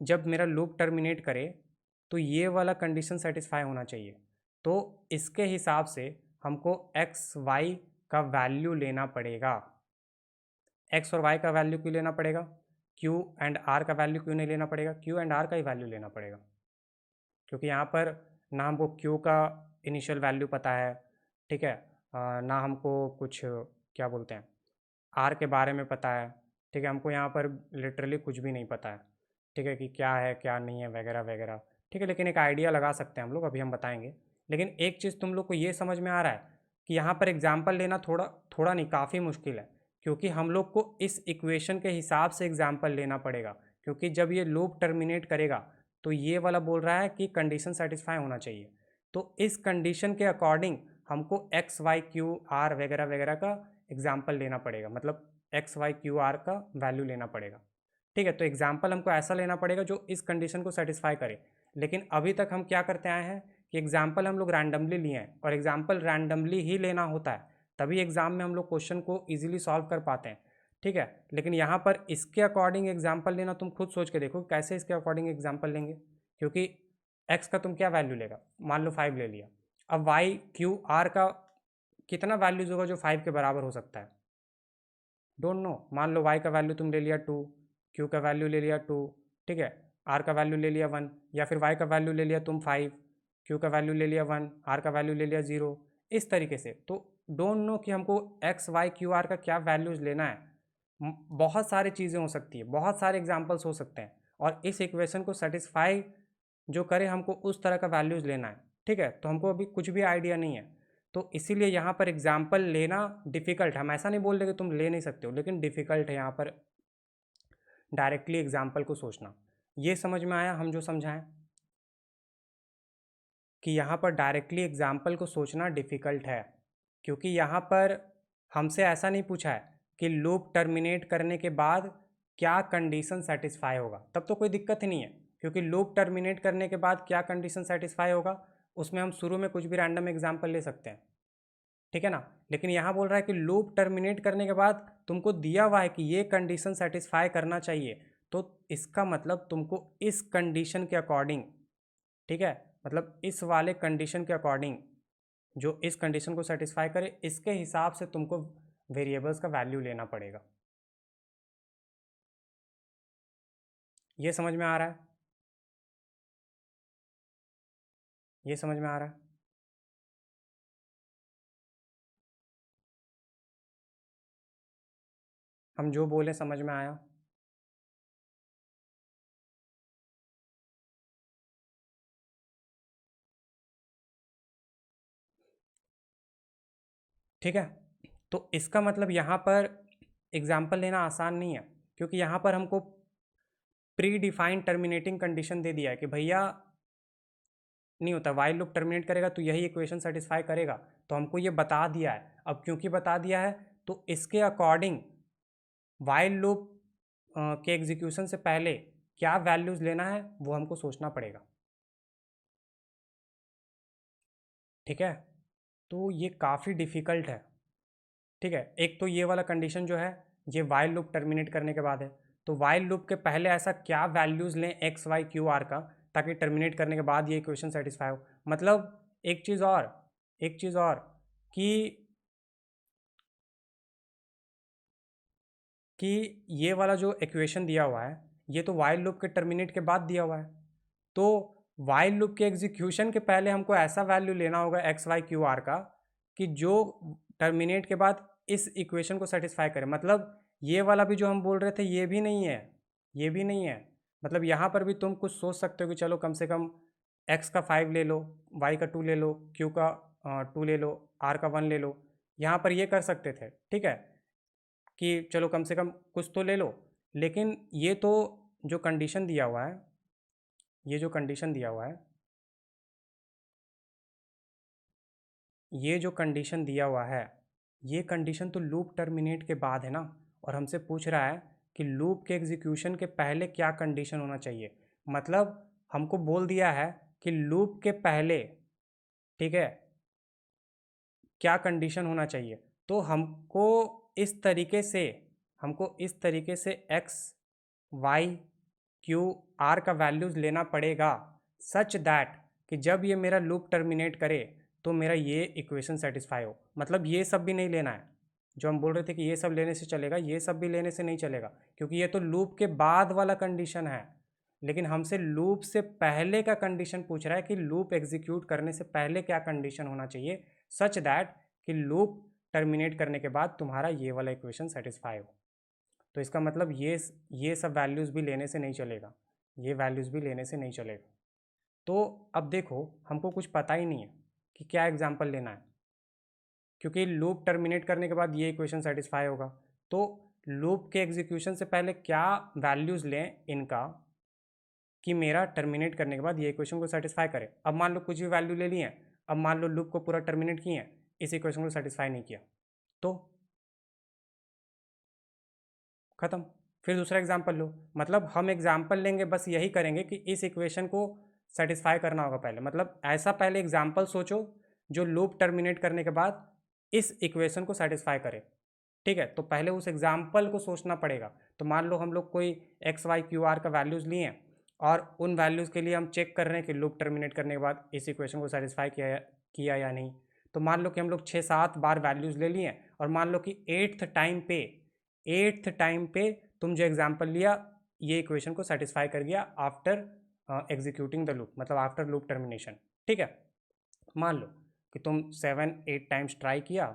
जब मेरा लूप टर्मिनेट करे तो ये वाला कंडीशन सेटिस्फाई होना चाहिए। तो इसके हिसाब से हमको एक्स वाई का वैल्यू लेना पड़ेगा। एक्स और वाई का वैल्यू क्यों लेना पड़ेगा? क्यू एंड आर का वैल्यू क्यों नहीं लेना पड़ेगा? क्यू एंड आर का ही वैल्यू लेना पड़ेगा, क्योंकि यहाँ पर ना हमको क्यू का इनिशियल वैल्यू पता है, ठीक है, ना हमको कुछ क्या बोलते हैं आर के बारे में पता है। ठीक है, हमको यहाँ पर लिटरली कुछ भी नहीं पता है, ठीक है, कि क्या है क्या नहीं है वगैरह वगैरह। ठीक है, लेकिन एक आइडिया लगा सकते हैं हम लोग, अभी हम बताएंगे। लेकिन एक चीज़ तुम लोग को ये समझ में आ रहा है कि यहाँ पर एग्जाम्पल लेना थोड़ा थोड़ा नहीं, काफ़ी मुश्किल है, क्योंकि हम लोग को इस इक्वेशन के हिसाब से एग्जाम्पल लेना पड़ेगा। क्योंकि जब ये लूप टर्मिनेट करेगा तो ये वाला बोल रहा है कि कंडीशन सेटिस्फाई होना चाहिए, तो इस कंडीशन के अकॉर्डिंग हमको एक्स वाई क्यू आर वगैरह वगैरह का एग्जाम्पल लेना पड़ेगा, मतलब एक्स वाई क्यू आर का वैल्यू लेना पड़ेगा। ठीक है, तो एग्जाम्पल हमको ऐसा लेना पड़ेगा जो इस कंडीशन को सेटिस्फाई करे। लेकिन अभी तक हम क्या करते आए हैं कि एग्जाम्पल हम लोग रैंडमली लिए हैं, और एग्जाम्पल रैंडमली ही लेना होता है, तभी एग्जाम में हम लोग क्वेश्चन को ईजिली सॉल्व कर पाते हैं। ठीक है, लेकिन यहाँ पर इसके अकॉर्डिंग एग्जाम्पल लेना तुम खुद सोच के देखो कैसे इसके अकॉर्डिंग एग्जाम्पल लेंगे। क्योंकि एक्स का तुम क्या वैल्यू लेगा, मान लो 5 ले लिया, अब वाई क्यू आर का कितना वैल्यूज होगा जो 5 के बराबर हो सकता है? Don't know. मान लो y का वैल्यू तुम ले लिया 2, q का वैल्यू ले लिया 2, ठीक है, r का वैल्यू ले लिया 1, या फिर y का वैल्यू ले लिया तुम 5, q का वैल्यू ले लिया 1, r का वैल्यू ले लिया 0, इस तरीके से। तो डोंट नो कि हमको x y q r का क्या वैल्यूज लेना है। बहुत सारी चीज़ें हो सकती है, बहुत सारे एग्जाम्पल्स हो सकते हैं, और इस इक्वेशन को सेटिस्फाई जो करे हमको उस तरह का वैल्यूज लेना है। ठीक है, तो हमको अभी कुछ भी आइडिया नहीं है, तो इसीलिए यहाँ पर एग्जाम्पल लेना डिफ़िकल्ट है। हम ऐसा नहीं बोल रहे कि तुम ले नहीं सकते हो, लेकिन डिफ़िकल्ट है यहाँ पर डायरेक्टली एग्जाम्पल को सोचना। ये समझ में आया हम जो समझाएं कि यहाँ पर डायरेक्टली एग्जाम्पल को सोचना डिफ़िकल्ट है, क्योंकि यहाँ पर हमसे ऐसा नहीं पूछा है कि लूप टर्मिनेट करने के बाद क्या कंडीशन सेटिस्फाई होगा, तब तो कोई दिक्कत ही नहीं है, क्योंकि लूप टर्मिनेट करने के बाद क्या कंडीशन सेटिस्फाई होगा उसमें हम शुरू में कुछ भी रैंडम एग्जाम्पल ले सकते हैं, ठीक है ना। लेकिन यहाँ बोल रहा है कि लूप टर्मिनेट करने के बाद तुमको दिया हुआ है कि ये कंडीशन सेटिस्फाई करना चाहिए, तो इसका मतलब तुमको इस कंडीशन के अकॉर्डिंग, ठीक है, मतलब इस वाले कंडीशन के अकॉर्डिंग जो इस कंडीशन को सेटिस्फाई करे इसके हिसाब से तुमको वेरिएबल्स का वैल्यू लेना पड़ेगा। ये समझ में आ रहा है? ये समझ में आ रहा है? हम जो बोले समझ में आया? ठीक है, तो इसका मतलब यहाँ पर एग्जाम्पल लेना आसान नहीं है, क्योंकि यहाँ पर हमको प्री डिफाइंड टर्मिनेटिंग कंडीशन दे दिया है कि भैया नहीं होता, वाइल लूप टर्मिनेट करेगा तो यही इक्वेशन सेटिस्फाई करेगा, तो हमको ये बता दिया है। अब क्योंकि बता दिया है तो इसके अकॉर्डिंग वाइल लूप के एग्जीक्यूशन से पहले क्या वैल्यूज़ लेना है वो हमको सोचना पड़ेगा, ठीक है। तो ये काफ़ी डिफ़िकल्ट है, ठीक है। एक तो ये वाला कंडीशन जो है ये वाइल लूप टर्मिनेट करने के बाद है, तो वाइल लूप के पहले ऐसा क्या वैल्यूज़ लें एक्स वाई क्यू आर का ताकि टर्मिनेट करने के बाद ये इक्वेशन सेटिस्फाई हो। मतलब एक चीज़ और कि ये वाला जो इक्वेशन दिया हुआ है ये तो वाइल लूप के टर्मिनेट के बाद दिया हुआ है, तो वाइल लूप के एग्जीक्यूशन के पहले हमको ऐसा वैल्यू लेना होगा एक्स वाई क्यू आर का कि जो टर्मिनेट के बाद इस इक्वेशन को सेटिस्फाई करे। मतलब ये वाला भी जो हम बोल रहे थे ये भी नहीं है, ये भी नहीं है। मतलब यहाँ पर भी तुम कुछ सोच सकते हो कि चलो कम से कम एक्स का 5 ले लो, वाई का 2 ले लो, क्यू का 2 ले लो, आर का 1 ले लो, यहाँ पर ये कर सकते थे, ठीक है, कि चलो कम से कम कुछ तो ले लो। लेकिन ये तो जो कंडीशन दिया हुआ है, ये जो कंडीशन दिया हुआ है, ये जो कंडीशन दिया हुआ है, ये कंडीशन तो लूप टर्मिनेट के बाद है ना, और हमसे पूछ रहा है कि लूप के एग्जीक्यूशन के पहले क्या कंडीशन होना चाहिए। मतलब हमको बोल दिया है कि लूप के पहले, ठीक है, क्या कंडीशन होना चाहिए। तो हमको इस तरीके से एक्स वाई क्यू आर का वैल्यूज़ लेना पड़ेगा सच दैट कि जब ये मेरा लूप टर्मिनेट करे तो मेरा ये इक्वेशन सेटिस्फाई हो। मतलब ये सब भी नहीं लेना है, जो हम बोल रहे थे कि ये सब लेने से चलेगा, ये सब भी लेने से नहीं चलेगा, क्योंकि ये तो लूप के बाद वाला कंडीशन है। लेकिन हमसे लूप से पहले का कंडीशन पूछ रहा है कि लूप एग्जीक्यूट करने से पहले क्या कंडीशन होना चाहिए सच दैट कि लूप टर्मिनेट करने के बाद तुम्हारा ये वाला इक्वेशन सेटिस्फाई हो। तो इसका मतलब ये सब वैल्यूज़ भी लेने से नहीं चलेगा, ये वैल्यूज़ भी लेने से नहीं चलेगा। तो अब देखो हमको कुछ पता ही नहीं है कि क्या एग्जाम्पल लेना है, क्योंकि लूप टर्मिनेट करने के बाद ये इक्वेशन सेटिस्फाई होगा। तो लूप के एग्जीक्यूशन से पहले क्या वैल्यूज़ लें इनका कि मेरा टर्मिनेट करने के बाद ये इक्वेशन को सेटिस्फाई करे। अब मान लो कुछ भी वैल्यू ले लिए हैं, अब मान लो लूप को पूरा टर्मिनेट किए हैं, इस इक्वेशन को सेटिस्फाई नहीं किया तो ख़त्म। फिर दूसरा एग्जाम्पल लो, मतलब हम एग्जाम्पल लेंगे बस यही करेंगे कि इस इक्वेशन को सेटिस्फाई करना होगा पहले। मतलब ऐसा पहले एग्जाम्पल सोचो जो लूप टर्मिनेट करने के बाद इस इक्वेशन को सेटिस्फाई करे, ठीक है। तो पहले उस एग्जाम्पल को सोचना पड़ेगा। तो मान लो हम लोग कोई एक्स वाई क्यू आर का वैल्यूज़ लिए हैं और उन वैल्यूज़ के लिए हम चेक कर रहे हैं कि लूप टर्मिनेट करने के बाद इस इक्वेशन को सेटिस्फाई किया या नहीं। तो मान लो कि हम लोग 6-7 बार वैल्यूज़ ले लिए और मान लो कि एट्थ टाइम पे तुम जो एग्जाम्पल लिया ये इक्वेशन को सेटिस्फाई कर गया आफ्टर एग्जीक्यूटिंग द लूप, मतलब आफ्टर लूप टर्मिनेशन, ठीक है। मान लो कि तुम 7-8 टाइम्स ट्राई किया,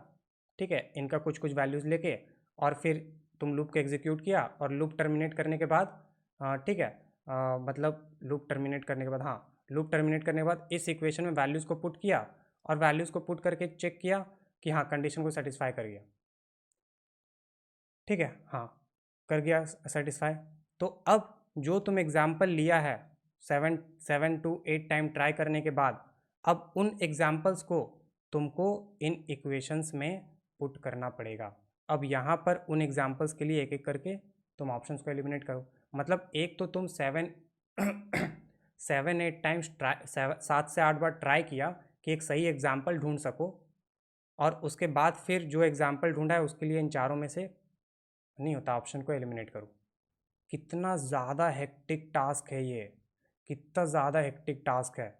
ठीक है, इनका कुछ कुछ वैल्यूज़ लेके, और फिर तुम लूप को एग्जीक्यूट किया और लूप टर्मिनेट करने के बाद, ठीक है, मतलब लूप टर्मिनेट करने के बाद, हाँ, लूप टर्मिनेट करने के बाद इस इक्वेशन में वैल्यूज़ को पुट किया और वैल्यूज़ को पुट करके चेक किया कि हाँ कंडीशन को सेटिस्फाई कर गया, ठीक है, हाँ कर गया सेटिस्फाई। तो अब जो तुम एग्जाम्पल लिया है 7 to 8 टाइम ट्राई करने के बाद, अब उन एग्जाम्पल्स को तुमको इन इक्वेशंस में पुट करना पड़ेगा। अब यहाँ पर उन एग्जाम्पल्स के लिए एक एक करके तुम ऑप्शंस को एलिमिनेट करो। मतलब एक तो तुम 7-8 टाइम्स ट्राई 7 से 8 बार ट्राई किया कि एक सही एग्जाम्पल ढूंढ सको, और उसके बाद फिर जो एग्जाम्पल ढूंढा है उसके लिए इन चारों में से नहीं होता, ऑप्शन को एलिमिनेट करो। कितना ज़्यादा हेक्टिक टास्क है ये, कितना ज़्यादा हेक्टिक टास्क है।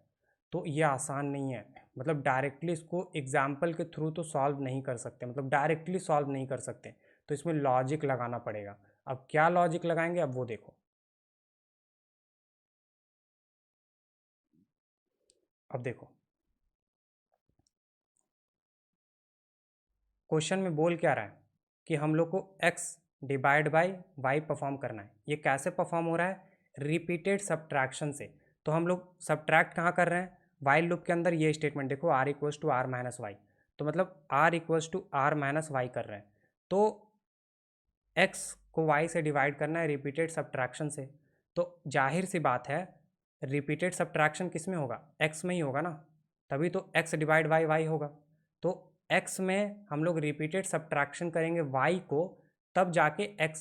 तो ये आसान नहीं है, मतलब डायरेक्टली इसको एग्जाम्पल के थ्रू तो सॉल्व नहीं कर सकते, मतलब डायरेक्टली सॉल्व नहीं कर सकते, तो इसमें लॉजिक लगाना पड़ेगा। अब क्या लॉजिक लगाएंगे, अब वो देखो। अब देखो क्वेश्चन में बोल क्या रहा है कि हम लोग को x divide by y perform करना है। ये कैसे परफॉर्म हो रहा है, रिपीटेड सब्ट्रैक्शन से। तो हम लोग सब्ट्रैक्ट कहाँ कर रहे हैं, वाइल लूप के अंदर। ये स्टेटमेंट देखो, r equals to r minus y, तो मतलब r equals to r minus y कर रहे हैं। तो x को y से डिवाइड करना है रिपीटेड सब्ट्रैक्शन से। तो जाहिर सी बात है रिपीटेड सब्ट्रैक्शन किस में होगा, x में ही होगा ना, तभी तो x डिवाइड बाई वाई होगा। तो x में हम लोग रिपीटेड सब्ट्रैक्शन करेंगे y को, तब जाके x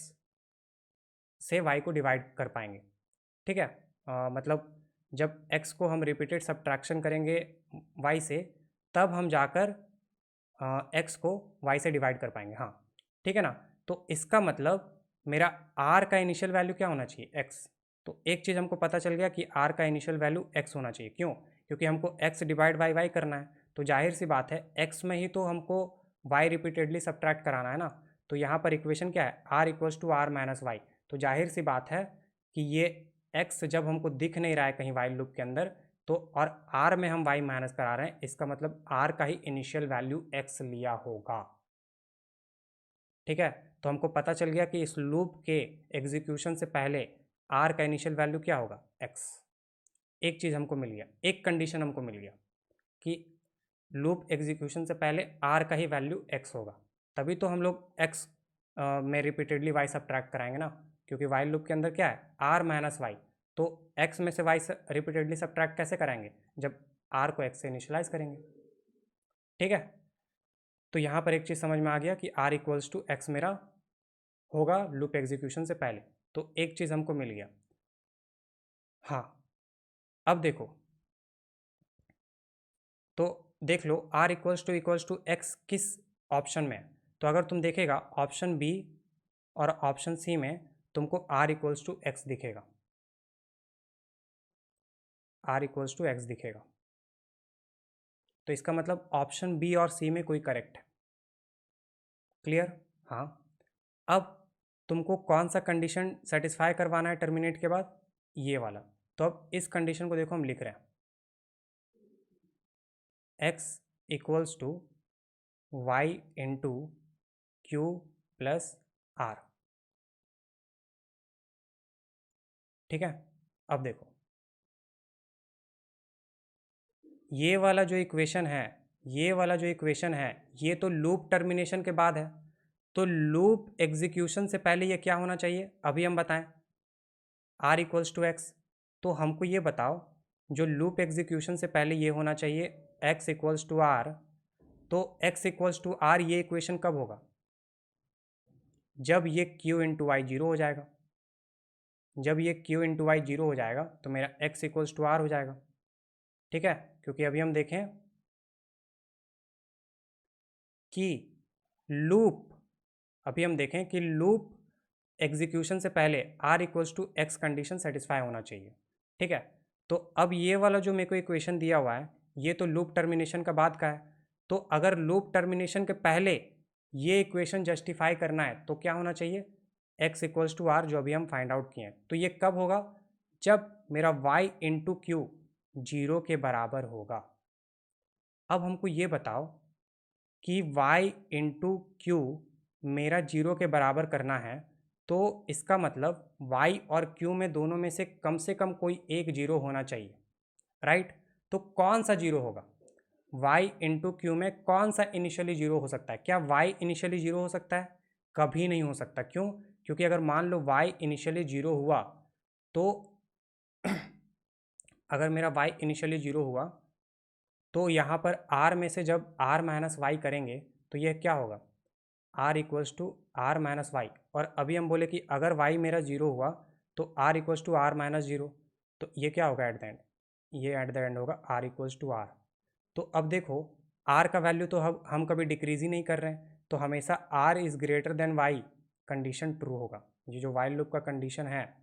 से y को डिवाइड कर पाएंगे। ठीक है, मतलब जब x को हम रिपीटेड सब्ट्रैक्शन करेंगे y से, तब हम जाकर x को y से डिवाइड कर पाएंगे। हाँ ठीक है ना। तो इसका मतलब मेरा r का इनिशियल वैल्यू क्या होना चाहिए, x। तो एक चीज़ हमको पता चल गया कि r का इनिशियल वैल्यू x होना चाहिए। क्यों, क्योंकि हमको x डिवाइड बाई y करना है, तो जाहिर सी बात है x में ही तो हमको y रिपीटेडली सब्ट्रैक्ट कराना है ना। तो यहाँ पर इक्वेशन क्या है, r equals to r minus y. तो जाहिर सी बात है कि ये x जब हमको दिख नहीं रहा है कहीं वाइल लूप के अंदर, तो और r में हम y माइनस करा रहे हैं, इसका मतलब r का ही इनिशियल वैल्यू x लिया होगा। ठीक है, तो हमको पता चल गया कि इस लूप के एग्जीक्यूशन से पहले r का इनिशियल वैल्यू क्या होगा, x। एक चीज़ हमको मिल गया, एक कंडीशन हमको मिल गया कि लूप एग्जीक्यूशन से पहले r का ही वैल्यू x होगा, तभी तो हम लोग x में रिपीटेडली y सब्ट्रैक्ट कराएंगे ना। क्योंकि वाइल लूप के अंदर क्या है, r माइनस वाई, तो x में से y रिपीटेडली सब्ट्रैक्ट कैसे कराएंगे, जब r को x से इनिशियलाइज करेंगे। ठीक है, तो यहाँ पर एक चीज़ समझ में आ गया कि r इक्वल्स टू एक्स मेरा होगा लूप एग्जीक्यूशन से पहले, तो एक चीज़ हमको मिल गया। हाँ, अब देखो, तो देख लो r इक्वल्स टू एक्स किस ऑप्शन में है। तो अगर तुम देखेगा ऑप्शन बी और ऑप्शन सी में तुमको r इक्वल्स टू एक्स दिखेगा, r इक्वल्स टू एक्स दिखेगा। तो इसका मतलब ऑप्शन बी और सी में कोई करेक्ट है। क्लियर, हाँ। अब तुमको कौन सा कंडीशन सेटिस्फाई करवाना है टर्मिनेट के बाद, ये वाला। तो अब इस कंडीशन को देखो, हम लिख रहे हैं x equals to y into q plus r. ठीक है, अब देखो ये वाला जो इक्वेशन है, ये वाला जो इक्वेशन है, ये तो लूप टर्मिनेशन के बाद है। तो लूप एग्जीक्यूशन से पहले ये क्या होना चाहिए, अभी हम बताएं, r इक्वल्स टू एक्स। तो हमको ये बताओ, जो लूप एग्जीक्यूशन से पहले ये होना चाहिए x इक्वल्स टू आर, तो x इक्वल्स टू आर ये इक्वेशन कब होगा, जब ये q इंटू वाई जीरो हो जाएगा। जब ये q इंटू वाई जीरो हो जाएगा तो मेरा x इक्वल्स टू आर हो जाएगा। ठीक है, क्योंकि अभी हम देखें कि लूप, अभी हम देखें कि लूप एग्जीक्यूशन से पहले r equals to x condition satisfy होना चाहिए। ठीक है, तो अब ये वाला जो मेरे को इक्वेशन दिया हुआ है, ये तो लूप टर्मिनेशन का बाद का है। तो अगर लूप टर्मिनेशन के पहले ये इक्वेशन जस्टिफाई करना है तो क्या होना चाहिए, x इक्वल्स टू आर, जो अभी हम फाइंड आउट किए हैं। तो ये कब होगा, जब मेरा y इंटू क्यू जीरो के बराबर होगा। अब हमको ये बताओ कि y इंटू क्यू मेरा जीरो के बराबर करना है, तो इसका मतलब y और q में दोनों में से कम कोई एक जीरो होना चाहिए, राइट। तो कौन सा जीरो होगा, y इंटू क्यू में कौन सा इनिशियली जीरो हो सकता है, क्या y इनिशियली जीरो हो सकता है, कभी नहीं हो सकता। क्यों, क्योंकि अगर मान लो y इनिशियली जीरो हुआ, तो अगर मेरा y इनिशियली जीरो हुआ, तो यहाँ पर r में से जब r माइनस वाई करेंगे तो यह क्या होगा, r equals to r minus y, और अभी हम बोले कि अगर वाई मेरा जीरो हुआ तो r equals to r minus zero, तो ये क्या होगा एट द एंड, ये एट द एंड होगा आर इक्वल्स टू आर। तो अब देखो आर का वैल्यू तो हम कभी डिक्रीज ही नहीं कर रहे हैं, तो हमेशा r is greater than y condition true होगा। ये जो वाइल लूप का कंडीशन है,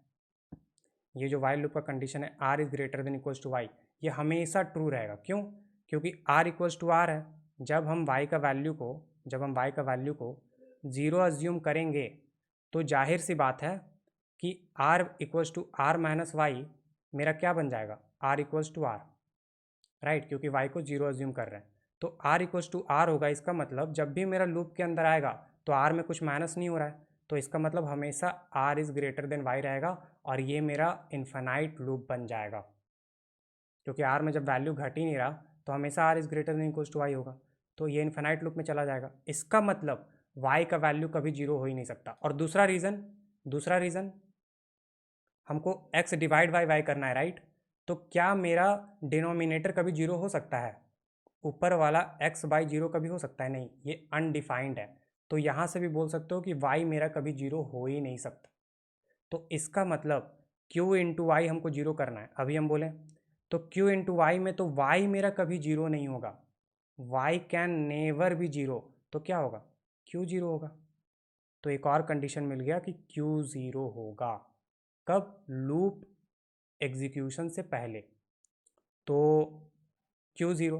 ये जो वाइल लूप का कंडीशन है r is greater than equals to y, ये हमेशा ट्रू रहेगा। क्यों? क्योंकि आर इक्वल्स टू आर है। जब हम वाई का वैल्यू को ज़ीरो अज्यूम करेंगे तो जाहिर सी बात है कि r equals to r minus y मेरा क्या बन जाएगा, r equals to r, right, क्योंकि वाई को जीरो अज्यूम कर रहे हैं। तो आर इक्वल्स टू आर होगा, इसका मतलब जब भी मेरा लूप के अंदर आएगा तो आर में कुछ माइनस नहीं हो रहा है, तो इसका मतलब हमेशा r is greater than y रहेगा, और ये मेरा इन्फिनाइट लूप बन जाएगा। क्योंकि आर में जब वैल्यू घट ही नहीं रहा तो हमेशा r is greater than equals to y होगा, तो ये इन्फिनाइट लूप में चला जाएगा। इसका मतलब वाई का वैल्यू कभी जीरो हो ही नहीं सकता। और दूसरा रीज़न हमको एक्स डिवाइड बाई वाई करना है, राइट। तो क्या मेरा डिनोमिनेटर कभी जीरो हो सकता है? ऊपर वाला एक्स बाई जीरो कभी हो सकता है? नहीं, ये अनडिफाइंड है। तो यहाँ से भी बोल सकते हो कि वाई मेरा कभी जीरो हो ही नहीं सकता। तो इसका मतलब क्यू इंटू वाई हमको जीरो करना है। अभी हम बोलें तो क्यू इंटू वाई में तो वाई मेरा कभी जीरो नहीं होगा, y can never be zero, तो क्या होगा, क्यू जीरो होगा। तो एक और कंडीशन मिल गया कि क्यू ज़ीरो होगा। कब? लूप एग्जीक्यूशन से पहले। तो क्यू ज़ीरो,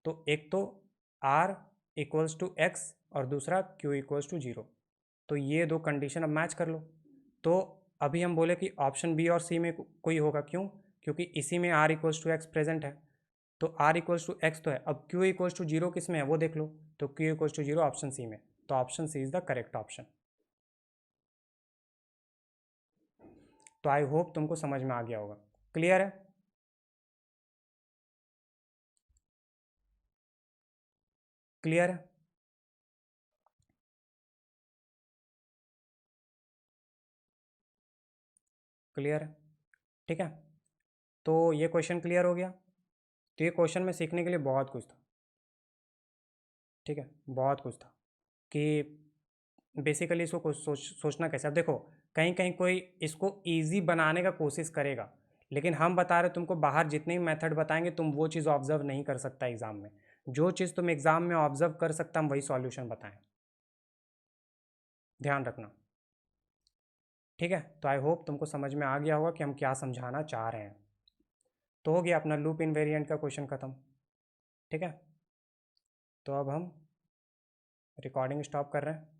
तो एक तो आर इक्वल्स टू एक्स और दूसरा क्यू इक्वल्स टू जीरो, तो ये दो कंडीशन अब मैच कर लो। तो अभी हम बोले कि ऑप्शन बी और सी में कोई होगा। क्यों? क्योंकि इसी में r equals to x present है, तो आर इक्वल्स टू एक्स तो है। अब क्यू इक्वल्स टू जीरो किस में है वो देख लो, तो q equals to zero option C में, तो option C is the correct option. तो आई होप तुमको समझ में आ गया होगा। क्लियर है? क्लियर है? क्लियर है? ठीक है, तो ये क्वेश्चन क्लियर हो गया। तो ये क्वेश्चन में सीखने के लिए बहुत कुछ था, ठीक है, बहुत कुछ था कि बेसिकली इसको सोचना कैसे। अब देखो कहीं कहीं कोई इसको ईजी बनाने का कोशिश करेगा, लेकिन हम बता रहे तुमको बाहर जितने भी मेथड बताएंगे तुम वो चीज़ ऑब्जर्व नहीं कर सकता एग्ज़ाम में। जो चीज़ तुम एग्ज़ाम में ऑब्जर्व कर सकता हम वही सॉल्यूशन बताएं, ध्यान रखना। ठीक है, तो आई होप तुमको समझ में आ गया होगा कि हम क्या समझाना चाह रहे हैं। तो हो गया अपना लूप इनवेरिएंट का क्वेश्चन ख़त्म। ठीक है, तो अब हम रिकॉर्डिंग स्टॉप कर रहे हैं।